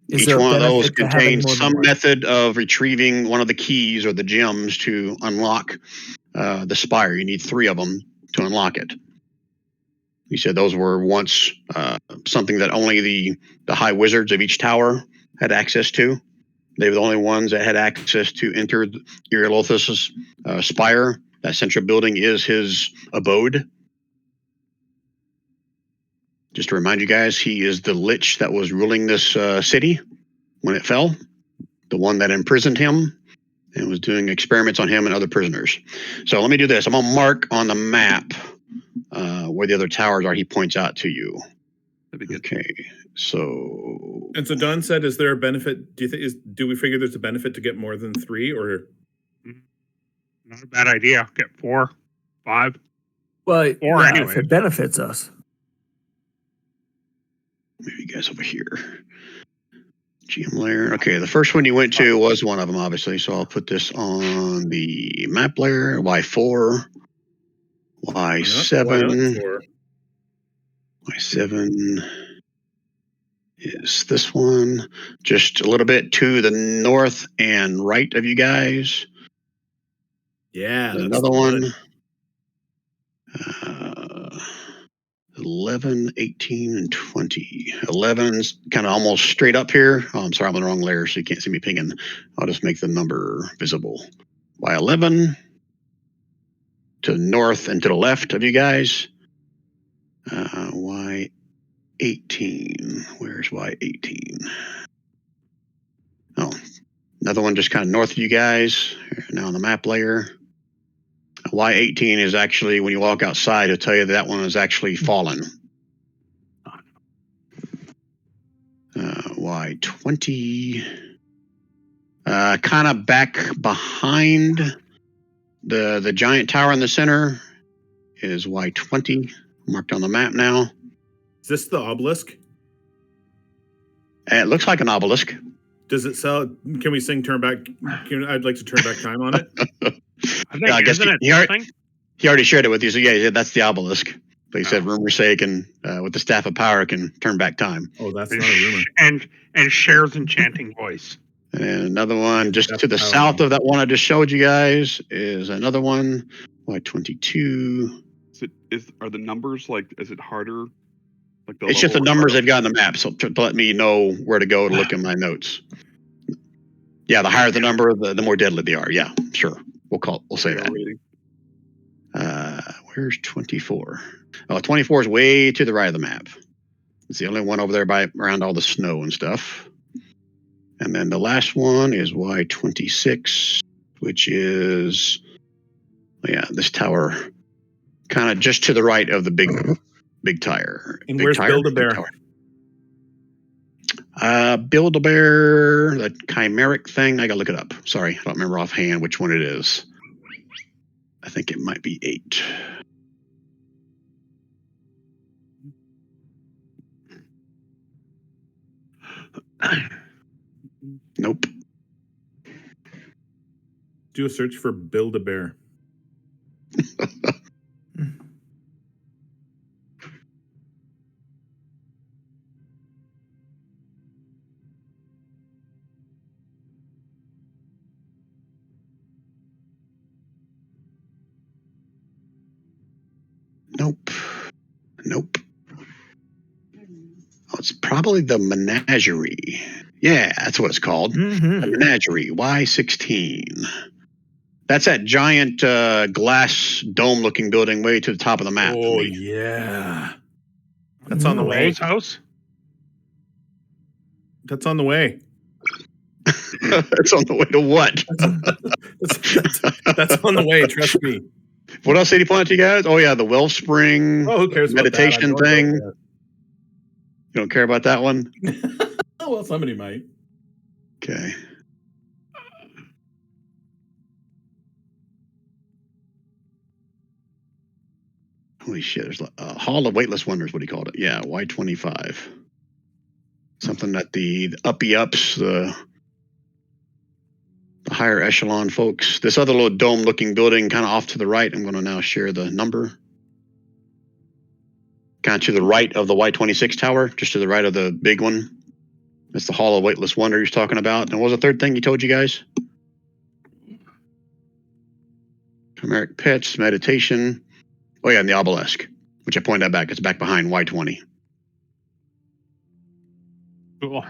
Is Each there a one of those benefit to having contains more than some one? method of retrieving one of the keys or the gems to unlock the spire. You need 3 of them to unlock it. He said those were once something that only the high wizards of each tower had access to. They were the only ones that had access to enter Irolarthus' spire. That central building is his abode. Just to remind you guys, he is the lich that was ruling this city when it fell, the one that imprisoned him and was doing experiments on him and other prisoners. So let me do this. I'm going to mark on the map where the other towers are. He points out to you. That'd be good. Okay, so And so Don said, "Is there a benefit? Do we figure there's a benefit to get more than 3, or Not a bad idea. Get 4, 5. Well, Or yeah, anyway. if it benefits us. maybe you guys over here. GM layer. Okay, the first one you went to was one of them, obviously. So I'll put this on the map layer. Y4, why Y7. not 4? Y7 is this one, just a little bit to the north and right of you guys. Yeah, There's that's another the one. 11, 18, and 20. 11's kind of almost straight up here. Oh, I'm sorry, I'm on the wrong layer, so you can't see me pinging. I'll just make the number visible. Y11 to the north and to the left of you guys. Y18. Where's Y18? Oh, another one just kind of north of you guys. Now on the map layer. Y18 is actually, when you walk outside, it'll tell you that one is actually fallen. Y20, kind of back behind the giant tower in the center. is Y20, marked on the map now. Is this the obelisk? And it looks like an obelisk. Does it sell? Can we sing turn back? I'd like to turn back time on it. I think, Yeah, I guess isn't it he already- something? He already shared it with you, so yeah, he said that's the obelisk. But he said, Oh. rumor's sake, and with the staff of power can turn back time. Oh, that's And, not a rumor. and Cher's enchanting voice. And another one just Staff to of the power. south of that one I just showed you guys is another one, Y22. Are the numbers like? Is it harder? Like It's just the numbers they've got on the map, so to let me know where to go to look in my notes. Yeah, the higher the number, the more deadly they are. Yeah, sure. We'll say that. Where's 24? Oh, 24 is way to the right of the map. It's the only one over there around all the snow and stuff. And then the last one is Y26, which is, this tower, kind of just to the right of the big tire. And big where's tire, Build-A-Bear? Build-A-Bear, that chimeric thing. I gotta look it up. Sorry, I don't remember offhand which one it is. I think it might be 8. Nope. Do a search for Build-A-Bear. Nope. Oh, it's probably the Menagerie. Yeah, that's what it's called. Mhm. The Menagerie, Y16. That's that giant glass dome-looking building way to the top of the map. Oh for me. yeah, that's on the Mm. way. Rose house? That's on the way. It's on the way to what? That's on the way. Trust me. What else did he point out to you guys? Oh, yeah, the Wellspring Oh, who cares about that? meditation I don't thing. know You don't care about that one? that. Oh, well, somebody might. Okay. Holy shit, there's a Hall of Waitless Wonders, what he called it. Yeah, Y25. Something that the uppy-ups, the higher echelon folks. This other little dome-looking building kind of off to the right, I'm going to now share the number. Kind of to the right of the Y26 tower, just to the right of the big one. That's the Hall of Waitless Wonder he's talking about. And what was the third thing he told you guys? Chimeric Pits, Meditation. Oh, yeah, and the Obelisk, which I pointed out back. It's back behind Y20. Cool.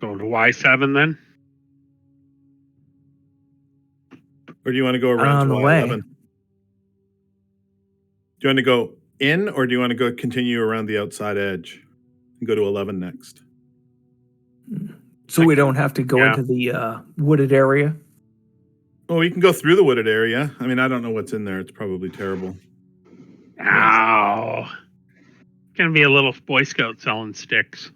Go to Y7 then? Or do you want to go around On to the Y11? way. Do you want to go in, or do you want to go continue around the outside edge and go to 11 next? So we don't have to go Yeah. into the wooded area. Oh, you can go through the wooded area. I mean, I don't know what's in there. It's probably terrible. Ow. Gonna be a little Boy Scout selling sticks.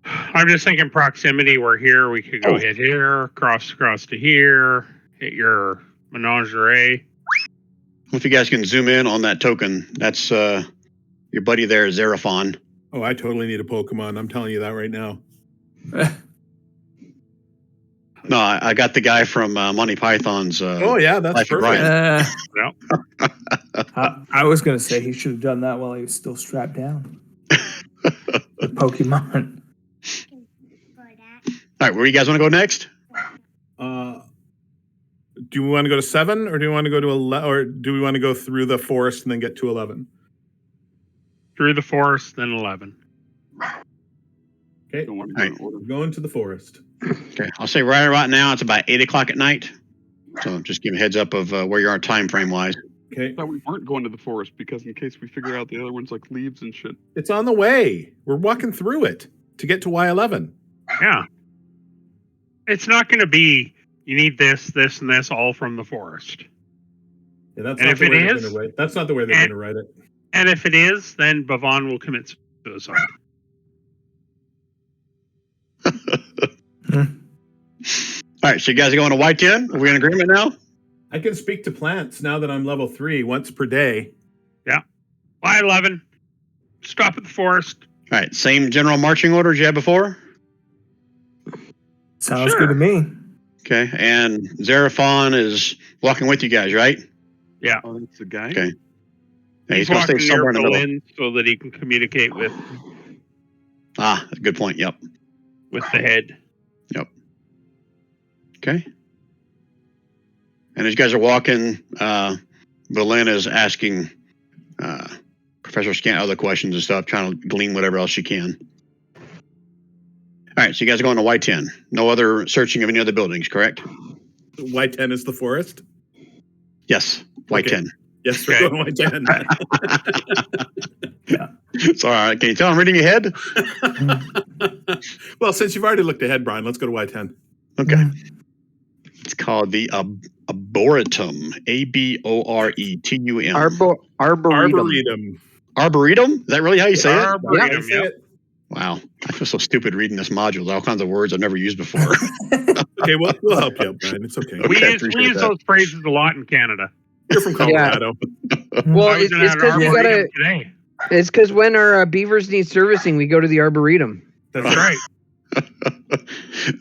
I'm just thinking proximity. We're here. We could go Oh. hit here, cross to here, hit your menagerie. If you guys can zoom in on that token, that's your buddy there, Xeraphon. Oh, I totally need a Pokemon. I'm telling you that right now. No, I got the guy from Monty Python's. Oh, yeah, that's Life of perfect. I was going to say he should have done that while he was still strapped down. The Pokemon. All right, where you guys want to go next? Do we want to go to 7, or do we want to go to 11, or do we want to go through the forest and then get to 11? Through the forest, then 11. Okay, Don't want to All go right. in order. we're going to the forest. Okay, I'll say right now it's about 8 o'clock at night. So just give me a heads up of where you are time frame wise. Okay, I thought we weren't going to the forest because in case we figure out the other ones like leaves and shit. it's on the way. We're walking through it to get to Y11. Yeah. It's not going to be, you need this, and this all from the forest. Yeah, that's And not if the it way they're is- going to write. That's not the way they're going to write it. And if it is, then Bavon will commit suicide. All right, so you guys are going to Y10? Are we in agreement now? I can speak to plants now that I'm level 3 once per day. Bye, 11. Stop at the forest. All right, same general marching orders you had before? Sounds Sure. good to me. Okay, and Xeraphon is walking with you guys, right? Yeah. Oh, that's the guy. Okay. Yeah, He's he's going to stay walking somewhere near in the middle. Berlin so that he can communicate with Good point. Yep. the head. Okay. And as you guys are walking, Berlin is asking Professor Scant other questions and stuff, trying to glean whatever else she can. All right, so you guys are going to Y10. No other searching of any other buildings, correct? Y10 is the forest? Yes, Y10. Yes, we're going Y10. So, all right, can you tell I'm reading ahead? Well, since you've already looked ahead, Brian, let's go to Y10. Okay. It's called the Arboretum. Aboretum. Arboretum. Arboretum. Arboretum? Is that really how you say it? Arboretum, Yeah. yep. Wow. I feel so stupid reading this module. All kinds of words I've never used before. Okay, we'll help you out, Brian. It's okay. We Okay, use appreciate that. those phrases a lot in Canada. You're from Colorado. Well, I was it's in an because we Arboretum gotta. today. It's because when our beavers need servicing, we go to the Arboretum. That's right.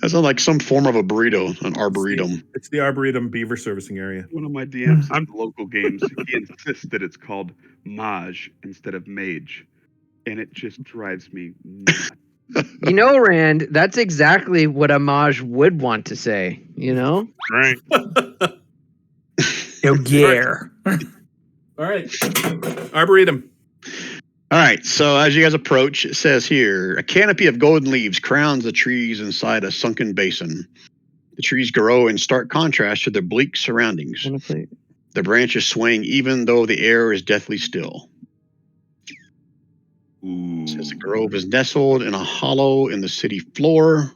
That sounds like some form of a burrito, an arboretum. It's the Arboretum Beaver Servicing Area. One of my DMs in local games, he insists that it's called Mage instead of Mage. And it just drives me nuts. You know, Rand, that's exactly what a mage would want to say. You know. Right. Yo, gear. All right. Arboretum. All right, so as you guys approach, it says here, a canopy of golden leaves crowns the trees inside a sunken basin. The trees grow in stark contrast to their bleak surroundings. The branches swing even though the air is deathly still. Ooh. It says the grove is nestled in a hollow in the city floor.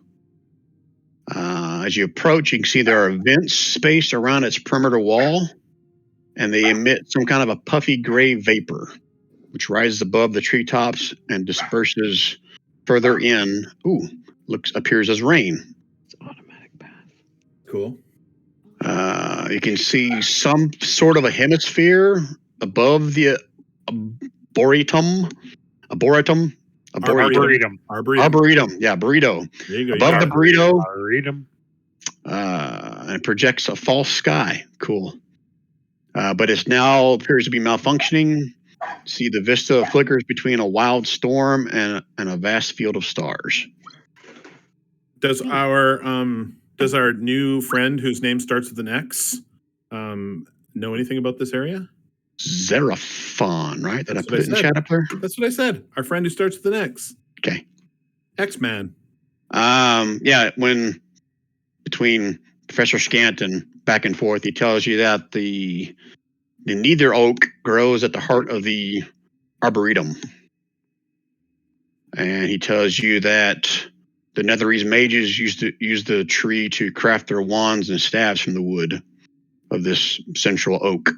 As you approach, you can see there are vents spaced around its perimeter wall, and they emit some kind of a puffy gray vapor, which rises above the treetops and disperses further in. Appears as rain. It's automatic path. Cool. You can see some sort of a hemisphere above the Arboretum. Arboretum. Arboretum. Yeah, burrito. There you go. Above the burrito, Arboretum. and it projects a false sky. Cool. But it's now appears to be malfunctioning. See the vista flickers between a wild storm and a vast field of stars. Does our new friend whose name starts with an X know anything about this area? Xeraphon, right? Did I That's put what I it in said. chat up there? That's what I said. Our friend who starts with an X. Okay. X-Man. Yeah, when between Professor Scant and back and forth, he tells you that the neither oak grows at the heart of the Arboretum. And he tells you that the Netherese mages used to use the tree to craft their wands and staves from the wood of this central oak.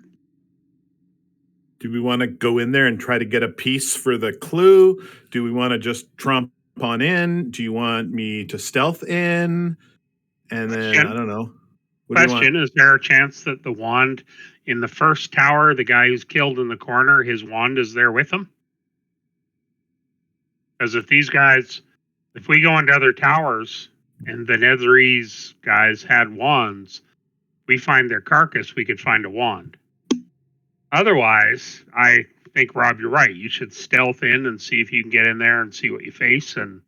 Do we want to go in there and try to get a piece for the clue? Do we want to just tromp on in? Do you want me to stealth in? And then, Question. I don't know. What do you want? Question, is there a chance that the wand in the first tower, the guy who's killed in the corner, his wand is there with him? Because if we go into other towers and the Netherese guys had wands, we find their carcass, we could find a wand. Otherwise, I think, Rob, you're right. You should stealth in and see if you can get in there and see what you face and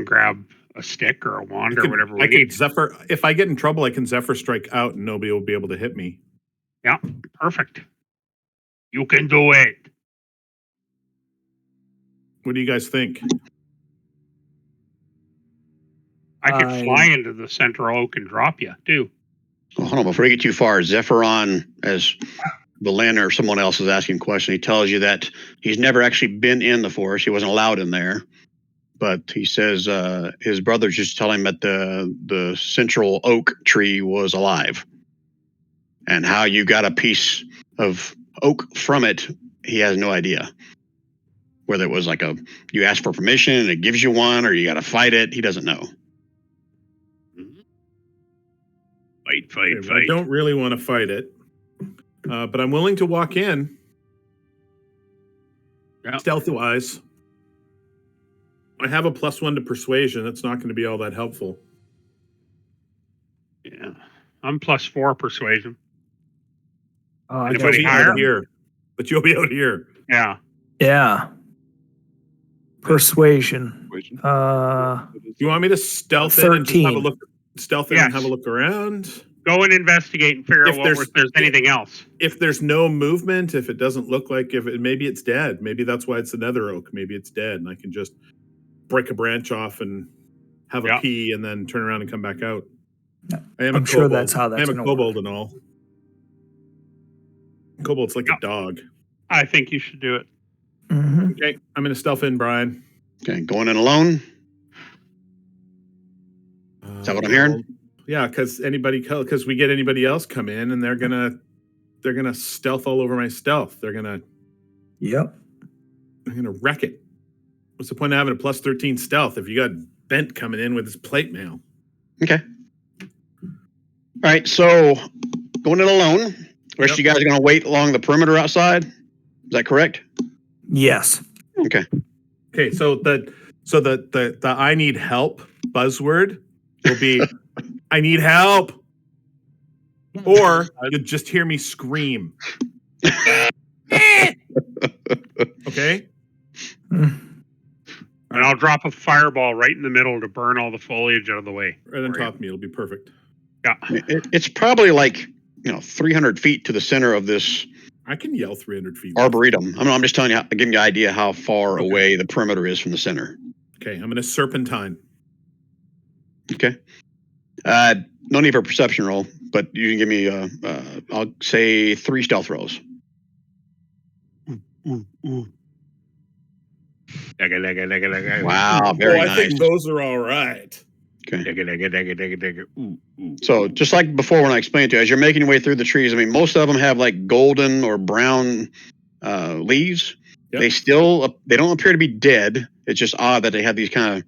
grab a stick or a wand or whatever we need. Zephyr. If I get in trouble, I can Zephyr strike out and nobody will be able to hit me. Yeah, perfect. You can do it. What do you guys think? I could fly into the central oak and drop you, too. Well, hold on, before we get too far, Zephyron, as Belen or someone else is asking a question, he tells you that he's never actually been in the forest. He wasn't allowed in there. But he says his brothers just tell him that the central oak tree was alive. And how you got a piece of oak from it, he has no idea. Whether it was like you ask for permission and it gives you one, or you got to fight it, he doesn't know. Fight. Okay, well, I don't really want to fight it, but I'm willing to walk in. Yeah. Stealth-wise. I have a +1 to persuasion. That's not going to be all that helpful. Yeah. I'm +4 persuasion. Oh, I Anybody got higher? Here, but you'll be out here. Yeah. Yeah. Persuasion. Do you want me to stealth in and just have a 13. look? Stealth in Yes. and have a look around. Go and investigate and figure If out there's- if there's anything else. If there's no movement, if it doesn't look like maybe it's dead. Maybe that's why it's another oak. Maybe it's dead, and I can just break a branch off and have a Yeah. pee, and then turn around and come back out. Yeah. I am I'm a sure kobold. that's how that's I am a gonna kobold and all. Kobold's like Yeah. a dog. I think you should do it. Mhm. Okay, I'm gonna stealth in, Brian. Okay, going in alone. Is that what I'm hearing? Yeah, because we get anybody else come in, and they're gonna stealth all over my stealth. They're gonna Yep. wreck it. What's the point of having a +13 stealth if you got Bent coming in with his plate mail? Okay. All right, so going in alone. The rest of you guys are going to wait along the perimeter outside. Is that correct? Yes. Okay. Okay, so the I need help buzzword will be I need help, or you'll just hear me scream. Okay. And I'll drop a fireball right in the middle to burn all the foliage out of the way. Right on for you. top of me, it'll be perfect. Yeah. It's probably like 300 feet to the center of this I can yell 300 feet. Arboretum. I'm just telling you, giving you an idea how far Okay. away the perimeter is from the center. Okay, I'm gonna serpentine. Okay. No need for a perception roll, but you can give me, I'll say 3 stealth rolls. Wow, very I nice. think those are all right. Okay. So just like before when I explained to you, as you're making your way through the trees, I mean, most of them have like golden or brown leaves. Yep. They don't appear to be dead. It's just odd that they have these kind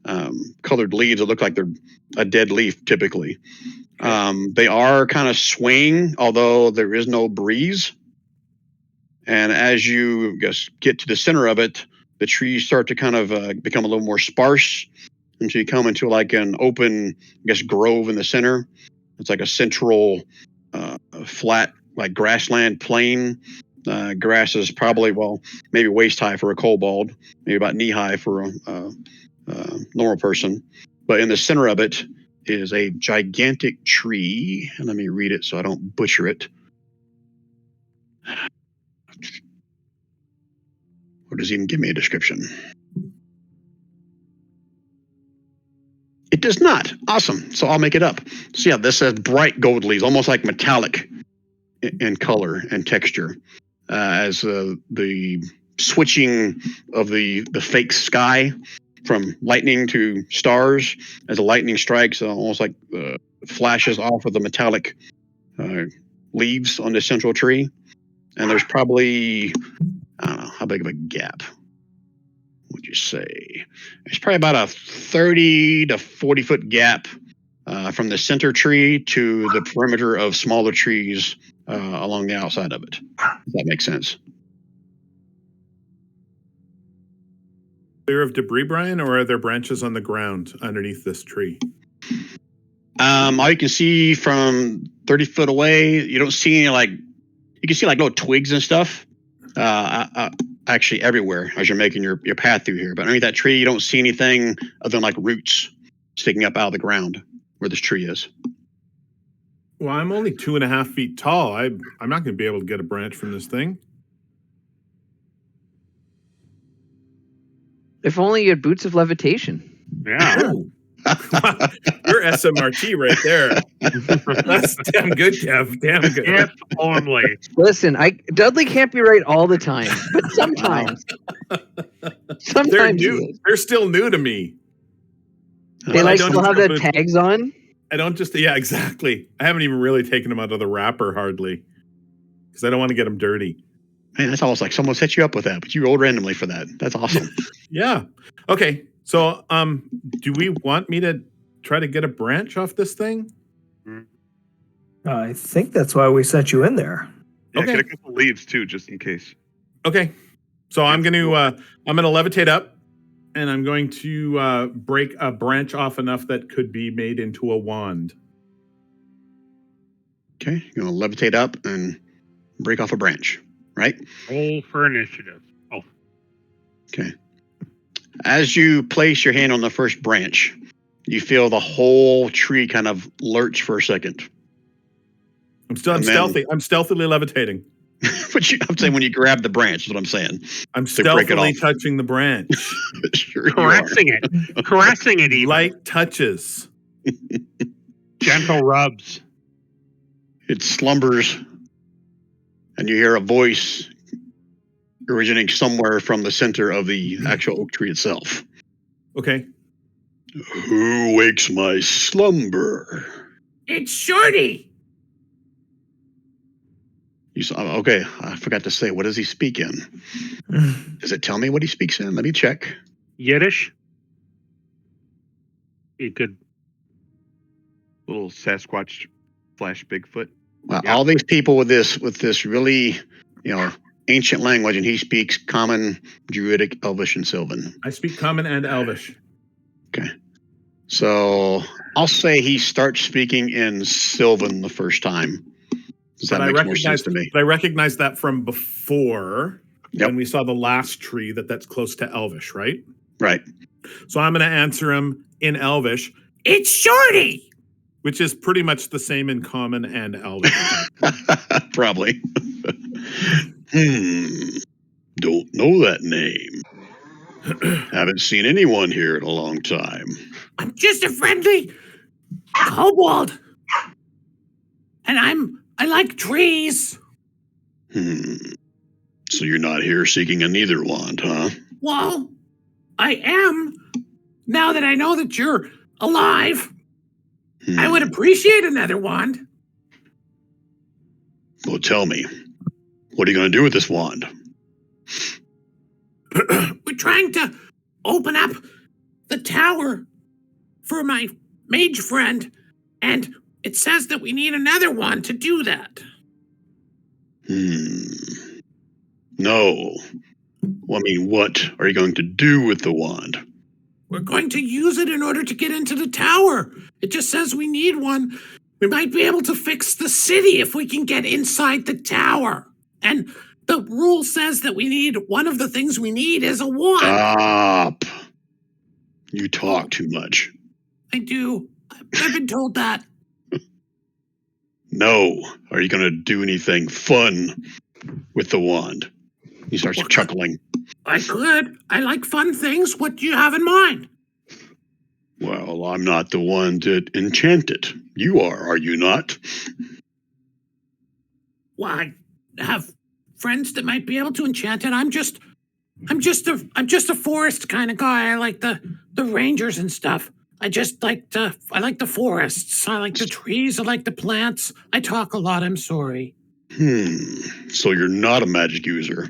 of colored leaves that look like they're a dead leaf typically. They are kind of swaying, although there is no breeze. And as you get to the center of it, the trees start to kind of become a little more sparse until you come into like an open, grove in the center. It's like a central flat, like grassland plain. Grass is probably, maybe waist high for a kobold, maybe about knee high for a normal person. But in the center of it is a gigantic tree. And let me read it so I don't butcher it. Or does it even give me a description? It does not. Awesome. So I'll make it up. So yeah, this says bright gold leaves, almost like metallic in color and texture. As the switching of the fake sky from lightning to stars, as the lightning strikes, almost like flashes off of the metallic leaves on the central tree. And there's probably, I don't know, how big of a gap would you say? It's probably about a 30 to 40 foot gap from the center tree to the perimeter of smaller trees along the outside of it. If that makes sense. Clear of debris, Brian, or are there branches on the ground underneath this tree? All you can see from 30 foot away, you don't see any you can see like little twigs and stuff. Actually everywhere as you're making your path through here. But underneath that tree, you don't see anything other than like roots sticking up out of the ground where this tree is. Well, I'm only 2.5 feet tall. I'm not going to be able to get a branch from this thing. If only you had boots of levitation. Yeah. You're SMRT right there. That's damn good, Kev. Damn good. If only. Listen, Dudley can't be right all the time, but sometimes. They're Sometimes he new. is. They're still new to me. They I like don't still have just the have tags on. I don't just, yeah, exactly. I haven't even really taken them out of the wrapper hardly because I don't want to get them dirty. Man, that's almost like someone set you up with that, but you rolled randomly for that. That's awesome. Yeah. Okay. So, do we want me to try to get a branch off this thing? I think that's why we sent you in there. Yeah, Okay. get a couple leaves too, just in case. Okay. So I'm gonna levitate up, and I'm going to break a branch off enough that could be made into a wand. Okay, you're going to levitate up and break off a branch, right? Roll for initiative. Oh, Okay. As you place your hand on the first branch, you feel the whole tree kind of lurch for a second. I'm And then- stealthy. I'm stealthily levitating. But I'm saying when you grab the branch is what I'm saying. I'm To break it stealthily off. touching the branch. Sure you are. caressing it. Caressing it even. Light touches. Gentle rubs. It slumbers, and you hear a voice originating somewhere from the center of the actual oak tree itself. Okay. Who wakes my slumber? It's Shorty. You saw, okay, I forgot to say, what does he speak in? Does it tell me what he speaks in? Let me check. Yiddish. You could. Little Sasquatch flash Bigfoot. Well, Yeah. all these people with this really, ancient language, and he speaks Common, Druidic, Elvish, and Sylvan. I speak Common and Elvish. So I'll say he starts speaking in Sylvan the first time. Does that make more sense to me? But I recognize that from before Yep. when we saw the last tree that's close to Elvish, right? Right. So I'm going to answer him in Elvish, It's Shorty. which is pretty much the same in Common and Elvish. Probably. Don't know that name. Haven't seen anyone here in a long time. I'm just a friendly kobold. And I like trees. So you're not here seeking a neither wand, huh? Well, I am. Now that I know that you're alive, I would appreciate another wand. Well, tell me, what are you going to do with this wand? We're trying to open up the tower for my mage friend, and it says that we need another wand to do that. No. Well, I mean, what are you going to do with the wand? We're going to use it in order to get into the tower. It just says we need one. We might be able to fix the city if we can get inside the tower. And the rule says that we need one of the things we need is a wand. Stop. You talk too much. I do. I've been told that. No. Are you going to do anything fun with the wand? He starts chuckling. I could. I like fun things. What do you have in mind? Well, I'm not the one to enchant it. You are you not? Well, I have friends that might be able to enchant it. I'm just a forest kind of guy. I like the rangers and stuff. I like the forests. I like the trees. I like the plants. I talk a lot. I'm sorry. So you're not a magic user.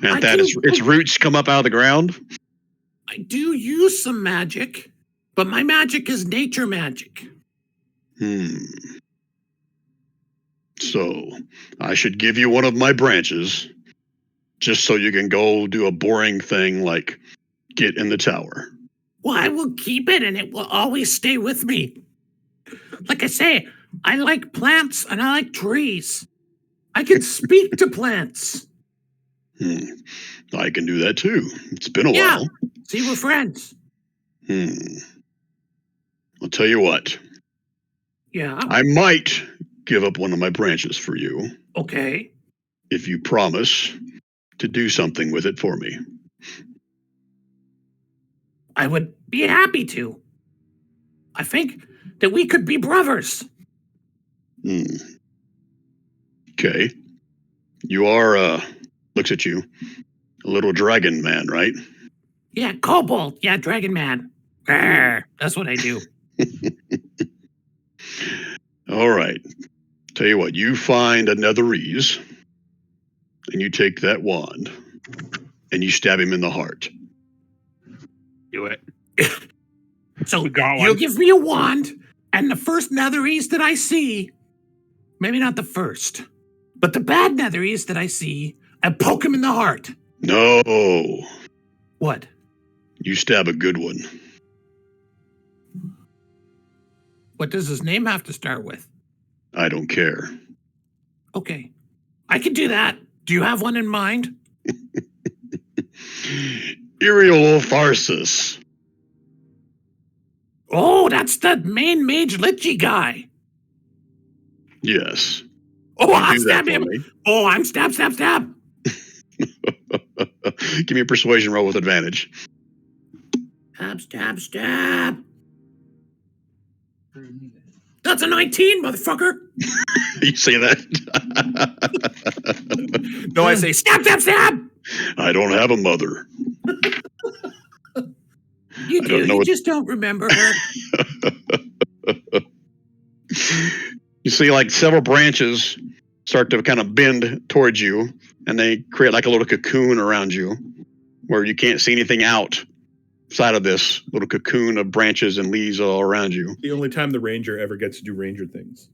And I that do- its roots come up out of the ground? I do use some magic, but my magic is nature magic. So I should give you one of my branches just so you can go do a boring thing like get in the tower. Well, I will keep it and it will always stay with me. Like I say, I like plants and I like trees. I can speak to plants. I can do that too. It's been a Yeah. while. See, we're friends. I'll tell you what. Yeah. I might give up one of my branches for you Okay. if you promise to do something with it for me. I would be happy to. I think that we could be brothers. Okay. You are, looks at you, a little dragon man, right? Yeah, kobold. Yeah, dragon man. Grr, that's what I do. All right. Tell you what, you find a netherese, and you take that wand, and you stab him in the heart. Do it. So We got you'll one. give me a wand, and the first netherese that I see, Maybe not the first. But the bad Netheries that I see, I poke him in the heart. No. What? You stab a good one. What does his name have to start with? I don't care. Okay. I can do that. Do you have one in mind? Iriolopharsis. Oh, that's the main mage lichy guy. Yes. Oh, You I'll do that stab for him. me. Oh, I'm stab. Give me a persuasion roll with advantage. Stab. That's a 19, motherfucker. You say that? No, I say Stab. I don't have a mother. You I do. don't know You what- just don't remember her. You see, like, several branches start to kind of bend towards you, and they create like a little cocoon around you where you can't see anything outside of this little cocoon of branches and leaves all around you. the only time the ranger ever gets to do ranger things.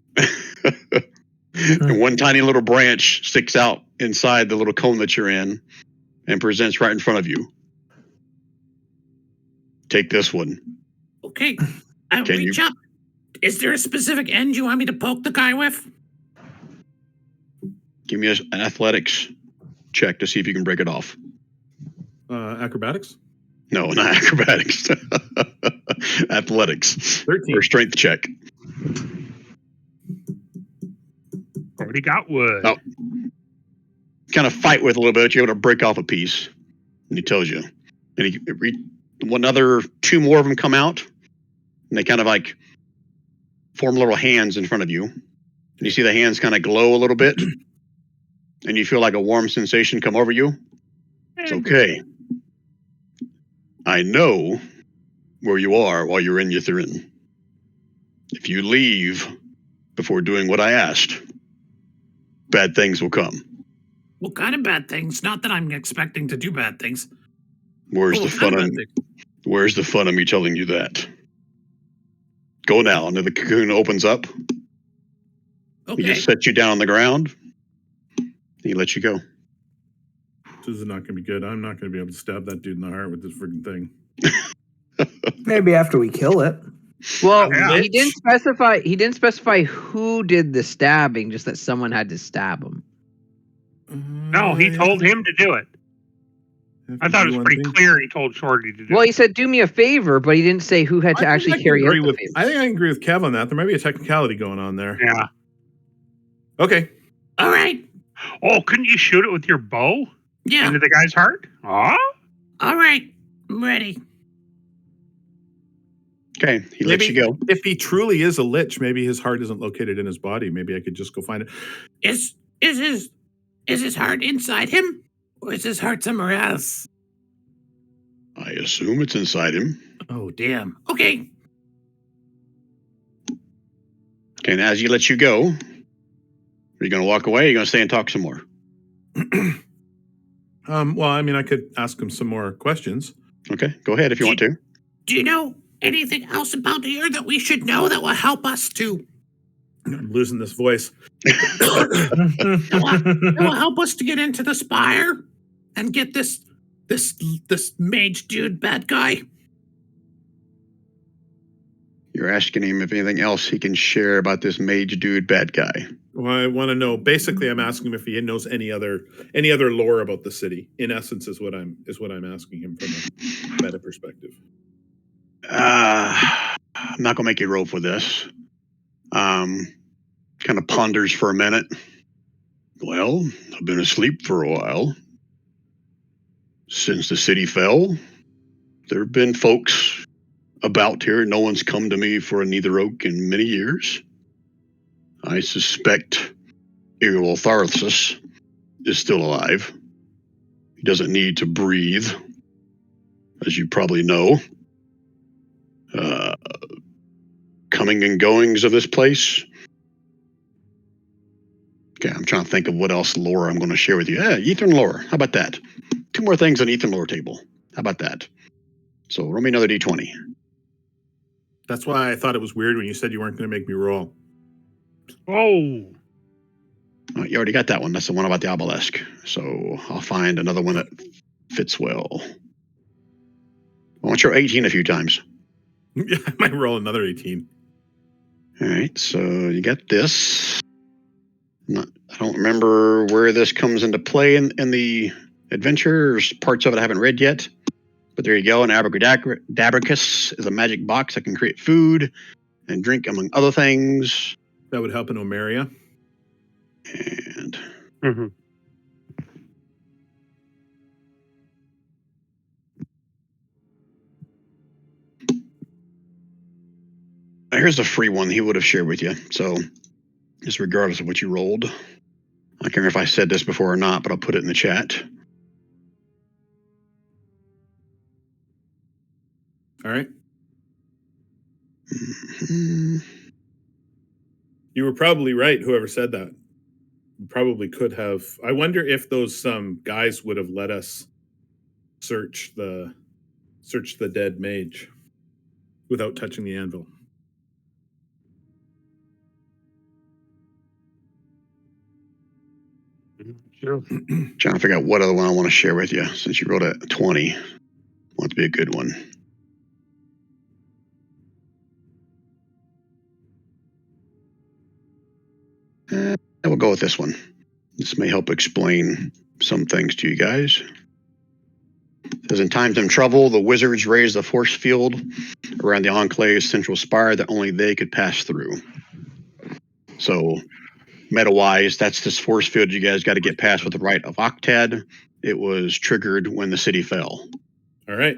And one tiny little branch sticks out inside the little cone that you're in and presents right in front of you. Take this one. Okay. I Can reach you- up. Is there a specific end you want me to poke the guy with? Give me an athletics check to see if you can break it off. Acrobatics? No, not acrobatics. Athletics 13. or strength check. Already got wood. Oh. Kind of fight with a little bit. You're able to break off a piece. And he tells you. And two more of them come out. And they kind of like form little hands in front of you. And you see the hands kind of glow a little bit. And you feel like a warm sensation come over you. It's okay. I know where you are while you're in Ythryn. If you leave before doing what I asked, bad things will come. What kind of bad things? Not that I'm expecting to do bad things. Where's What the kind fun of in bad things? Where's the fun of me telling you that? Go now. And then the cocoon opens up. He Okay. just sets you down on the ground. He lets you go. This is not going to be good. I'm not going to be able to stab that dude in the heart with this freaking thing. Maybe after we kill it. Well, Yeah. he didn't specify. He didn't specify who did the stabbing. Just that someone had to stab him. No, he told him to do it. I thought it was pretty clear he told Shorty to do Well, it. he said, "Do me a favor," but he didn't say who had to actually carry out the favor. I think I can agree with Kev on that. There might be a technicality going on there. Yeah. Okay. All right. Oh, couldn't you shoot it with your bow Yeah. into the guy's heart? Oh, All right. I'm ready. Okay. He lets you go. If he truly is a lich, maybe his heart isn't located in his body. Maybe I could just go find it. Is his heart inside him? Or is his heart somewhere else? I assume it's inside him. Oh, damn. Okay. Okay. And as he lets you go, are you going to walk away? Or are you going to stay and talk some more? Well, I mean, I could ask him some more questions. Okay. Go ahead if you want to. Do you know anything else about here that we should know that will help us to I'm losing this voice. that will help us to get into the spire and get this mage dude bad guy? You're asking him if anything else he can share about this mage dude bad guy. Well, I want to know. Basically, I'm asking him if he knows any other lore about the city. In essence, is what I'm asking him from a meta perspective. I'm not going to make you roll for this. Kind of ponders for a minute. Well, I've been asleep for a while. Since the city fell, there have been folks about here. No one's come to me for a Neither Oak in many years. I suspect Iriolopharsis is still alive. He doesn't need to breathe, as you probably know. Coming and goings of this place. Okay, I'm trying to think of what else lore I'm going to share with you. Yeah, Ythryn lore. How about that? 2 more things on Ythryn lore table. How about that? So roll me another d20. That's why I thought it was weird when you said you weren't going to make me roll. oh, Oh, you already got that one. That's the one about the obelisk. So I'll find another one that fits well. I want your 18 a few times. Yeah, I might roll another 18. All right, so you got this. I don't remember where this comes into play in the adventure. There's parts of it I haven't read yet. But there you go. An abracadabras is a magic box that can create food and drink, among other things. That would help in Omeria. And Mm-hmm. here's a free one he would have shared with you. So just regardless of what you rolled. I can't remember if I said this before or not, but I'll put it in the chat. All right. Mm-hmm. You were probably right, whoever said that. You probably could have. I wonder if those guys would have let us search the dead mage without touching the anvil. Sure. Trying to figure out what other one I want to share with you since you wrote a 20. Want to be a good one. I will go with this one. This may help explain some things to you guys. It says in times of trouble, the wizards raised a force field around the Enclave's central spire that only they could pass through. So, meta-wise, that's this force field you guys got to get past with the Rite of Octad. It was triggered when the city fell. All right.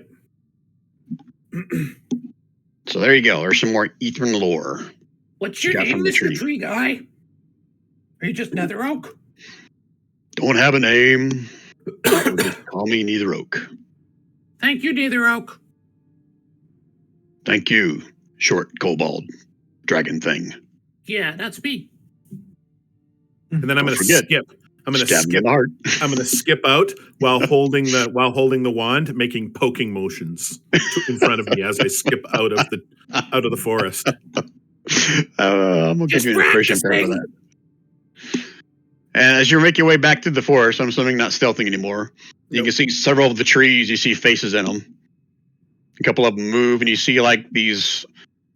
So there you go. There's some more Ythryn lore. What's your Got name, from the Mr. tree. Tree Guy? Are you just Nether Oak? Don't have a name. Just call me Neither Oak. Thank you, Nether Oak. Thank you, short kobold dragon thing. Yeah, that's me. And then I'm Don't going to forget, skip. I'm going to Stab me in skip. the heart. I'm going to skip out while holding the wand, making poking motions in front of me as I skip out of the forest. I'm gonna Just give you an inspiration pair for practicing. that. And as you make your way back through the forest, I'm assuming not stealthing anymore. You Nope. can see several of the trees. You see faces in them. A couple of them move, and you see like these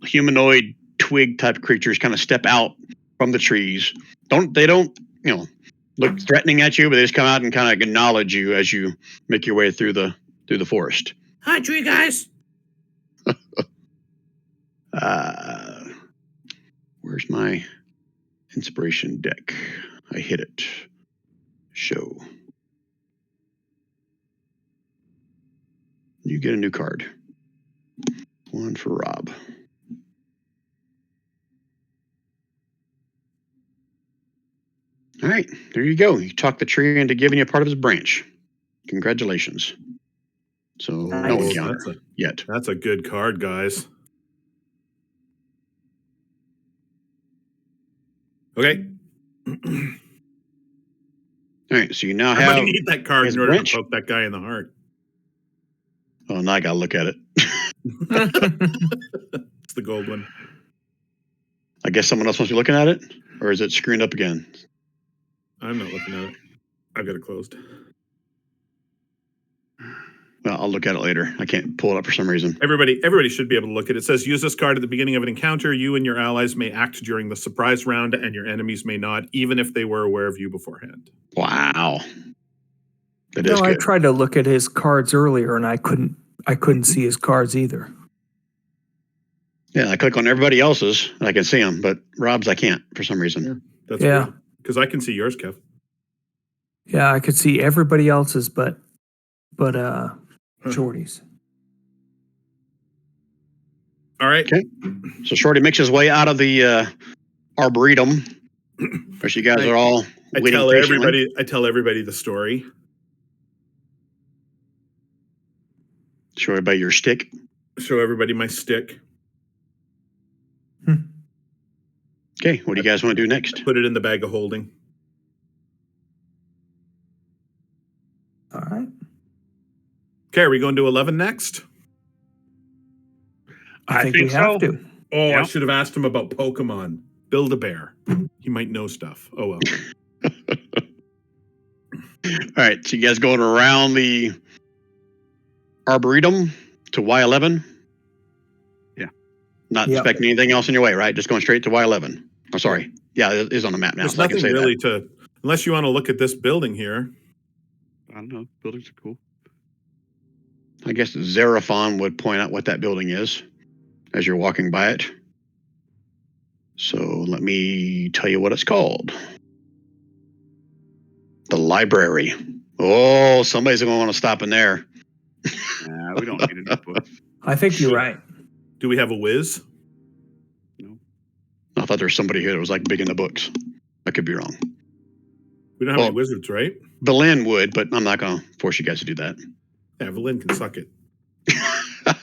humanoid twig type creatures kind of step out from the trees. They don't look threatening at you, but they just come out and kind of acknowledge you as you make your way through the forest. Hi, Tree Guys. Where's my inspiration deck? I hit it. Show. You get a new card. One for Rob. All right, there you go. You talked the tree into giving you a part of his branch. Congratulations. So no Nice. encounter yet. That's a good card, guys. Okay. All right, so you now I have. might need that card his in order branch. to poke that guy in the heart. Oh, now I gotta look at it. It's the gold one. I guess someone else must be looking at it, or is it screwing up again? I'm not looking at it. I've got it closed. Well, I'll look at it later. I can't pull it up for some reason. Everybody should be able to look at it. It says, use this card at the beginning of an encounter. You and your allies may act during the surprise round, and your enemies may not, even if they were aware of you beforehand. Wow. That No, is I good. tried to look at his cards earlier and I couldn't see his cards either. Yeah, I click on everybody else's and I can see them, but Rob's I can't for some reason. That's Yeah. because I can see yours, Kev. Yeah, I could see everybody else's but Jordy's. All right. Okay. So Shorty makes his way out of the Arboretum, where you guys are all I waiting tell patiently. everybody the story. Show everybody your stick. Show everybody my stick. Okay, what do you guys want to do next? Put it in the bag of holding. All right. Okay, are we going to 11 next? I think we so. have to. Oh, I Yep. should have asked him about Pokemon. Build-A-Bear. He might know stuff. Oh, well. right, so you guys going around the Arboretum to Y11? Yeah. Not Yep. expecting anything else in your way, right? Just going straight to Y11. Oh, sorry. Yeah, it is on the map now. There's so I can nothing say really that. unless you want to look at this building here. I don't know. Buildings are cool. I guess Xeraphon would point out what that building is as you're walking by it. So let me tell you what it's called. The library. Oh, somebody's going to want to stop in there. Nah, we don't need any books. I think you're right. Do we have a whiz? I thought there was somebody here that was like big into books. I could be wrong. We don't have any wizards, right? Belen would, but I'm not going to force you guys to do that. Yeah, Valen can suck it. All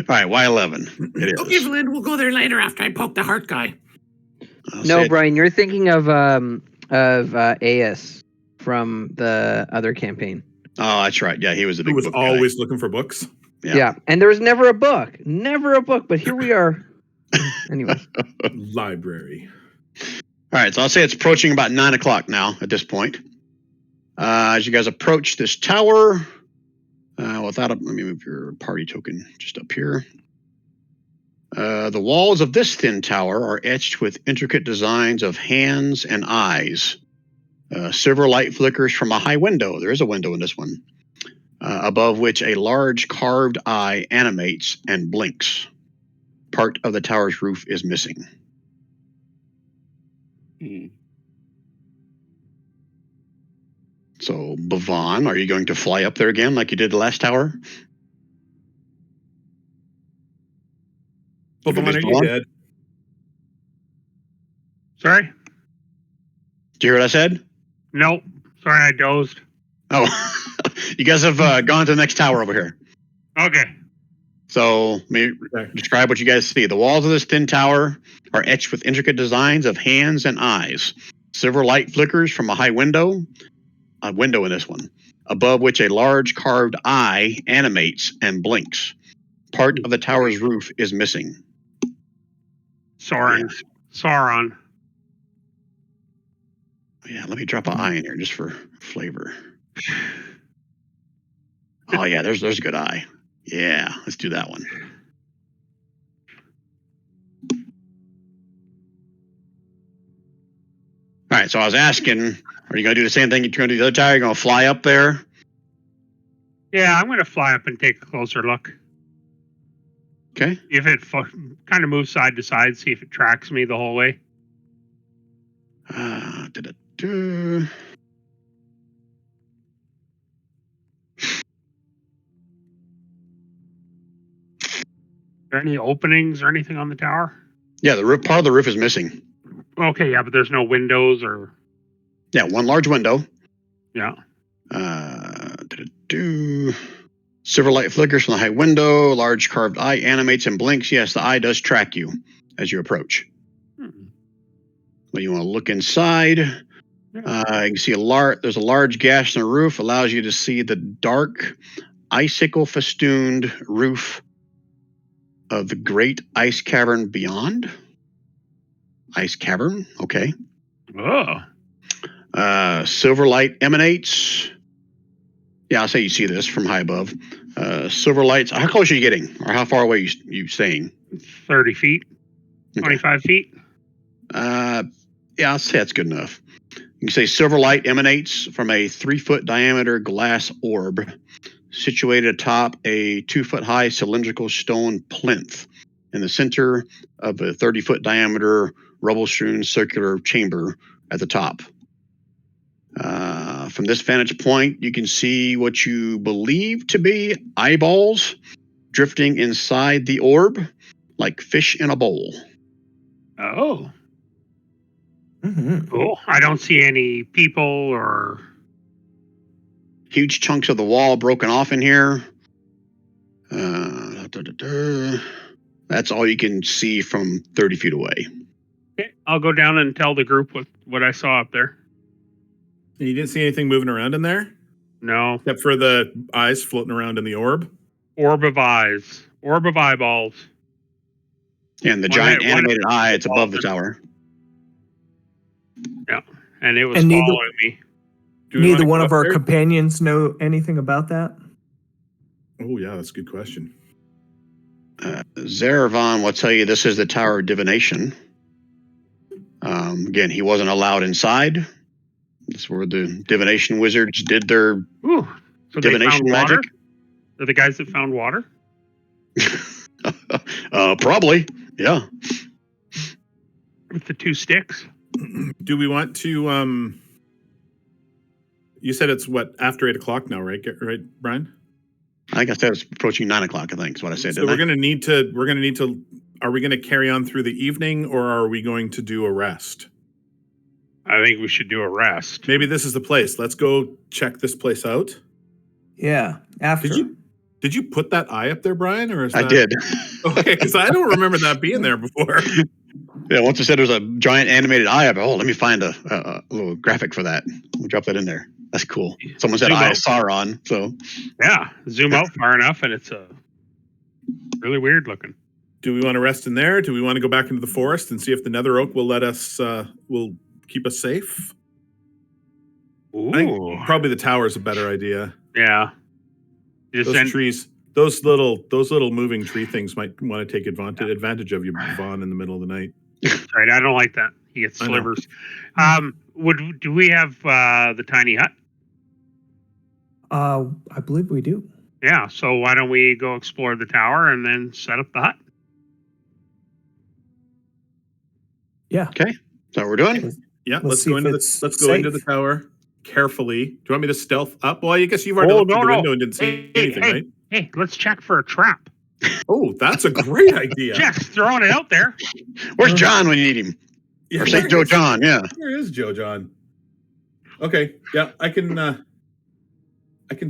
right, Y11. It is. Okay, Flynn, we'll go there later after I poke the heart guy. I'll No, say it. Brian, you're thinking of AS from the other campaign. Oh, that's right. Yeah, he was a Who big was book always looking for books? Yeah. Yeah. And there was never a book. Never a book, but here we are. Anyway. Library. All right, so I'll say it's approaching about 9 o'clock now at this point. As you guys approach this tower, let me move your party token just up here. The walls of this thin tower are etched with intricate designs of hands and eyes. Silver light flickers from a high window. There is a window in this one, above which a large carved eye animates and blinks. Part of the tower's roof is missing. So, Bavon, are you going to fly up there again like you did the last tower? Well, Give Vaughn, me are this you one. dead? Sorry? Do you hear what I said? Nope. Sorry, I dozed. Oh, you guys have gone to the next tower over here. Okay. So, let me describe what you guys see. The walls of this thin tower are etched with intricate designs of hands and eyes. Silver light flickers from a high window, a window in this one, above which a large carved eye animates and blinks. Part of the tower's roof is missing. Sauron. Yeah, let me drop an eye in here just for flavor. Oh yeah, there's a good eye. Yeah, let's do that one. All right, so I was asking, are you going to do the same thing you're going to do the other tower? You're going to fly up there? Yeah, I'm going to fly up and take a closer look. Okay. If it kind of moves side to side, see if it tracks me the whole way. Da-da-da. Are there any openings or anything on the tower? Yeah, the roof, part of the roof is missing. Okay, yeah, but there's no windows or... Yeah, one large window. Yeah. Da-da-da. Silver light flickers from the high window. Large carved eye animates and blinks. Yes, the eye does track you as you approach. When you want to look inside, you can see there's a large gash in the roof. Allows you to see the dark, icicle festooned roof of the great ice cavern beyond. Ice cavern, okay. Oh. Silver light emanates. Yeah, I'll say you see this from high above. Silver lights. How close are you getting, or how far away you staying? 30 feet, 25 feet. Yeah, I'll say that's good enough. You can say silver light emanates from a 3-foot diameter glass orb situated atop a 2-foot high cylindrical stone plinth in the center of a 30-foot diameter rubble-strewn circular chamber at the top. From this vantage point, you can see what you believe to be eyeballs drifting inside the orb like fish in a bowl. Oh. Mm-hmm. Cool. I don't see any people or... Huge chunks of the wall broken off in here. That's all you can see from 30 feet away. Okay, I'll go down and tell the group what I saw up there. You didn't see anything moving around in there? No. Except for the eyes floating around in the orb? Orb of eyes. Orb of eyeballs. And the giant animated eye, it's above the tower. Yeah. and it was And neither- following me. Do we Neither wanna one go of up our there? companions know anything about that. Oh yeah, that's a good question. Zaravan will tell you this is the Tower of Divination. Again, he wasn't allowed inside. This is where the divination wizards did their Ooh, so they divination found water? magic. They're the guys that found water? Probably, yeah. With the 2 sticks? Do we want to? You said it's what after 8 o'clock now, right? Right, Brian? I guess that was approaching 9 o'clock. I think is what I said. So didn't we're I? gonna need to. We're gonna need to. Are we gonna carry on through the evening, or are we going to do a rest? I think we should do a rest. Maybe this is the place. Let's go check this place out. Yeah, after. Did you put that eye up there, Brian? Or is I that... did. Okay, because I don't remember that being there before. Yeah, once I said there's a giant animated eye, I let me find a little graphic for that. We'll drop that in there. That's cool. Someone said Zoom Eye out. of Sauron, so Yeah, zoom out far enough, and it's really weird looking. Do we want to rest in there? Do we want to go back into the forest and see if the Nether Oak will let us? Will keep us safe? Ooh, I think probably the tower is a better idea. yeah. Just Those trees, those little moving tree things might want to take advantage of you, Vaughn, in the middle of the night. right. I don't like that. He gets I know. slivers. Do we have the tiny hut? I believe we do. Yeah. So why don't we go explore the tower and then set up the hut? Yeah. is that what we're doing? Yeah, Let's let's see go if into it's let's go into the safe. tower carefully. Do you want me to stealth up? Well, I guess you've already Oh, looked through no, the no. window and didn't see anything, right? Hey, let's check for a trap. Oh, that's a great idea. Just throwing it out there. Where's John when you need him? Yeah, Or St. Joe John? Yeah. Where is Joe John? Okay, yeah, I can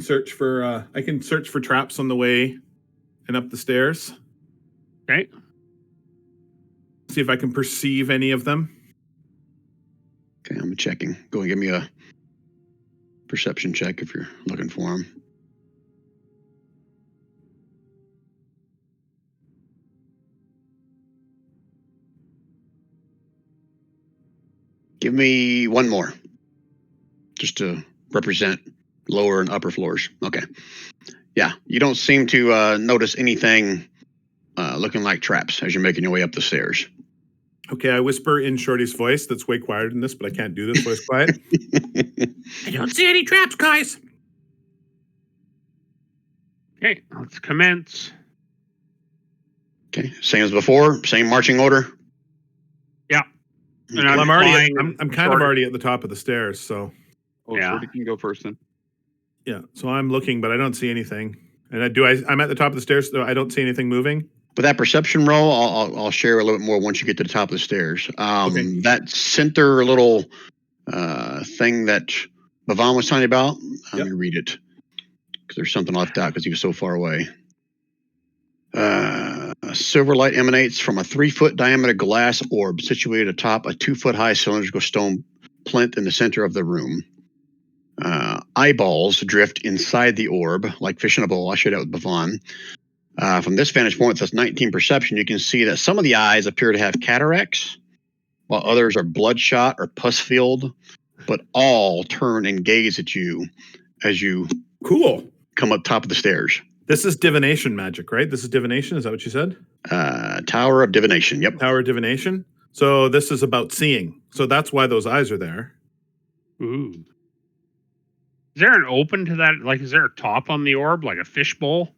search for traps on the way and up the stairs. Okay. See if I can perceive any of them. Okay, I'm checking. Go and give me a perception check if you're looking for him. Give me one more, just to represent lower and upper floors. Okay. Yeah, you don't seem to notice anything looking like traps as you're making your way up the stairs. Okay, I whisper in Shorty's voice. That's way quieter than this, but I can't do this voice quiet. I don't see any traps, guys. Okay, let's commence. Okay, same as before, same marching order. Yeah. And Well, I'm flying kind of short- already at the top of the stairs, so Oh, Yeah. Shorty can go first then. yeah. So I'm looking, but I don't see anything. And I'm at the top of the stairs, so I don't see anything moving. With that perception roll, I'll share a little bit more once you get to the top of the stairs. Okay. That center little thing that Bhavan was telling you about, let me read it because there's something left out because he was so far away. A silver light emanates from a 3-foot diameter glass orb situated atop a 2-foot high cylindrical stone plinth in the center of the room. Eyeballs drift inside the orb like fish in a bowl. I shared that with Bhavan. From this vantage point, that's 19 perception, you can see that some of the eyes appear to have cataracts, while others are bloodshot or pus-filled, but all turn and gaze at you as you Cool. come up top of the stairs. This is divination magic, right? This is divination. Is that what you said? Tower of Divination. Yep. Tower of divination. So this is about seeing. So that's why those eyes are there. Ooh. Is there an open to that? Like, is there a top on the orb, like a fishbowl?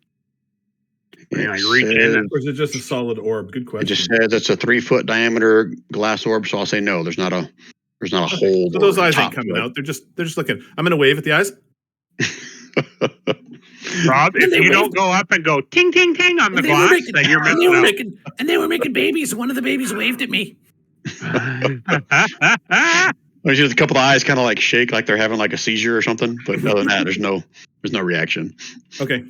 Yeah, you reach in and Or is it just a solid orb? Good It question. just says it's a 3-foot diameter glass orb, so I'll say no. There's not a hole. So those or a eyes top ain't coming to it. out. They're just looking. I'm gonna wave at the eyes. Rob, And if they you waved- don't go up and go ting ting ting on the And they were glass, making, then you're and they missing were out. making, and they were making babies. One of the babies waved at me. There's just a couple of eyes kind of like shake, like they're having like a seizure or something. But other than that, there's no reaction. Okay.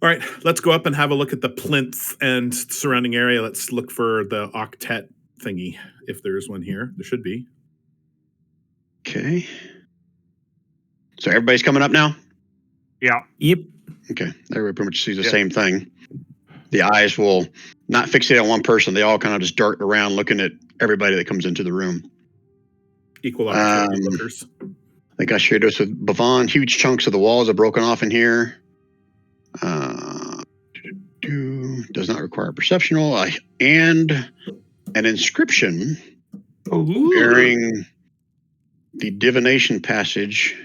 All right, let's go up and have a look at the plinth and surrounding area. Let's look for the octet thingy, if there is one here. There should be. Okay. So everybody's coming up now? Yeah. Yep. Okay. Everybody pretty much sees the Yeah. same thing. The eyes will not fixate on one person. They all kind of just dart around looking at everybody that comes into the room. Equal opportunity workers. I think I shared this with Bavon. Huge chunks of the walls are broken off in here. Does not require perceptional. And an inscription bearing the divination passage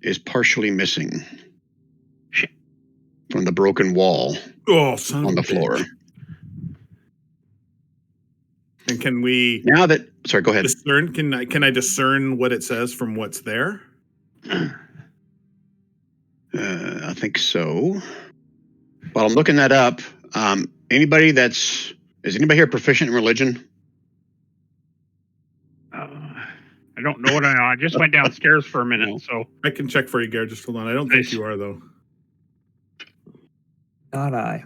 is partially missing from the broken wall on the floor. And can we sorry, go ahead. discern? Can I discern what it says from what's there? I think so. While I'm looking that up, is anybody here proficient in religion? I don't know what I know. I just went downstairs for a minute, so I can check for you, Garrett. Just hold on. I don't think you are, though. Not I.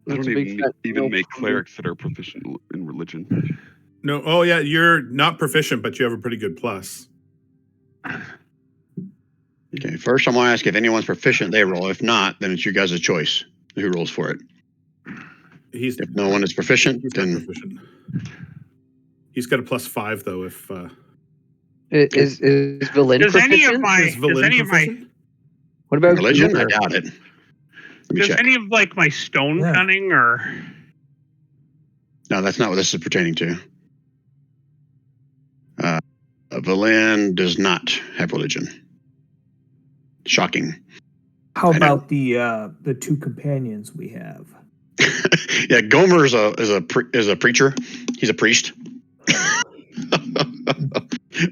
I don't even make clerics that are proficient in religion. No. Oh, yeah. You're not proficient, but you have a pretty good plus. Okay. First, I'm going to ask if anyone's proficient, they roll. If not, then it's you guys' choice who rolls for it. If no one is proficient, then proficient. He's got a +5 though. If is Valin does proficient? any of my what about religion? Uber? I doubt it. Does any of like my stone cunning or? No, that's not what this is pertaining to. Valin does not have religion. Shocking. How about the two companions we have? Yeah, Gomer is a preacher. He's a priest.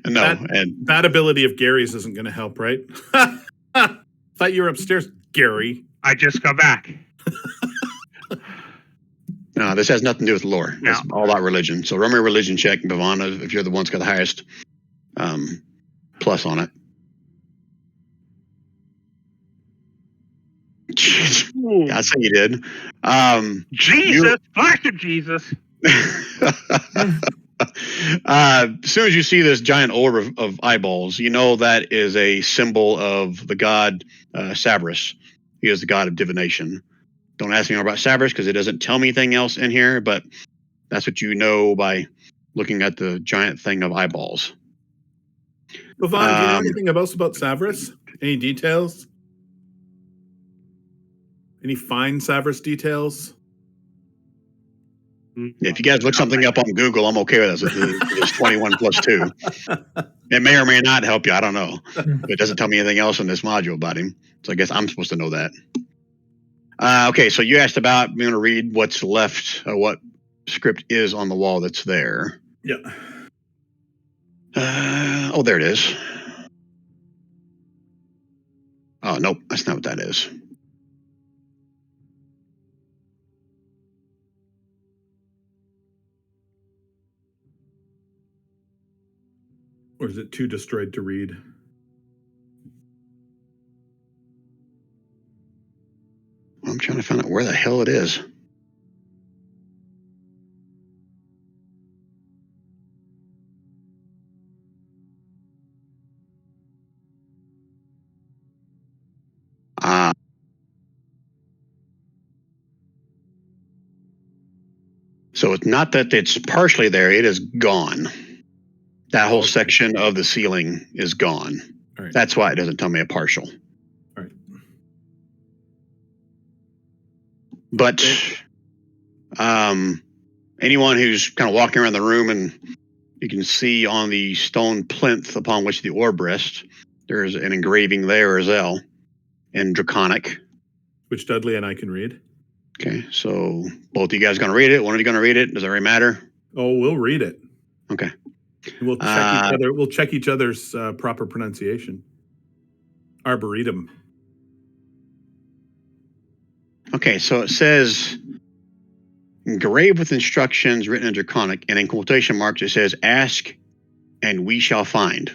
That ability of Gary's isn't going to help, right? Thought you were upstairs, Gary. I just got back. No, this has nothing to do with lore. No. It's all about religion. So, run my religion check, Bavana, if you're the one that's got the highest plus on it. I'd say you did. Jesus, back to Jesus. As soon as you see this giant orb of eyeballs, you know that is a symbol of the god Sabras. He is the god of divination. Don't ask me more about Sabras because it doesn't tell me anything else in here, but that's what you know by looking at the giant thing of eyeballs. Bavon, do you know anything else about Sabras? Any details? Any fine Sabras details? If you guys look something up on Google, I'm okay with this. It's 21 plus 2. It may or may not help you. I don't know. But it doesn't tell me anything else in this module about him. So I guess I'm supposed to know that. Okay, so you asked about, I'm going to read what's left, what script is on the wall that's there. Yeah. There it is. Oh, nope, that's not what that is. Or is it too destroyed to read? I'm trying to find out where the hell it is. So it's not that it's partially there, it is gone. That whole section of the ceiling is gone. All right. That's why it doesn't tell me a partial. All right. But anyone who's kind of walking around the room and you can see on the stone plinth upon which the orb rests, there is an engraving there as well in Draconic. Which Dudley and I can read. Okay, so both of you guys going to read it? One of you going to read it? Does that really matter? Oh, we'll read it. Okay. We'll check each other. We'll check each other's proper pronunciation. Arboretum. Okay, so it says engraved with instructions written in Draconic, and in quotation marks it says, "Ask, and we shall find."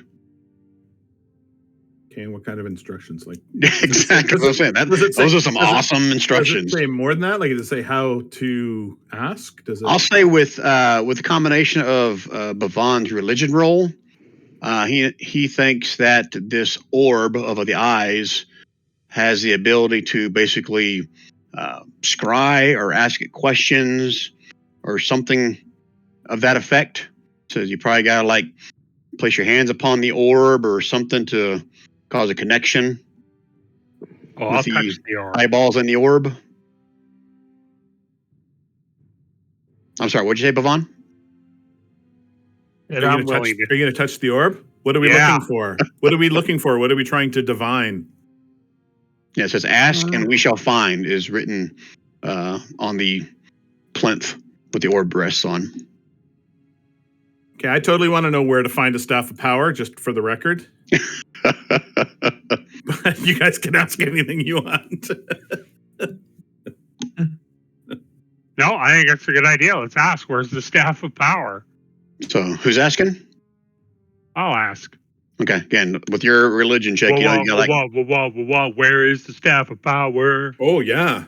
Okay, and what kind of instructions? Like exactly what I'm saying. Those are some awesome instructions. Does it say more than that? Like, does it say how to ask? Does it? I'll say with the combination of Bavon's religion roll, he thinks that this orb of the eyes has the ability to basically scry or ask it questions or something of that effect. So you probably got to like place your hands upon the orb or something to cause a connection. Oh, I'll touch the orb. Eyeballs in the orb. I'm sorry, what'd you say, Bavon? And Are I'm you going willing to. to touch the orb? What are we looking for? What are we looking for? What are we trying to divine? Yeah, it says ask and we shall find is written on the plinth with the orb rests on. Okay, I totally want to know where to find a staff of power, just for the record. You guys can ask anything you want. No, I think that's a good idea. Let's ask. Where's the staff of power? So who's asking? I'll ask. Okay, again, with your religion check, you got like... Where is the staff of power? Oh, yeah.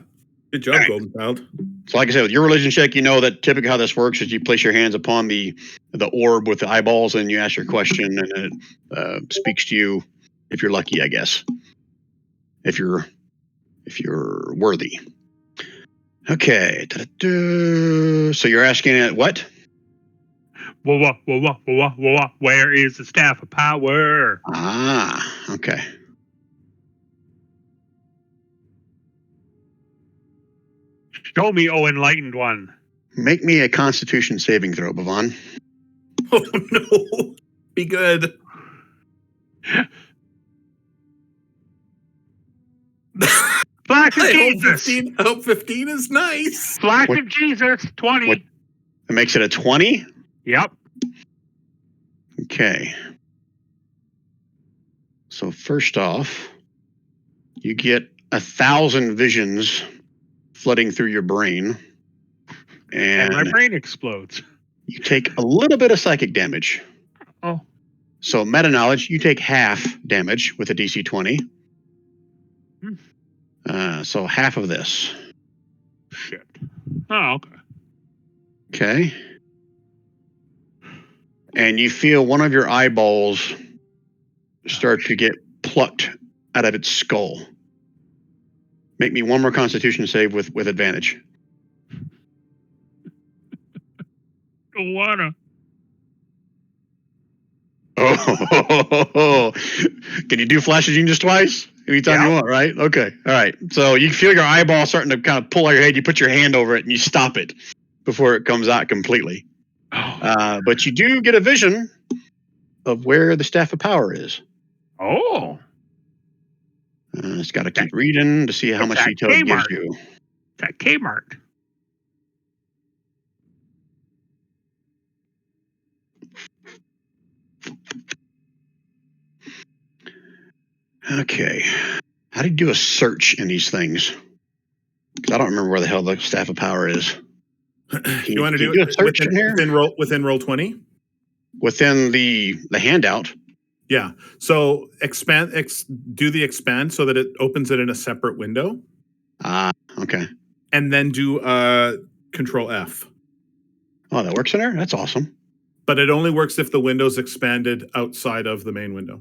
Good job, Right. Golden Child. So like I said, with your religion check, you know that typically how this works is you place your hands upon the orb with the eyeballs and you ask your question and it speaks to you if you're lucky, I guess. If you're worthy. Okay. Da-da-da. So you're asking it what? Where is the staff of power? Ah, okay. Show me, O enlightened one. Make me a Constitution saving throw, Bavon. Oh, no. Be good. Flash of I Jesus. hope 15 is nice. Flash of Jesus. 20. What? It makes it a 20? Yep. Okay. So first off, you get 1,000 visions flooding through your brain. And my And brain explodes. you take a little bit of psychic damage. Oh. So meta knowledge, you take half damage with a DC 20. So half of this. Shit. Oh, okay. Okay. And you feel one of your eyeballs start to get plucked out of its skull. Make me one more Constitution save with advantage. Don't wanna. Oh, can you do Flash of Genius twice? Anytime you want, right? Okay. All right. So you feel your eyeball starting to kind of pull out your head. You put your hand over it and you stop it before it comes out completely. But you do get a vision of where the Staff of Power is. Oh. It's got to keep reading to see how much detail it gives you. It's at Kmart. Okay. How do you do a search in these things? Because I don't remember where the hell the Staff of Power is. You want to do a search in here? Within roll 20? Within the handout. Yeah. So do the expand so that it opens it in a separate window. Okay. And then do Control F. Oh, that works in there? That's awesome. But it only works if the window's expanded outside of the main window.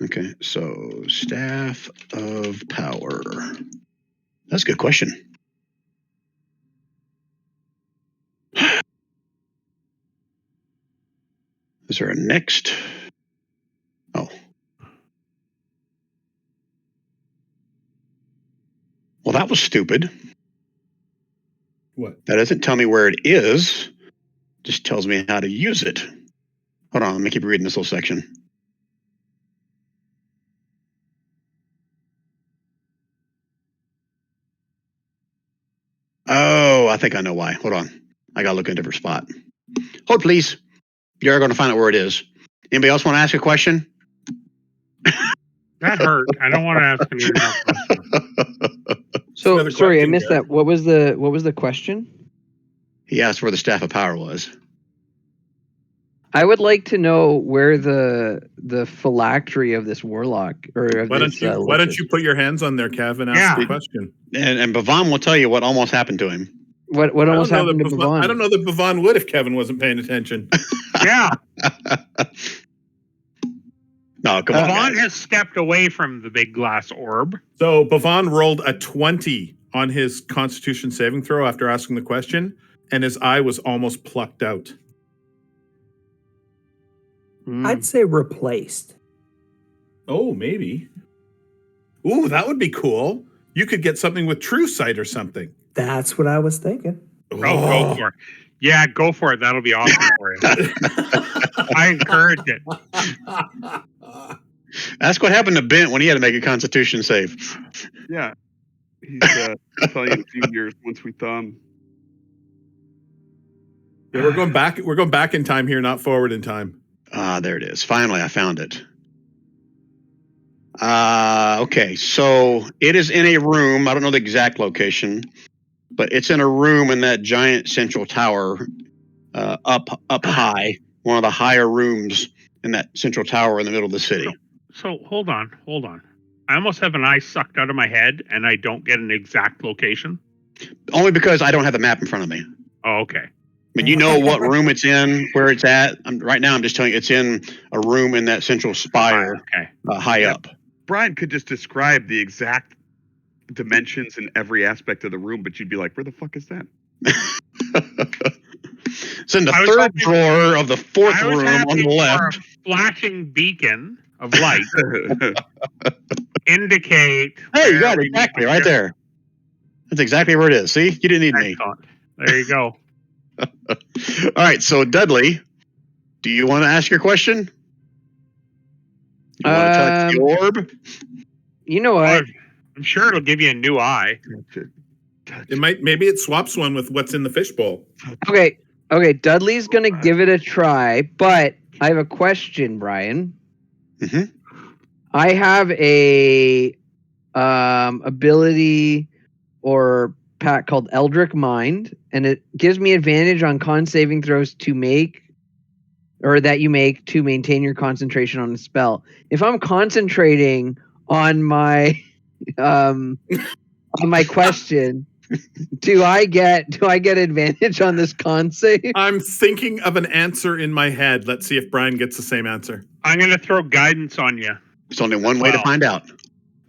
Okay, so Staff of Power. That's a good question. Is there a next? Oh. Well, that was stupid. What? That doesn't tell me where it is. Just tells me how to use it. Hold on, let me keep reading this little section. Oh, I think I know why. Hold on. I got to look in a different spot. Hold, please. You're going to find out where it is. Anybody else want to ask a question? That hurt. I don't want to ask any more questions. So Another sorry, I question, missed Garrett. that. What was the question? He asked where the Staff of Power was. I would like to know where the phylactery of this warlock or of Why this. don't you put your hands on there, Kev, and ask the question? And Bavon will tell you what almost happened to him. What almost happened to Bavon? I don't know that Bavon would if Kevin wasn't paying attention. Yeah. No, come on. Bavon Guys. has stepped away from the big glass orb. So Bavon rolled a 20 on his Constitution saving throw after asking the question, and his eye was almost plucked out. I'd say replaced. Oh, maybe. Ooh, that would be cool. You could get something with true sight or something. That's what I was thinking. Oh, go for it. Yeah, go for it. That'll be awesome for you. I encourage it. Ask what happened to Bent when he had to make a Constitution save. Yeah. He's I'll tell you in a few years once we thaw him. Yeah, we're going back. We're going back in time here, not forward in time. Ah, there it is. Finally, I found it. Okay, so it is in a room. I don't know the exact location, but it's in a room in that giant central tower, up high. One of the higher rooms in that central tower in the middle of the city. So hold on. I almost have an eye sucked out of my head, and I don't get an exact location. Only because I don't have the map in front of me. Oh, okay. I mean, you know what room it's in, where it's at. Right now, I'm just telling you, it's in a room in that central spire, Okay. high up. Brian could just describe the exact dimensions in every aspect of the room, but you'd be like, where the fuck is that? It's in the I was third hoping- drawer of the fourth I was room on happy the for left. a flashing beacon of light indicate. Hey, you where got it we need exactly to right go. there. That's exactly where it is. See, you didn't need me. Excellent. There you go. All right, so Dudley, do you want to ask your question? You want to touch the orb? You know what? I'm sure it'll give you a new eye. It might. Maybe it swaps one with what's in the fishbowl. Okay. Dudley's gonna give it a try, but I have a question, Brian. Mhm. I have a ability or pack called Eldritch Mind, and it gives me advantage on con saving throws that you make to maintain your concentration on a spell. If I'm concentrating on my question, do I get advantage on this con save? I'm thinking of an answer in my head. Let's see if Brian gets the same answer. I'm going to throw guidance on you. There's only one way to Wow. find out.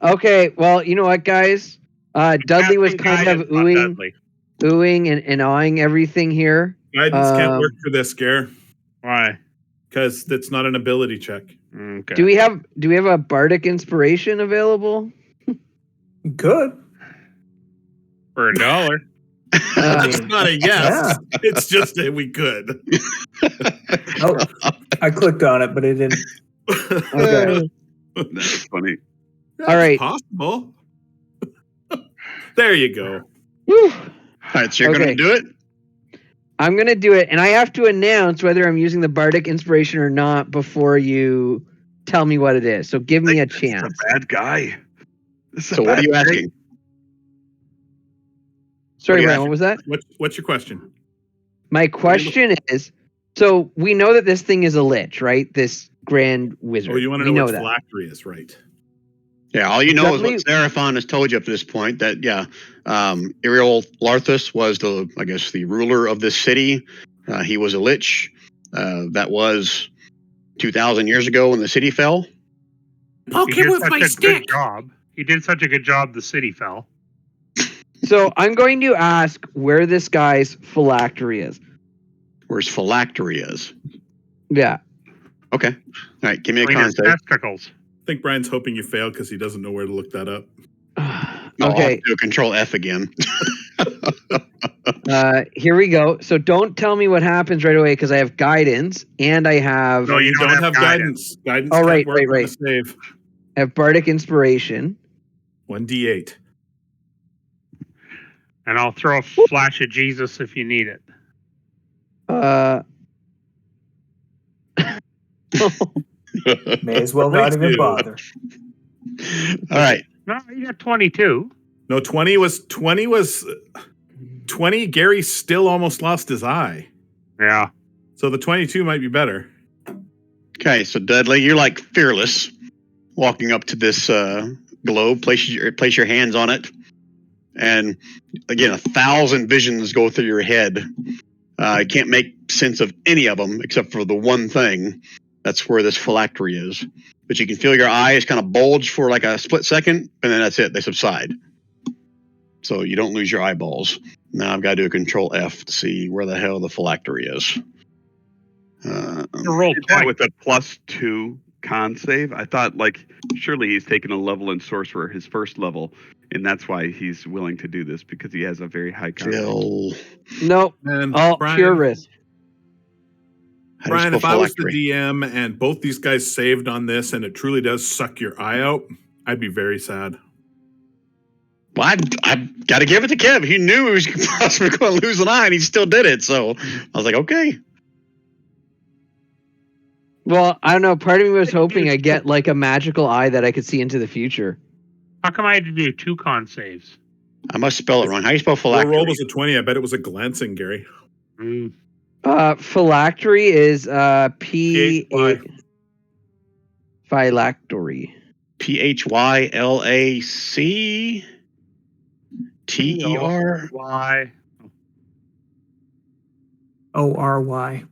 Okay, well, you know what, guys? Dudley was Casting kind of guidance on oohing and awing everything here. Guidance can't work for this, Gare, Why? because it's not an ability check. Okay. Do we have a bardic inspiration available? Good. For $1? It's not a yes. Yeah. It's just that we could. Oh, I clicked on it, but it didn't. Okay. That's funny. That's All right. possible. There you go. Whew. All right, so you're Okay. going to do it? I'm going to do it, and I have to announce whether I'm using the bardic inspiration or not before you tell me what it is. So give me a This is chance. a bad guy. This is a So what are bad you guy. asking? Sorry, What do you Brian, have? what was that? What's your question? My question is, so we know that this thing is a lich, right? This grand wizard. Oh, you want to we know know what that. phylactery is, right? Yeah, all you know Dudley- is what Seraphon has told you up to this point. That Iriel Larthus was the ruler of this city. He was a lich. That was 2,000 years ago when the city fell. Poke He him did with such my a stick. good job. He did such a good job. The city fell. So I'm going to ask where this guy's phylactery is. Where's phylactery is? Yeah. Okay. All right, give me a Between his concept. testicles. I think Brian's hoping you fail because he doesn't know where to look that up. No, I'll have Okay. to do a Control F again. Here we go. So don't tell me what happens right away because I have guidance and I have No, you don't have guidance. Guidance Oh, can't right, work right, on the save. bardic inspiration. 1d8. And I'll throw a flash of Jesus if you need it. May as well not Thank even you. bother. All right. No, you got 22. No, 20 was 20. Gary still almost lost his eye. Yeah. So the 22 might be better. Okay, so Dudley, you're like fearless, walking up to this globe, place your hands on it, and again, 1,000 visions go through your head. You can't make sense of any of them except for the one thing. That's where this phylactery is. But you can feel your eyes kind of bulge for like a split second, and then that's it. They subside. so you don't lose your eyeballs. Now I've got to do a Control F to see where the hell the phylactery is. You rolled That twice. with a +2 con save. I thought like surely he's taken a level in sorcerer, his first level, and that's why he's willing to do this because he has a very high con save. Still, Nope. And All Brian, pure risk. how do you Brian, spell if I was the phylactery? DM and both these guys saved on this and it truly does suck your eye out, I'd be very sad. Well, I got to give it to Kev. He knew he was possibly going to lose an eye, and he still did it. So I was like, okay. Well, I don't know. Part of me was hoping I get like a magical eye that I could see into the future. How come I had to do 2 con saves? I must spell it wrong. How do you spell Your phylactery? roll was a 20. I bet it was a glancing, Gary. Mm. Phylactery is P PHY. phylactery. PHYLACTER. Why? ORY.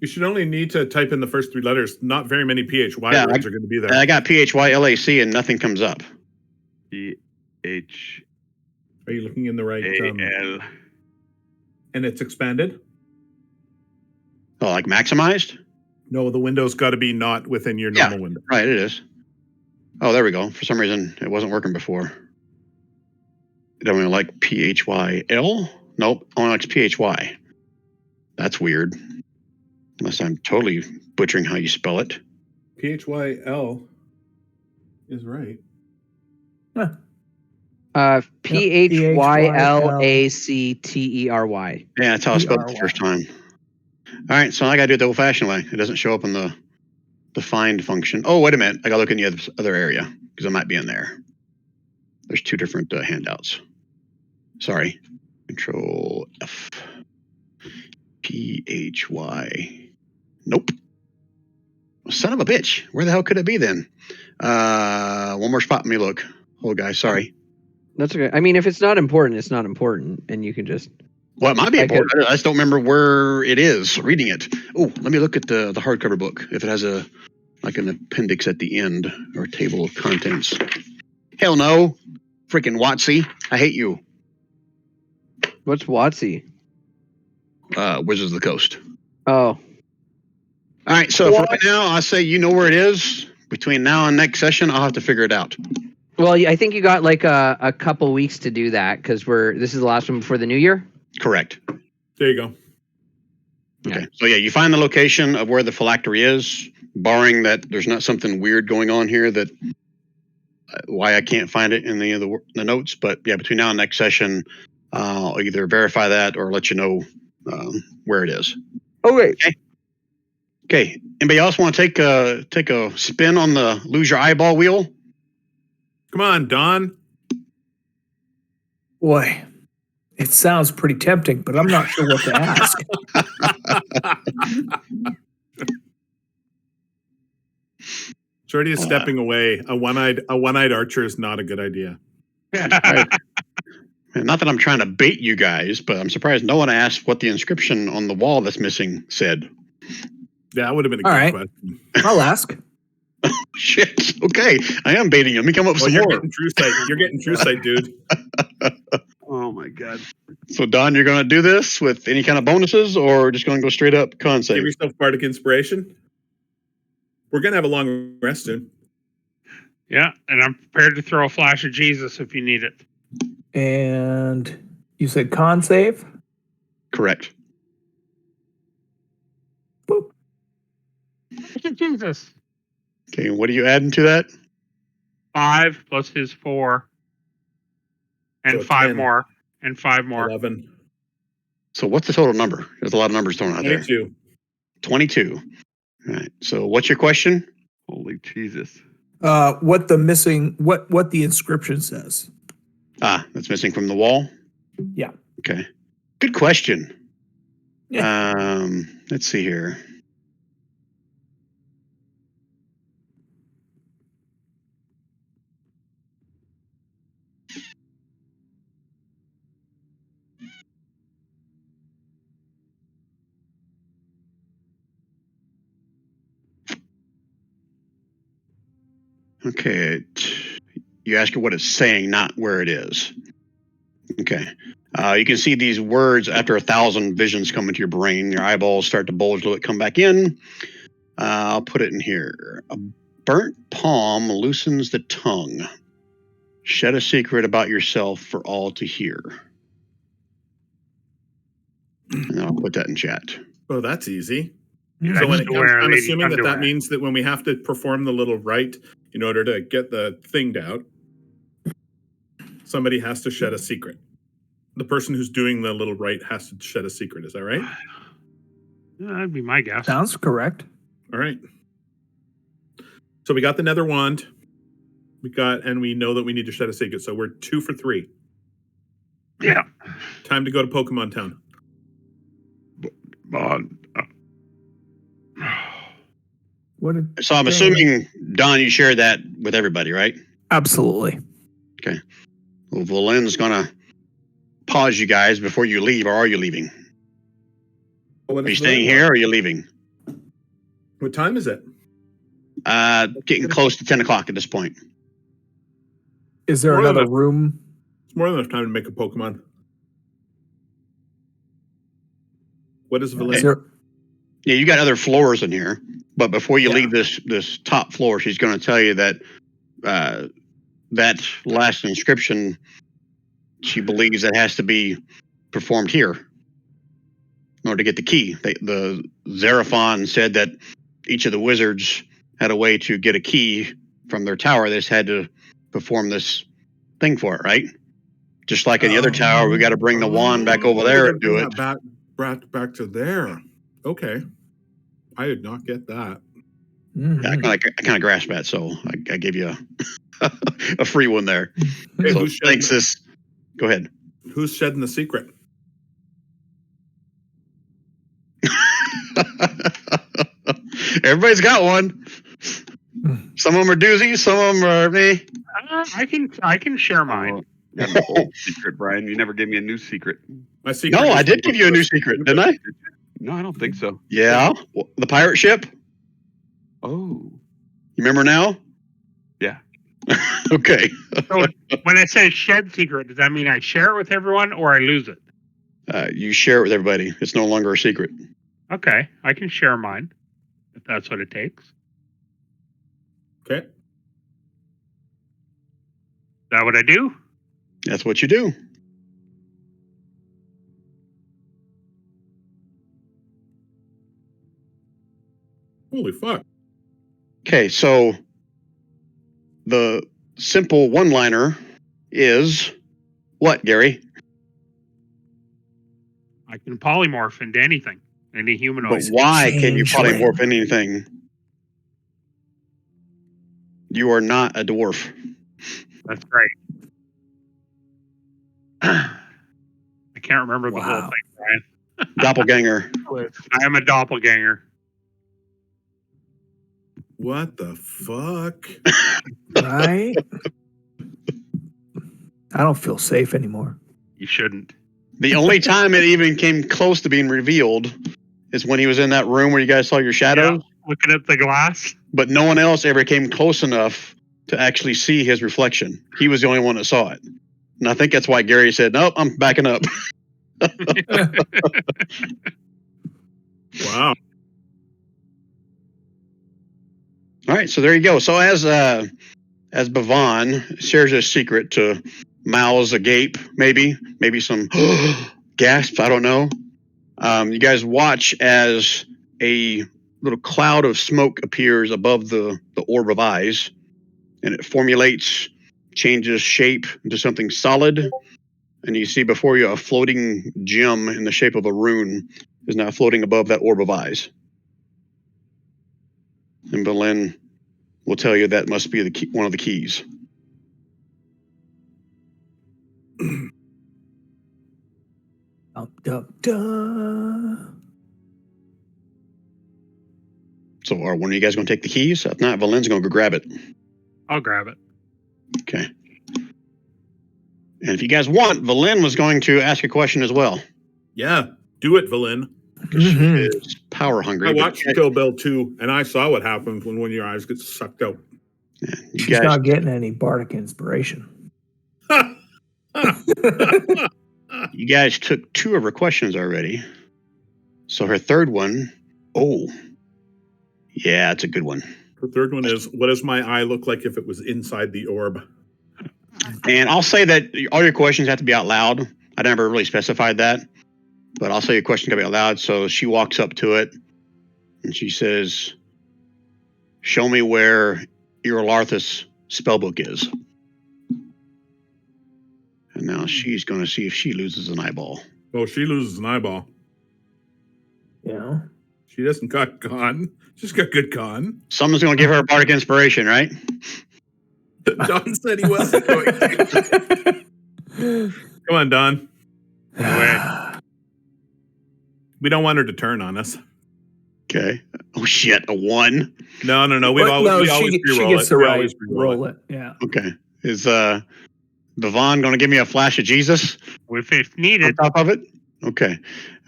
You should only need to type in the first 3 letters. Not very many PHY Yeah, words are going to be there. I got PHYLAC and nothing comes up. PHAL. Are you looking in the right? And it's expanded? Oh, like maximized? No, the window's got to be not within your Yeah. normal window. Right, it is. Oh, there we go. For some reason, it wasn't working before. It only like PHYL? Nope, only likes PHY. That's weird. Unless I'm totally butchering how you spell it. PHYL is right. PHYLACTERY. Yeah, that's how I spelled it the first time. All right, so I got to do it the old-fashioned way. It doesn't show up in the find function. Oh, wait a minute. I got to look in the other area because it might be in there. There's 2 different handouts. Sorry. Control F. PHY. Nope. Son of a bitch. Where the hell could it be then? One more spot. Let me look. Oh, guys, sorry. That's okay. I mean, if it's not important, it's not important, and you can just. Well, it might be I important. I just don't remember where it is reading it. Oh, let me look at the hardcover book. If it has an appendix at the end or a table of contents. Hell no. Freaking Watsy. I hate you. What's WotC? Wizards of the Coast. Oh, All right, so for right now, I say you know where it is. Between now and next session, I'll have to figure it out. well, I think you got like a couple weeks to do that because this is the last one before the new year. Correct. There you go. Okay. So yeah, you find the location of where the phylactery is, barring that there's not something weird going on here that why I can't find it in the notes. But yeah, between now and next session, I'll either verify that or let you know where it is. Okay. Okay. Anybody else want to take a spin on the lose your eyeball wheel? Come on, Don. Boy, it sounds pretty tempting, but I'm not sure what to ask. Jordy is stepping away. A one-eyed archer is not a good idea. Not that I'm trying to bait you guys, but I'm surprised no one asked what the inscription on the wall that's missing said. Yeah, that would have been a All good right. question. I'll ask. Shit. Okay. I am baiting you. Let me come up with Well, some you're more. getting true sight. You're getting true sight, dude. Oh my god. So, Don, you're going to do this with any kind of bonuses or just going to go straight up con Give save? yourself bardic inspiration. We're gonna have a long rest soon. Yeah, and I'm prepared to throw a flash of Jesus if you need it. And you said con save? Correct. Boop. Flash of Jesus. Okay. What are you adding to that? 5 plus his 4. And So 5 10. more. And 5 more. 11. So, what's the total number? There's a lot of numbers thrown out there. 22. 22. All right. So, what's your question? Holy Jesus. What the inscription says. That's missing from the wall? Yeah. Okay. Good question. Yeah. Let's see here. Okay. You ask her what it's saying, not where it is. Okay. You can see these words after 1,000 visions come into your brain. Your eyeballs start to bulge a little bit, come back in. I'll put it in here. A burnt palm loosens the tongue. Shed a secret about yourself for all to hear. And I'll put that in chat. Oh, that's easy. Yeah, So when just it comes, wear I'm lady assuming that underwear. means that when we have to perform the little rite in order to get the thing down, somebody has to shed a secret. The person who's doing the little rite has to shed a secret. Is that right? Yeah, that'd be my guess. Sounds correct. All right. So we got the nether wand. And we know that we need to shed a secret. So we're 2 for 3. Yeah. Time to go to Pokemon Town. What? Did, So I'm assuming, Don, you share that with everybody, right? absolutely. Well, Valen's going to pause you guys before you leave, or are you leaving? Are you staying here, or are you leaving? What time is it? Getting close to 10 o'clock at this point. Is there More than another enough. room? It's more than enough time to make a Pokemon. What is Is Valen? there, Yeah, you got other floors in here, but before you Yeah. leave this top floor, she's going to tell you that that last inscription, she believes that has to be performed here in order to get the key. The Xeraphon said that each of the wizards had a way to get a key from their tower. They just had to perform this thing for it, right? Just like in the other tower, we got to bring the wand back over there and do it. Back to there. Okay. I did not get that. Mhm. I kind of grasp that, so I gave you a free one there. Hey, So thanks. Go ahead. Who's shedding the secret? Everybody's got one. Some of them are doozies, some of them are me. I can share mine. Yeah, the old secret, Brian. You never gave me a new secret. My secret. No, is I did the give you a new secret, didn't I? No, I don't think so. Yeah, the pirate ship. Oh, You remember now? Yeah. Okay. So when it says shed secret, does that mean I share it with everyone or I lose it? You share it with everybody. It's no longer a secret. Okay, I can share mine if that's what it takes. Okay. Is that what I do? That's what you do. Holy fuck. Okay, so the simple one-liner is what, Gary? I can polymorph into anything, any But humanoid. why can you Changeling. polymorph anything? You are not a dwarf. That's great. I can't remember the whole Wow. thing, Brian. Doppelganger. I am a doppelganger. What the fuck? Right? I don't feel safe anymore. You shouldn't. The only time it even came close to being revealed is when he was in that room where you guys saw your shadows, Looking at the glass. but no one else ever came close enough to actually see his reflection. He was the only one that saw it. And I think that's why Gary said, nope, I'm backing up. Wow. All right, so there you go. So as Bhavan shares his secret to mouths agape, maybe some gasps, I don't know. You guys watch as a little cloud of smoke appears above the orb of eyes, and it formulates, changes shape into something solid, and you see before you a floating gem in the shape of a rune is now floating above that orb of eyes. And Belen will tell you that must be the key, one of the keys. Dum, dum, dum. So are one of you guys going to take the keys? If not, Valen's going to go grab it. I'll grab it. Okay. And if you guys want, Valen was going to ask a question as well. Yeah. Do it, Valen. Because she Mhm. is power hungry. I but watched Kill Bill 2, and I saw what happens when one of your eyes gets sucked out. you She's guys, not getting any bardic inspiration. Ha! Ha! You guys took 2 of her questions already. So her third one, yeah, it's a good one. The third one is, what does my eye look like if it was inside the orb? And I'll say that all your questions have to be out loud. I never really specified that, but I'll say your question can be out loud. So she walks up to it and she says, show me where Irolarthus spellbook is. And now she's going to see if she loses an eyeball. Oh, she loses an eyeball. Yeah. She doesn't got con. She's got good con. Someone's going to give her a bardic inspiration, right? Don said he wasn't going to. Come on, Don. We don't want her to turn on us. Okay. Oh, shit. A 1. No. We always she re-roll gets it. the We right always re-roll roll it. Yeah. Okay. Is Vivon going to give me a flash of Jesus If needed. on top of it? Okay.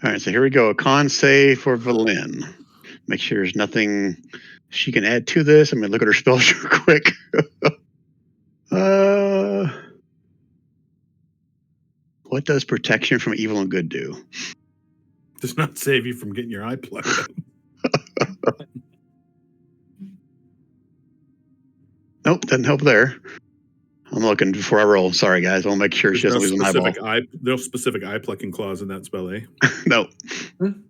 All right. So here we go. A con save for Valin. Make sure there's nothing she can add to this. I'm going to look at her spells real quick. What does protection from evil and good do? Does not save you from getting your eye plugged out. Nope, doesn't help there. I'm looking before I roll. Sorry, guys. I'll make sure she doesn't lose an eyeball. No specific eye plucking clause in that spell, eh? No.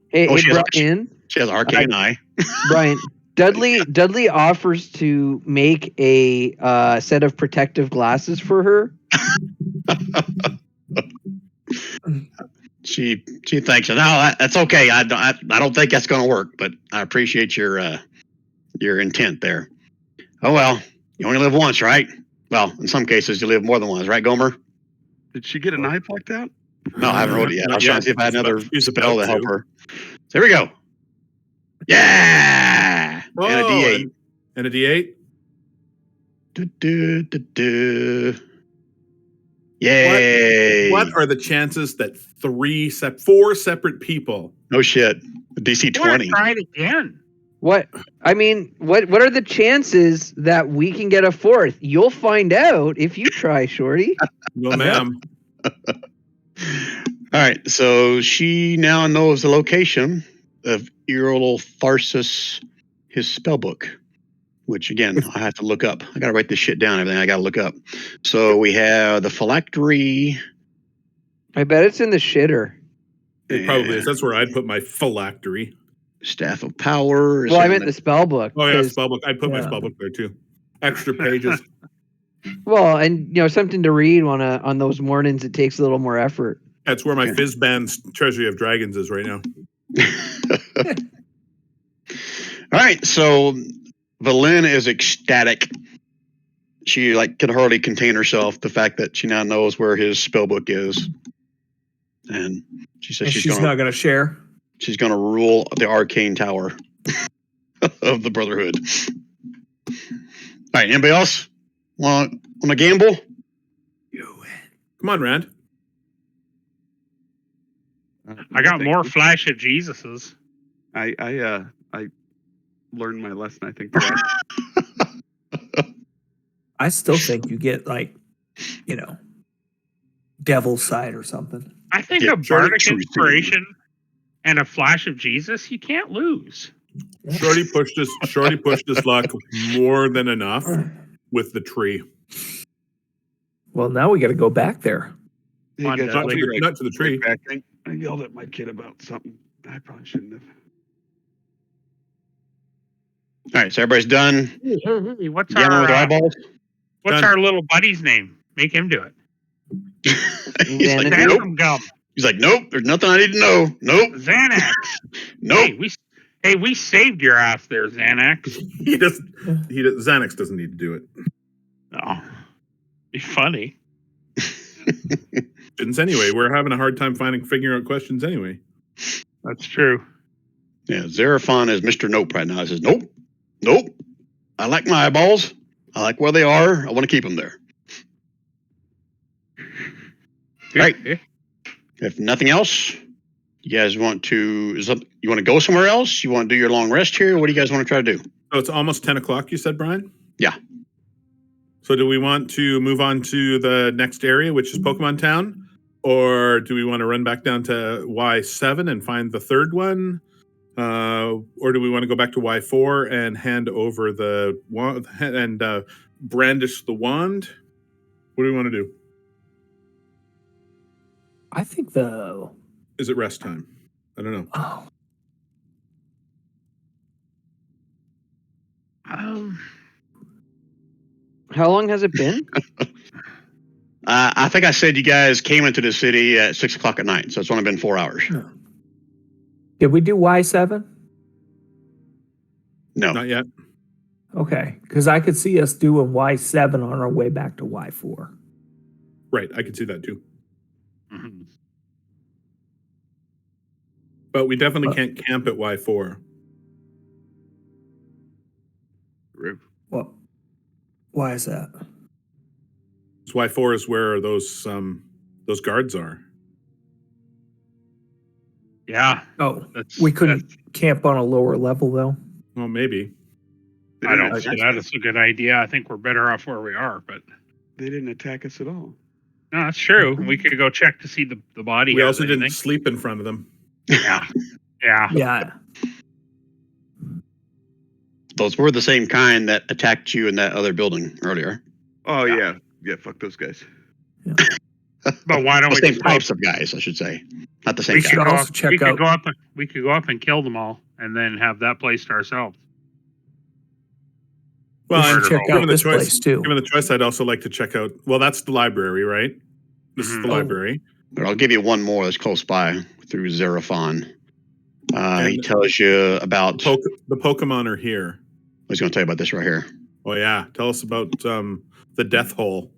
Hey, Oh, she has- Brian. She has arcane eye. Brian, Dudley offers to make a set of protective glasses for her. She thinks, no, that's okay. I don't think that's going to work, but I appreciate your intent there. Oh well, you only live once, right? Well, in some cases, you live more than once, right, Gomer? Did she get an eye plucked out? No, I haven't rolled it yet. I was trying to see if I had another She's spell about to help to. her. So here we go. Yeah, and a D8. And a D8? Yay! What are the chances that 4 separate people? No shit. DC 20. Try it again. What I mean, what are the chances that we can get a 4th? You'll find out if you try, Shorty. No, ma'am. All right, so she now knows the location of Irolarthus, his spellbook, which again I have to look up. I got to write this shit down. Everything I got to look up. So we have the phylactery. I bet it's in the shitter. It probably is. That's where I'd put my phylactery. Staff of Power. Well, I meant the spell book. Oh, yeah, 'cause- spellbook. I'd put my spellbook there, too. Extra pages. Well, and something to read on those mornings. It takes a little more effort. That's where my Fizzband's Treasury of Dragons is right now. All right, so Valin is ecstatic. She can hardly contain herself. The fact that she now knows where his spellbook is, and she says she's not going to share. She's going to rule the arcane tower of the Brotherhood. All right, anybody else want to gamble? You win. Come on, Rand. I got more flash of Jesuses. I learned my lesson. I think. I still think you get devil's side or something. I think Yeah, a bardic true. inspiration and a flash of Jesus, you can't lose. Shorty pushed his luck more than enough with the tree. Well, now we got to go back there. You On guys that, want like, to be not to the tree. back thing? I yelled at my kid about something. I probably shouldn't have. All right, so everybody's done. Hey, what's Gambling with our eyeballs. what's our little buddy's name? Make him do it. He's like, Xanax. nope. Phantom Gum. He's like, nope. There's nothing I need to know. Nope. Xanax. Nope. We saved your ass there, Xanax. He doesn't. Xanax doesn't need to do it. Oh, be funny. Questions anyway. We're having a hard time figuring out questions anyway. That's true. Yeah, Xeraphon is Mr. Nope right now. He says, nope. Nope. I like my eyeballs. I like where they are. I want to keep them there. Right. If nothing else, you guys want to go somewhere else? You want to do your long rest here? What do you guys want to try to do? So it's almost 10 o'clock, you said, Brian? Yeah. So do we want to move on to the next area, which is Pokemon Town? Or do we want to run back down to Y7 and find the third one? Or do we want to go back to Y4 and hand over the wand and brandish the wand? What do we want to do? I think Is it rest time? I don't know. Oh, How long has it been? I think I said you guys came into the city at 6 o'clock at night, so it's only been 4 hours. did we do Y7? No. Not yet. Okay, because I could see us doing Y7 on our way back to Y4. Right, I could see that too. Mhm. But we definitely can't camp at Y4. Rip. Well, why is that? So Y4 is where those guards are. Yeah, Oh, that's we couldn't camp on a lower level though. Well, maybe. They I didn't don't attack think that us. is a good idea. I think we're better off where we are. But They didn't attack us at all. no, that's true. We could go check to see the body. We has also didn't anything. sleep in front of them. Yeah, yeah. Yeah. Those were the same kind that attacked you in that other building earlier. Oh Yeah. yeah, fuck those guys. But why don't The we same just go, types of guys, I should say. Not the same we guy. should Should go also up, check we could out- go up and we could go up and kill them all, and then have that place to ourselves. Well, We should and check given out the this choice, place too. given the choice, I'd also like to check out. Well, that's the library, right? This is the Mhm. Oh. library. But I'll give you one more that's close by through Xerophon. He And- tells you about. The Pokemon are here. He's going to tell you about this right here. Oh yeah, tell us about the Death Hole.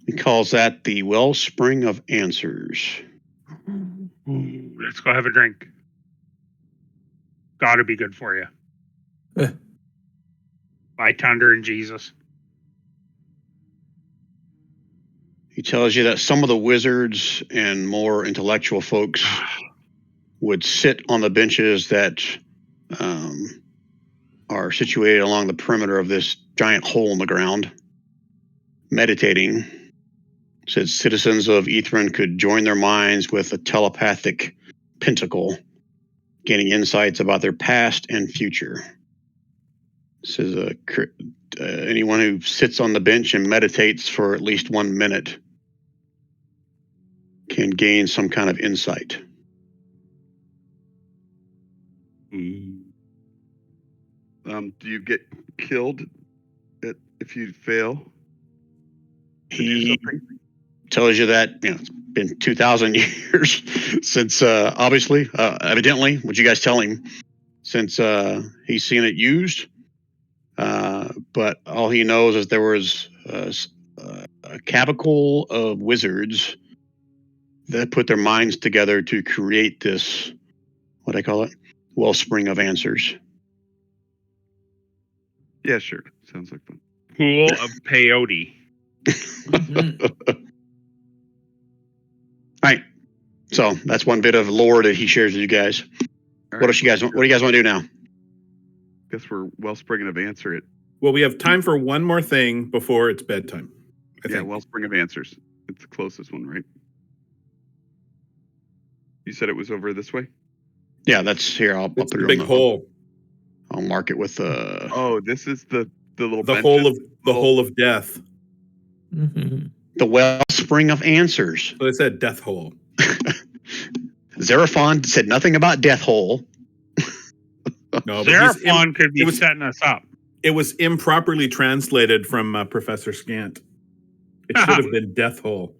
He calls that the Wellspring of Answers. Let's go have a drink. Gotta be good for you. Eh. By thunder and Jesus. He tells you that some of the wizards and more intellectual folks would sit on the benches that are situated along the perimeter of this giant hole in the ground, meditating. Said citizens of Ythryn could join their minds with a telepathic pentacle, gaining insights about their past and future. Says anyone who sits on the bench and meditates for at least 1 minute can gain some kind of insight. Do you get killed if you fail? to do He something? tells you that it's been 2,000 years since, evidently, what you guys tell him, since he's seen it used. But all he knows is there was a cabal of wizards that put their minds together to create this, what I call it, wellspring of answers. Yeah, sure. Sounds like fun. Pool of peyote. All right. So that's one bit of lore that he shares with you guys. What else you guys want? What do you guys want to do now? Guess we're Wellspring of Answer it. Well, we have time for one more thing before it's bedtime. I Yeah, think. Wellspring of Answers. It's the closest one, right? You said it was over this way? Yeah, that's here. I'll It's put the it big on hole. I'll mark it with Oh, this is the little The benches? hole of death. Mhm. the wellspring of answers. So they said death hole. Xerophon said nothing about Death Hole. No, but he's Xerophon could be it was- setting us up. it was improperly translated from Professor Scant. It should have been death hole.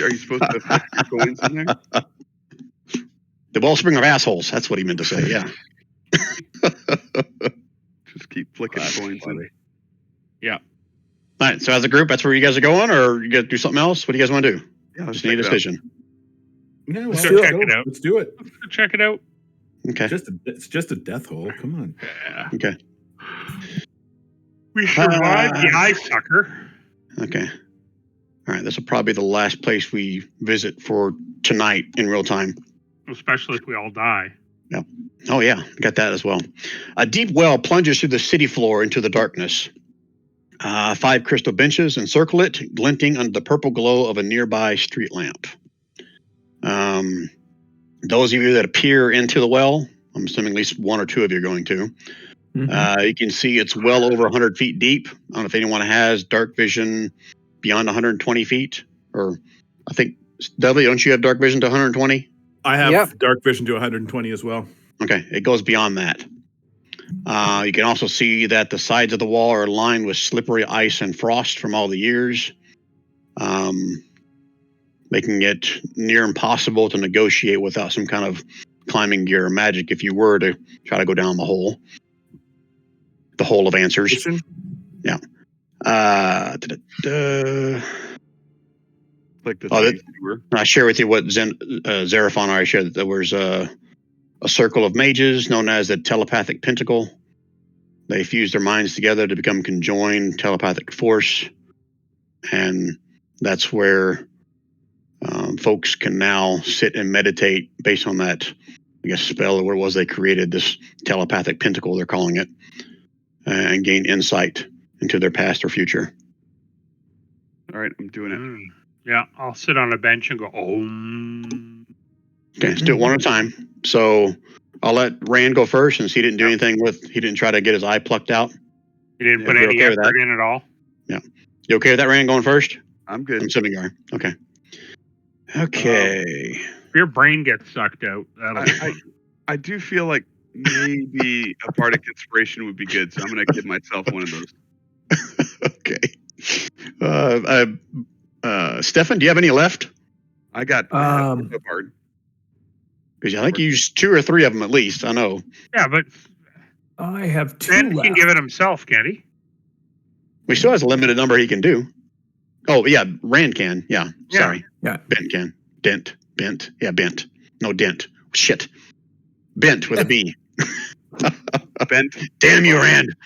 Are you supposed to fix your coins in there? The wellspring of assholes. That's what he meant to say. Yeah. Just keep flicking coins in. All right. So as a group, that's where you guys are going, or you guys do something else? What do you guys want to do? Yeah, let's Just need a check it out. decision. Yeah, Let's well, go let's check it out. Let's do it. Let's go check it out. Okay. It's just a death hole. Come on. Yeah. Okay. We survived the eye sucker. Okay. All right. This will probably be the last place we visit for tonight in real time. Especially if we all die. Oh, yeah. Got that as well. A deep well plunges through the city floor into the darkness. 5 crystal benches encircle it, glinting under the purple glow of a nearby street lamp. Those of you that appear into the well, I'm assuming at least 1 or 2 of you are going to. You can see it's well over 100 feet deep. I don't know if anyone has dark vision beyond 120 feet. Or I think, Dudley, don't you have dark vision to 120? I have Yep. dark vision to 120 as well. Okay, it goes beyond that. You can also see that the sides of the wall are lined with slippery ice and frost from all the years, making it near impossible to negotiate without some kind of climbing gear or magic if you were to try to go down the hole of answers. Vision? Yeah. Like the Oh, things you were. I share with you what Xeraphon already shared. That there was a circle of mages known as the telepathic pentacle. They fuse their minds together to become conjoined telepathic force. And that's where folks can now sit and meditate based on that, I guess, spell or what it was they created, this telepathic pentacle, they're calling it, and gain insight into their past or future. All right, I'm doing it. Yeah, I'll sit on a bench and go, Okay, let's do it one at a time. So I'll let Rand go first since he didn't do anything he didn't try to get his eye plucked out. You didn't put you're any okay with effort that? in at all? You okay with that, Rand, going first? I'm good. I'm assuming you are. Okay. Okay. If your brain gets sucked out, that'll be fun. I do feel like maybe a bardic inspiration would be good, so I'm going to give myself one of those. Okay. Stefan, do you have any left? I got a bard. Because I think you used 2 or 3 of them at least. I know. Yeah, but I have 2 Ben left. can give it himself, can't he? He still has a limited number he can do. Oh, yeah. Rand can. Yeah. Yeah. Sorry. Yeah. Bent can. Bent. Yeah, Bent. No, Dent. Shit. Bent with a B. Bent. Damn you, Rand.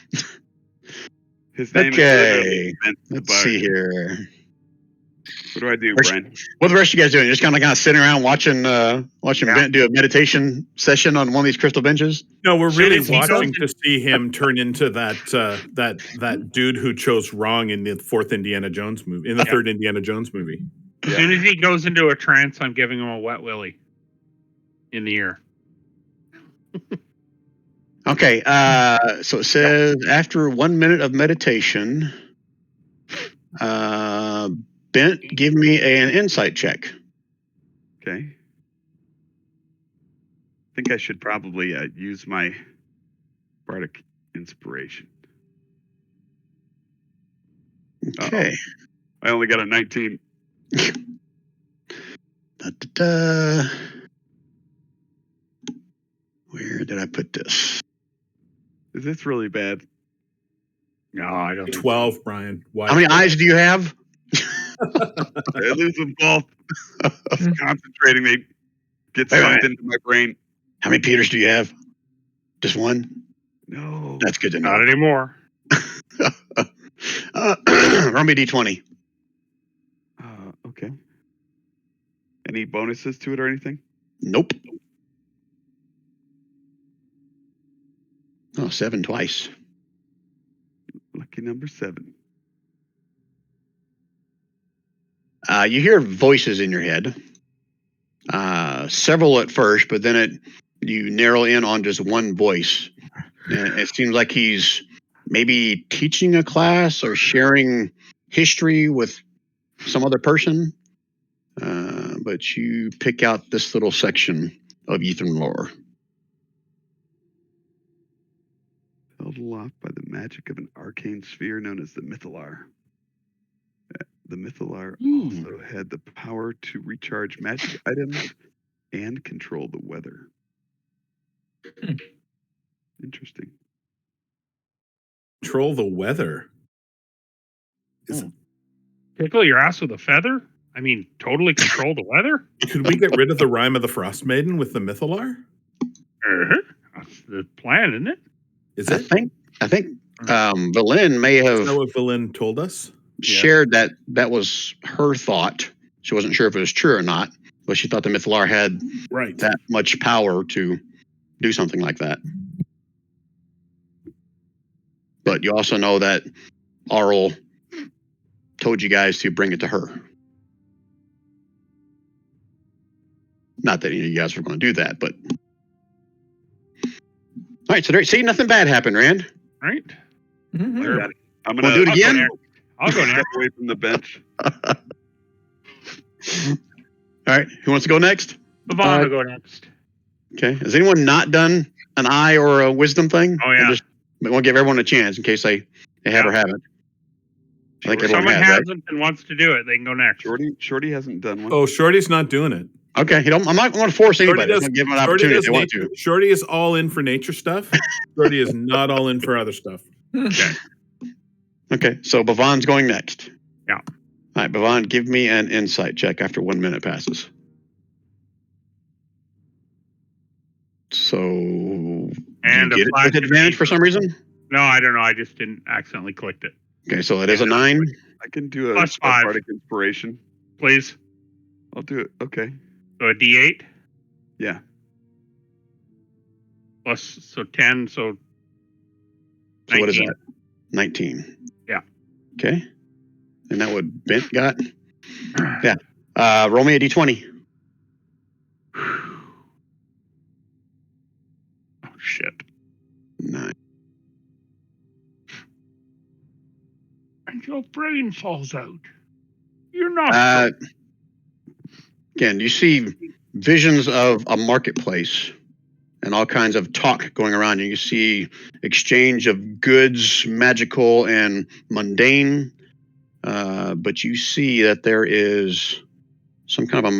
His name Okay. is Bent the Let's Bard. see here. What do I do, Where's- Brian? What are the rest of you guys doing? Just kind of sitting around watching Bent do a meditation session on one of these crystal benches? No, we're Soon really as he watching goes to see him turn into that dude who chose wrong in the 4th Indiana Jones movie, in the 3rd Indiana Jones movie. As soon as he goes into a trance, I'm giving him a wet willy in the ear. Okay, so it says after 1 minute of meditation, Bent, give me an insight check. Okay. I think I should probably use my bardic inspiration. Okay. I only got a 19. Da-da-da. Where did I put this? Is this really bad? No, I don't think 12, Brian. Why? How many eyes do you have? I lose them both. Concentrating, they get sucked into my brain. How many Peters do you have? Just one? No. That's good to Not know. anymore. Roll me D20. Okay. Any bonuses to it or anything? Nope. Oh, 7 twice. Lucky number 7. You hear voices in your head. Several at first, but then you narrow in on just one voice. And it seems like he's maybe teaching a class or sharing history with some other person. But you pick out this little section of Ythryn lore. Held aloft by the magic of an arcane sphere known as the Mythalar. The Mythalar also had the power to recharge magic items and control the weather. Interesting. Control the weather. Tickle your ass with a feather? I mean, totally control the weather? Could we get rid of the Rime of the Frostmaiden with the Mythalar? That's the plan, isn't it? Is I it? think Valin may Is have that what Valin told us? shared that was her thought. She wasn't sure if it was true or not, but she thought the Mythalar had Right. that much power to do something like that. But you also know that Arl told you guys to bring it to her. Not that any of you guys were going to do that, but... All right, so there, see, nothing bad happened, Rand. Right? Mhm. I got it. I'm Want gonna to do it again? I'll go step next. away from the bench. All right, who wants to go next? Vaughn will go next. Okay, has anyone not done an eye or a wisdom thing? Oh, yeah. I want to give everyone a chance in case they have or haven't. I think If everyone someone has, right? hasn't and wants to do it, they can go next. Shorty hasn't done one. Oh, Shorty's not doing it. Okay, I'm not going to force anybody. I'm going to give them an opportunity if they want to. Shorty is all in for nature stuff. Shorty is not all in for other stuff. Okay, so Bhavon's going next. Yeah. All right, Bhavon, give me an insight check after 1 minute passes. So, And you a get it flash with of advantage heat. for some reason? No, I don't know. I just didn't accidentally clicked it. Okay, so it is a 9. I can do a Plus 5. bardic inspiration. Please. I'll do it. Okay. So a D8 Yeah. plus, so 10, so So what is 19. that? 19. Yeah. Okay. And that what Bent got? Yeah. Roll me a d20. Oh, shit. 9. And your brain falls out. You're not. Again, you see visions of a marketplace and all kinds of talk going around. You see exchange of goods, magical and mundane. But you see that there is some kind of a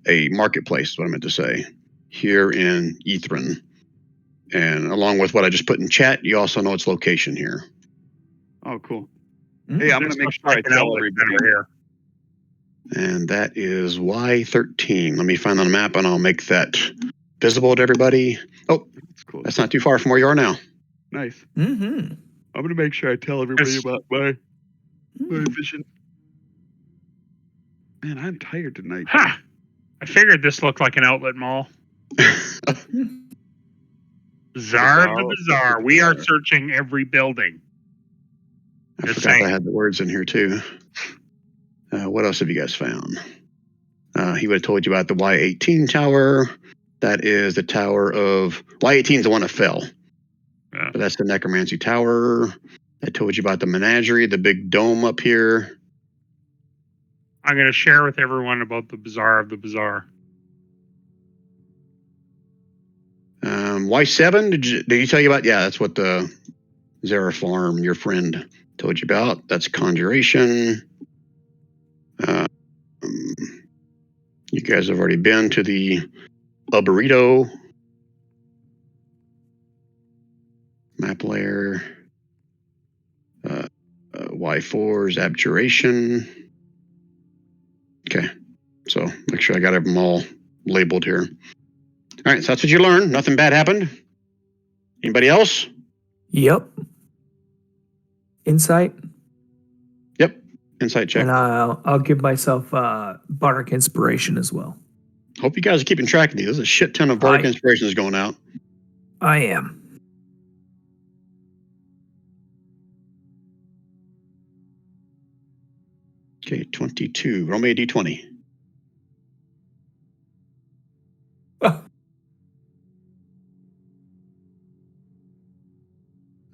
a marketplace, is what I meant to say, here in Ythryn. And along with what I just put in chat, you also know its location here. Oh, cool. Mm. Hey, I'm gonna This make looks sure I like an tell outlet everybody. center here. And that is Y13. Let me find on the map and I'll make that visible to everybody. Oh, That's cool. that's not too far from where you are now. Nice. Mm-hmm. I'm gonna make sure I tell everybody Yes. about my vision. Man, I'm tired tonight. Ha! I figured this looked like an outlet mall. Bizarre of the bizarre. We are searching every building. I Just forgot saying. I had the words in here too. What else have you guys found? He would have told you about the Y18 tower. That is the tower of... Y18 is the one that fell. Yeah. But that's the necromancy tower. I told you about the menagerie, the big dome up here. I'm going to share with everyone about the bizarre of the bizarre. Y7, did he tell you about? Yeah, that's what the Zara Farm, your friend, told you about. That's conjuration. You guys have already been to the Arboretum map layer. Y4 is abjuration. Okay, so make sure I got them all labeled here. All right, so that's what you learned. Nothing bad happened. Anybody else? Yep. Insight, Yep. Insight check. and I'll give myself bardic inspiration as well. Hope you guys are keeping track of these. There's a shit ton of bardic inspirations going out. I am. Okay, 22. Roll me a d20.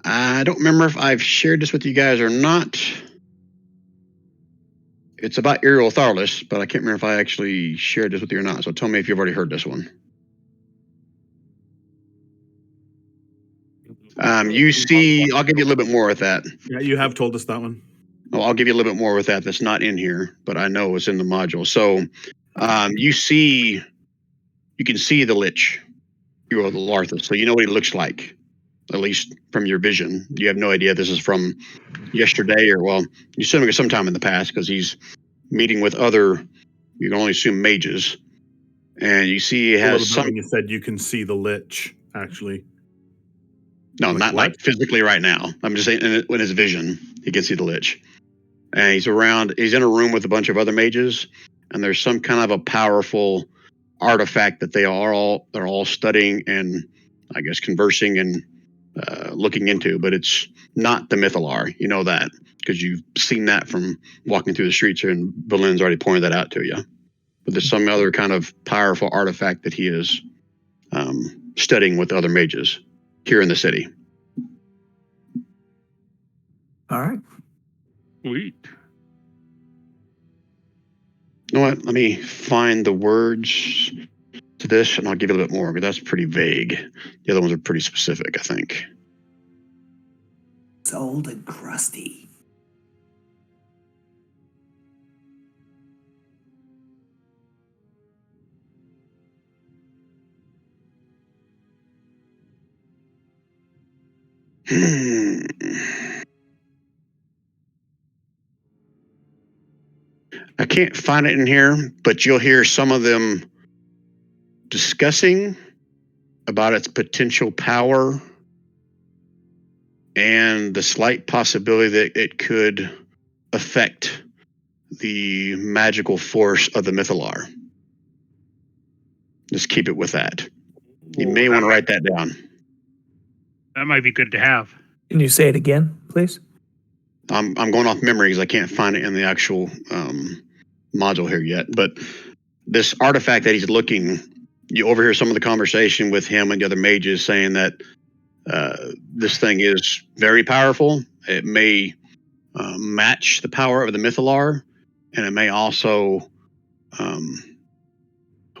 I don't remember if I've shared this with you guys or not. It's about Uriel Tharlus, but I can't remember if I actually shared this with you or not. So tell me if you've already heard this one. You see, I'll give you a little bit more with that. Yeah, you have told us that one. Oh, I'll give you a little bit more with that. That's not in here, but I know it's in the module. So you can see the Lich, Uriel Tharlus, so you know what he looks like. At least from your vision. You have no idea this is from yesterday or, well, you assume it was sometime in the past because he's meeting with other, you can only assume mages. And you see he A little has bit some, when you said you can see the Lich, actually. no, Like not what? like physically right now. I'm just saying in his vision, he can see the Lich. And he's in a room with a bunch of other mages, and there's some kind of a powerful artifact that they're all studying and I guess conversing and looking into, but it's not the Mythalar. You know that because you've seen that from walking through the streets here, and Berlin's already pointed that out to you. But there's some other kind of powerful artifact that he is studying with other mages here in the city. All right. Sweet. You know what? Let me find the words to this, and I'll give you a little bit more, but that's pretty vague. The other ones are pretty specific, I think. It's old and crusty. I can't find it in here, but you'll hear some of them discussing about its potential power and the slight possibility that it could affect the magical force of the Mythalar. Just keep it with that. You may want to write that down. That might be good to have. Can you say it again, please? I'm going off memory because I can't find it in the actual module here yet. But this artifact that he's looking, you overhear some of the conversation with him and the other mages saying that this thing is very powerful. It may match the power of the Mythalar, and it may also,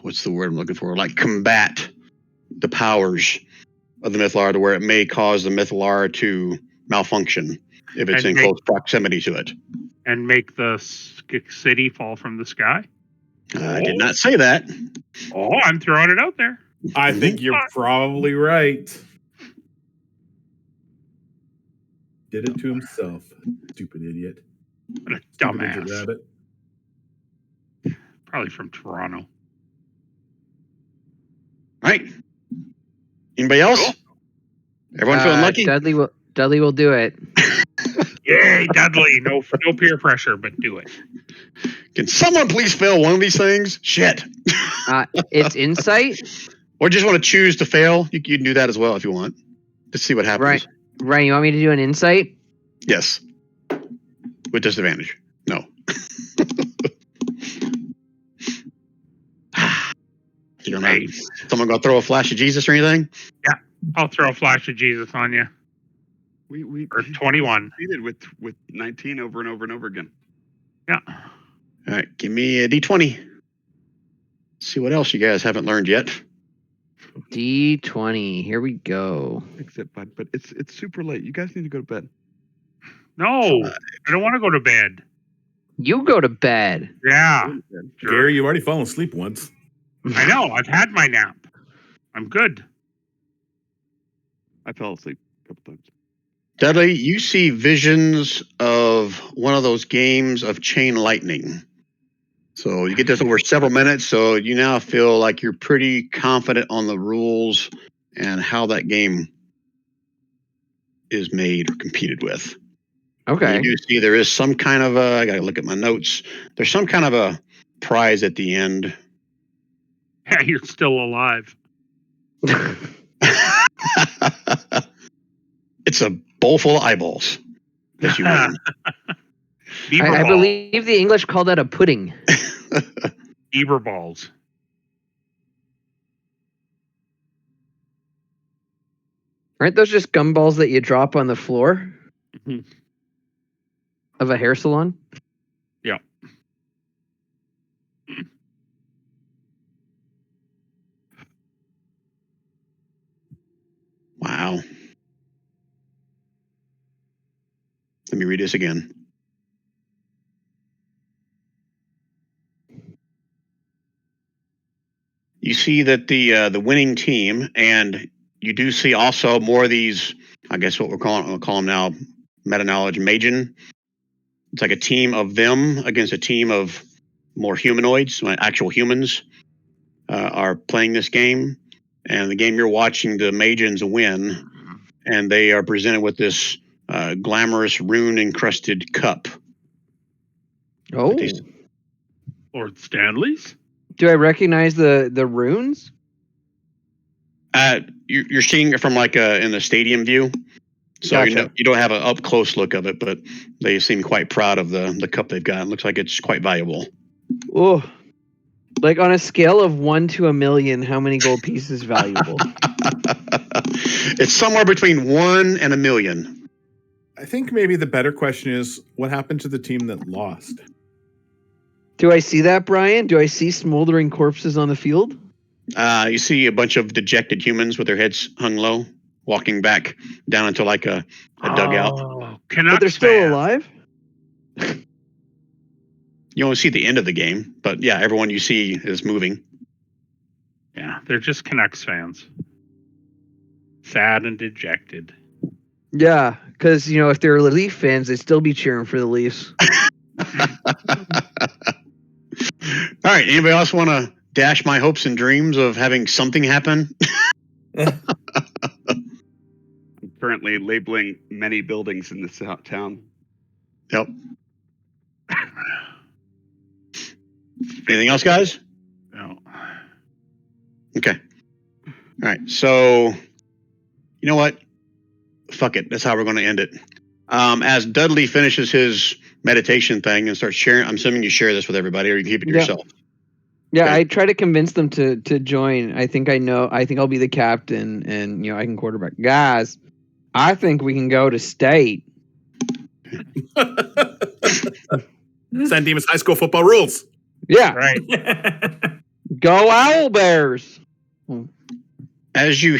what's the word I'm looking for? Like combat the powers of the Mythalar to where it may cause the Mythalar to malfunction if it's in close proximity to it. And make the city fall from the sky? I did not say that. Oh, I'm throwing it out there. I think you're probably right. Did it to himself. Stupid idiot. What a Stupid midget dumbass. rabbit. Probably from Toronto. All right. Anybody else? Cool. Everyone feeling lucky? Dudley will do it. Yay, Dudley. No peer pressure, but do it. Can someone please fail one of these things? Shit. It's insight. Or just want to choose to fail? You can do that as well if you want. Just see what happens. Right. Ryan, you want me to do an insight? Yes. With disadvantage. No. You're not. Nice. Someone gonna throw a flash of Jesus or anything? I'll throw a flash of Jesus on you. We Or 21. repeated with 19 over and over and over again. Yeah. All right, give me a D20. See what else you guys haven't learned yet. D20. Here we go. Except, but it's super late. You guys need to go to bed. No, I don't want to go to bed. You go to bed. Yeah. Sure. Gary, you've already fallen asleep once. I know. I've had my nap. I'm good. I fell asleep a couple times. Dudley, you see visions of one of those games of chain lightning. So you get this over several minutes, so you now feel like you're pretty confident on the rules and how that game is made or competed with. Okay. You do see there is some kind of a, I gotta look at my notes, there's some kind of a prize at the end. Yeah, you're still alive. It's a bowl full of eyeballs that you win. Beaver I balls. believe the English call that a pudding. Beaver balls. Aren't those just gumballs that you drop on the floor Mhm. of a hair salon? Yeah. Wow. Let me read this again. You see that the winning team, and you do see also more of these, I guess what we'll call them now, meta knowledge Magian. It's like a team of them against a team of more humanoids, actual humans, are playing this game. And the game you're watching, the Magians win, and they are presented with this glamorous rune-encrusted cup. Oh. Lord Stanley's? Do I recognize the runes? You're seeing it from like in the stadium view, so Gotcha. you don't have an up close look of it, but they seem quite proud of the cup they've got. It looks like it's quite valuable. Oh, like on a scale of 1 to 1,000,000, how many gold pieces is valuable? It's somewhere between 1 and 1,000,000. I think maybe the better question is, what happened to the team that lost? Do I see that, Brian? Do I see smoldering corpses on the field? You see a bunch of dejected humans with their heads hung low, walking back down into like a dugout. Oh, But they're Canucks still fan. alive? You only see the end of the game, but yeah, everyone you see is moving. Yeah, they're just Canucks fans. Sad and dejected. Yeah, because, if they're Leaf fans, they'd still be cheering for the Leafs. All right, anybody else want to dash my hopes and dreams of having something happen? I'm currently labeling many buildings in this town. Yep. Anything else, guys? No. Okay. All right. So, you know what? Fuck it. That's how we're going to end it. As Dudley finishes his meditation thing and starts sharing, I'm assuming you share this with everybody, or you keep it to Yeah. yourself. Yeah, Okay. I try to convince them to join. I think I'll be the captain, and I can quarterback. Guys, I think we can go to state. San Dimas High School football rules. Yeah, Right. go Owl Bears. As you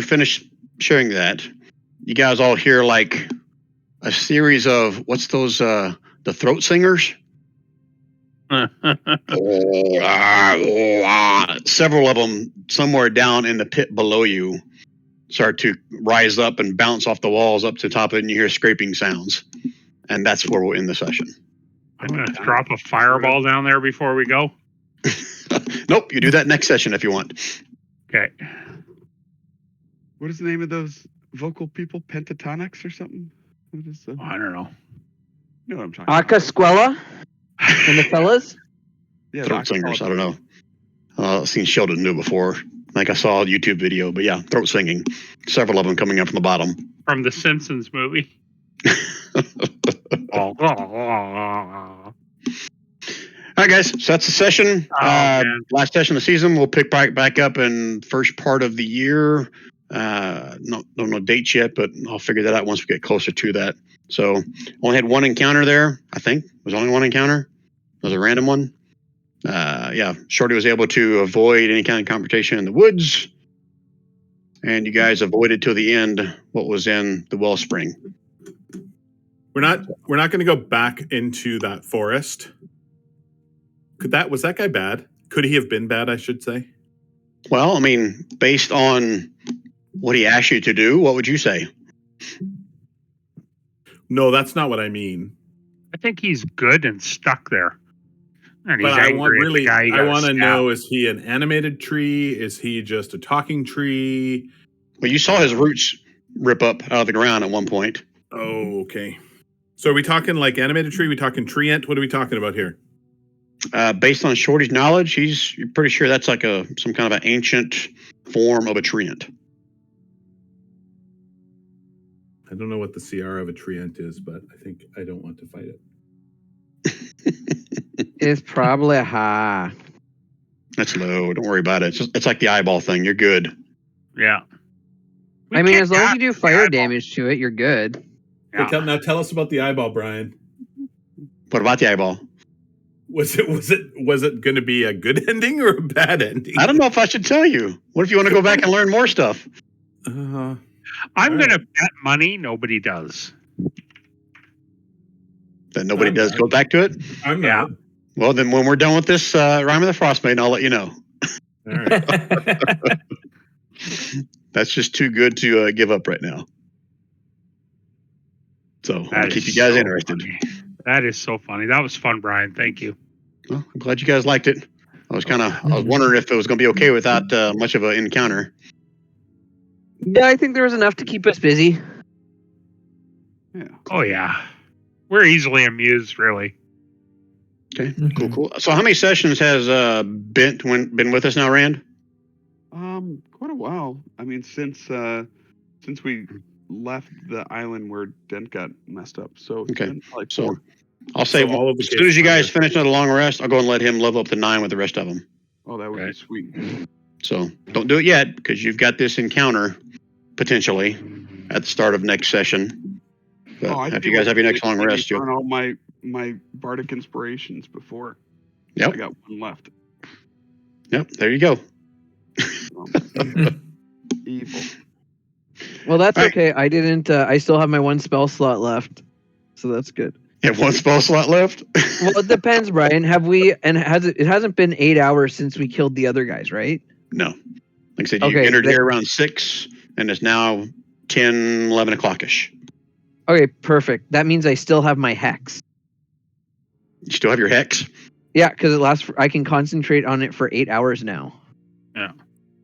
finish sharing that, you guys all hear like a series of what's those the throat singers? Several of them somewhere down in the pit below you start to rise up and bounce off the walls up to the top of it, and you hear scraping sounds. And that's where we'll end the session. I'm going to drop a fireball down there before we go. Nope, you do that next session if you want. Okay. What is the name of those vocal people? Pentatonics or something? What is the? I don't know. You know what I'm talking about? Acasquella and the fellas. Yeah, Throat singers, I don't know. I've seen Sheldon do it before. Like I saw a YouTube video, but yeah, throat singing. Several of them coming up from the bottom. From the Simpsons movie. All right, guys. So that's the session. man. Last session of the season. We'll pick back up in first part of the year. Don't know dates yet, but I'll figure that out once we get closer to that. So only had one encounter there. I think it was only one encounter. It was a random one. Yeah, Shorty was able to avoid any kind of confrontation in the woods, and you guys avoided till the end what was in the wellspring. We're not going to go back into that forest. Was that guy bad? Could he have been bad, I should say? Well, I mean, based on what he asked you to do, what would you say? No, that's not what I mean. I think he's good and stuck there. And he's But I angry at the guy he got want to stabbed. know, is he an animated tree? Is he just a talking tree? Well, you saw his roots rip up out of the ground at one point. Oh, okay. So are we talking like animated tree? Are we talking treant? What are we talking about here? Based on Shorty's knowledge, you're pretty sure that's like some kind of an ancient form of a treant. I don't know what the CR of a treant is, but I think I don't want to fight it. It's probably high. That's low. Don't worry about it. It's like the eyeball thing. You're good. Yeah. We I mean, kicked as long as out you do the fire eyeball. damage to it, you're good. Yeah. Now tell us about the eyeball, Brian. What about the eyeball? Was it going to be a good ending or a bad ending? I don't know if I should tell you. What if you want to go back and learn more stuff? Uh, I'm All going to right. bet money nobody does. That nobody I'm does not. go back to it? I'm Yeah. not. Well, then when we're done with this Rime of the Frostmaiden, I'll let you know. All right. That's just too good to give up right now. So I'll That keep is you guys so interested. funny. That is so funny. That was fun, Brian. Thank you. Well, I'm glad you guys liked it. I was wondering if it was going to be okay without much of an encounter. Yeah, I think there was enough to keep us busy. Yeah. Oh, yeah. We're easily amused, really. Okay, cool. So how many sessions has been with us now, Rand? quite a while. I mean, since we left the island where Dent got messed up. So it's Okay. been like So 4. I'll say, So all of the as soon as you cases guys under- finish another long rest, I'll go and let him level up to 9 with the rest of them. Oh, that would be Right. sweet. So don't do it yet, because you've got this encounter potentially at the start of next session. But I if see you guys what have your you next did. long You rest, burn you'll. all my bardic inspirations before. Yep. I got one left. Yep. There you go. Evil. Well, that's All right. okay. I didn't. I still have my 1 spell slot left, so that's good. You have 1 spell slot left. Well, it depends, Brian. Have we? And it hasn't been 8 hours since we killed the other guys, right? No. Like I said, you Okay, entered here around 6, and it's now 10, 11 o'clock-ish. Okay, perfect. That means I still have my hex. You still have your hex? Yeah, because it lasts. I can concentrate on it for 8 hours now. Ah,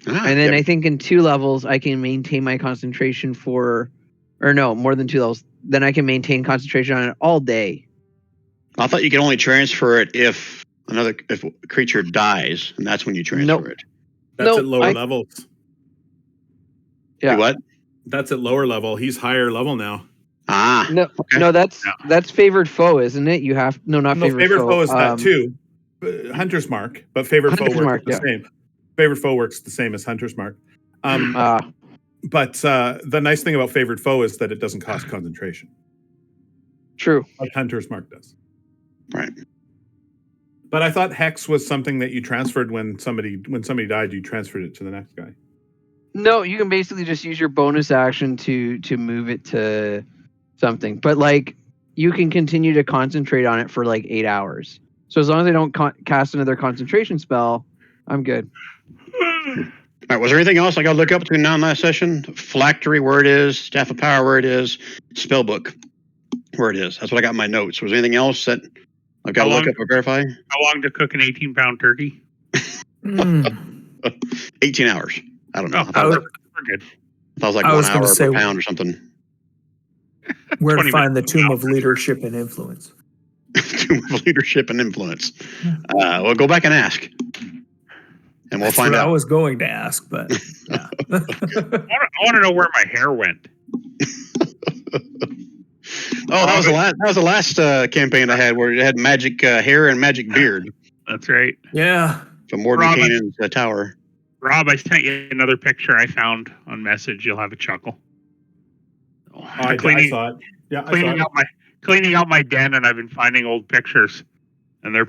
And then yep. I think in 2 levels, I can maintain my concentration for, or no, more than 2 levels. Then I can maintain concentration on it all day. I thought you could only transfer it if a creature dies, and that's when you transfer Nope. it. That's Nope, at lower I- levels. Yeah. Do what? That's at lower level. He's higher level now. Ah, No, okay. no, that's favored foe, isn't it? You have not No, favored, favorite foe is that um, too. Hunter's mark, but favorite foe Hunter's works mark, the yeah. same. Favorite foe works the same as Hunter's mark. But the nice thing about favored foe is that it doesn't cost concentration, True. like Hunter's mark does. Right. But I thought hex was something that you transferred when somebody died. You transferred it to the next guy. No, you can basically just use your bonus action to move it to something. But like, you can continue to concentrate on it for like 8 hours. So as long as I don't cast another concentration spell, I'm good. All right. Was there anything else I got to look up between now and last session? Phylactery, where it is. Staff of Power, where it is. Spellbook, where it is. That's what I got in my notes. Was there anything else that I've got to look up or verify? How long to cook an 18-pound turkey? 18 hours. I don't know. Oh, I thought, it was, we're good. I thought it was like I 1 was gonna hour say- per pound or something. Where to 20 find the minutes. Tomb of Leadership and Influence? Tomb of Leadership and Influence. We'll go back and ask. And we'll That's find what I out. was going to ask, but yeah. I want to know where my hair went. Oh, that was the last campaign I had where it had magic hair and magic beard That's right. Yeah. from Morden Rob, Canaan's tower. Rob, I sent you another picture I found on message. You'll have a chuckle. I saw it. Yeah, I saw it. Cleaning out my den, and I've been finding old pictures, and they're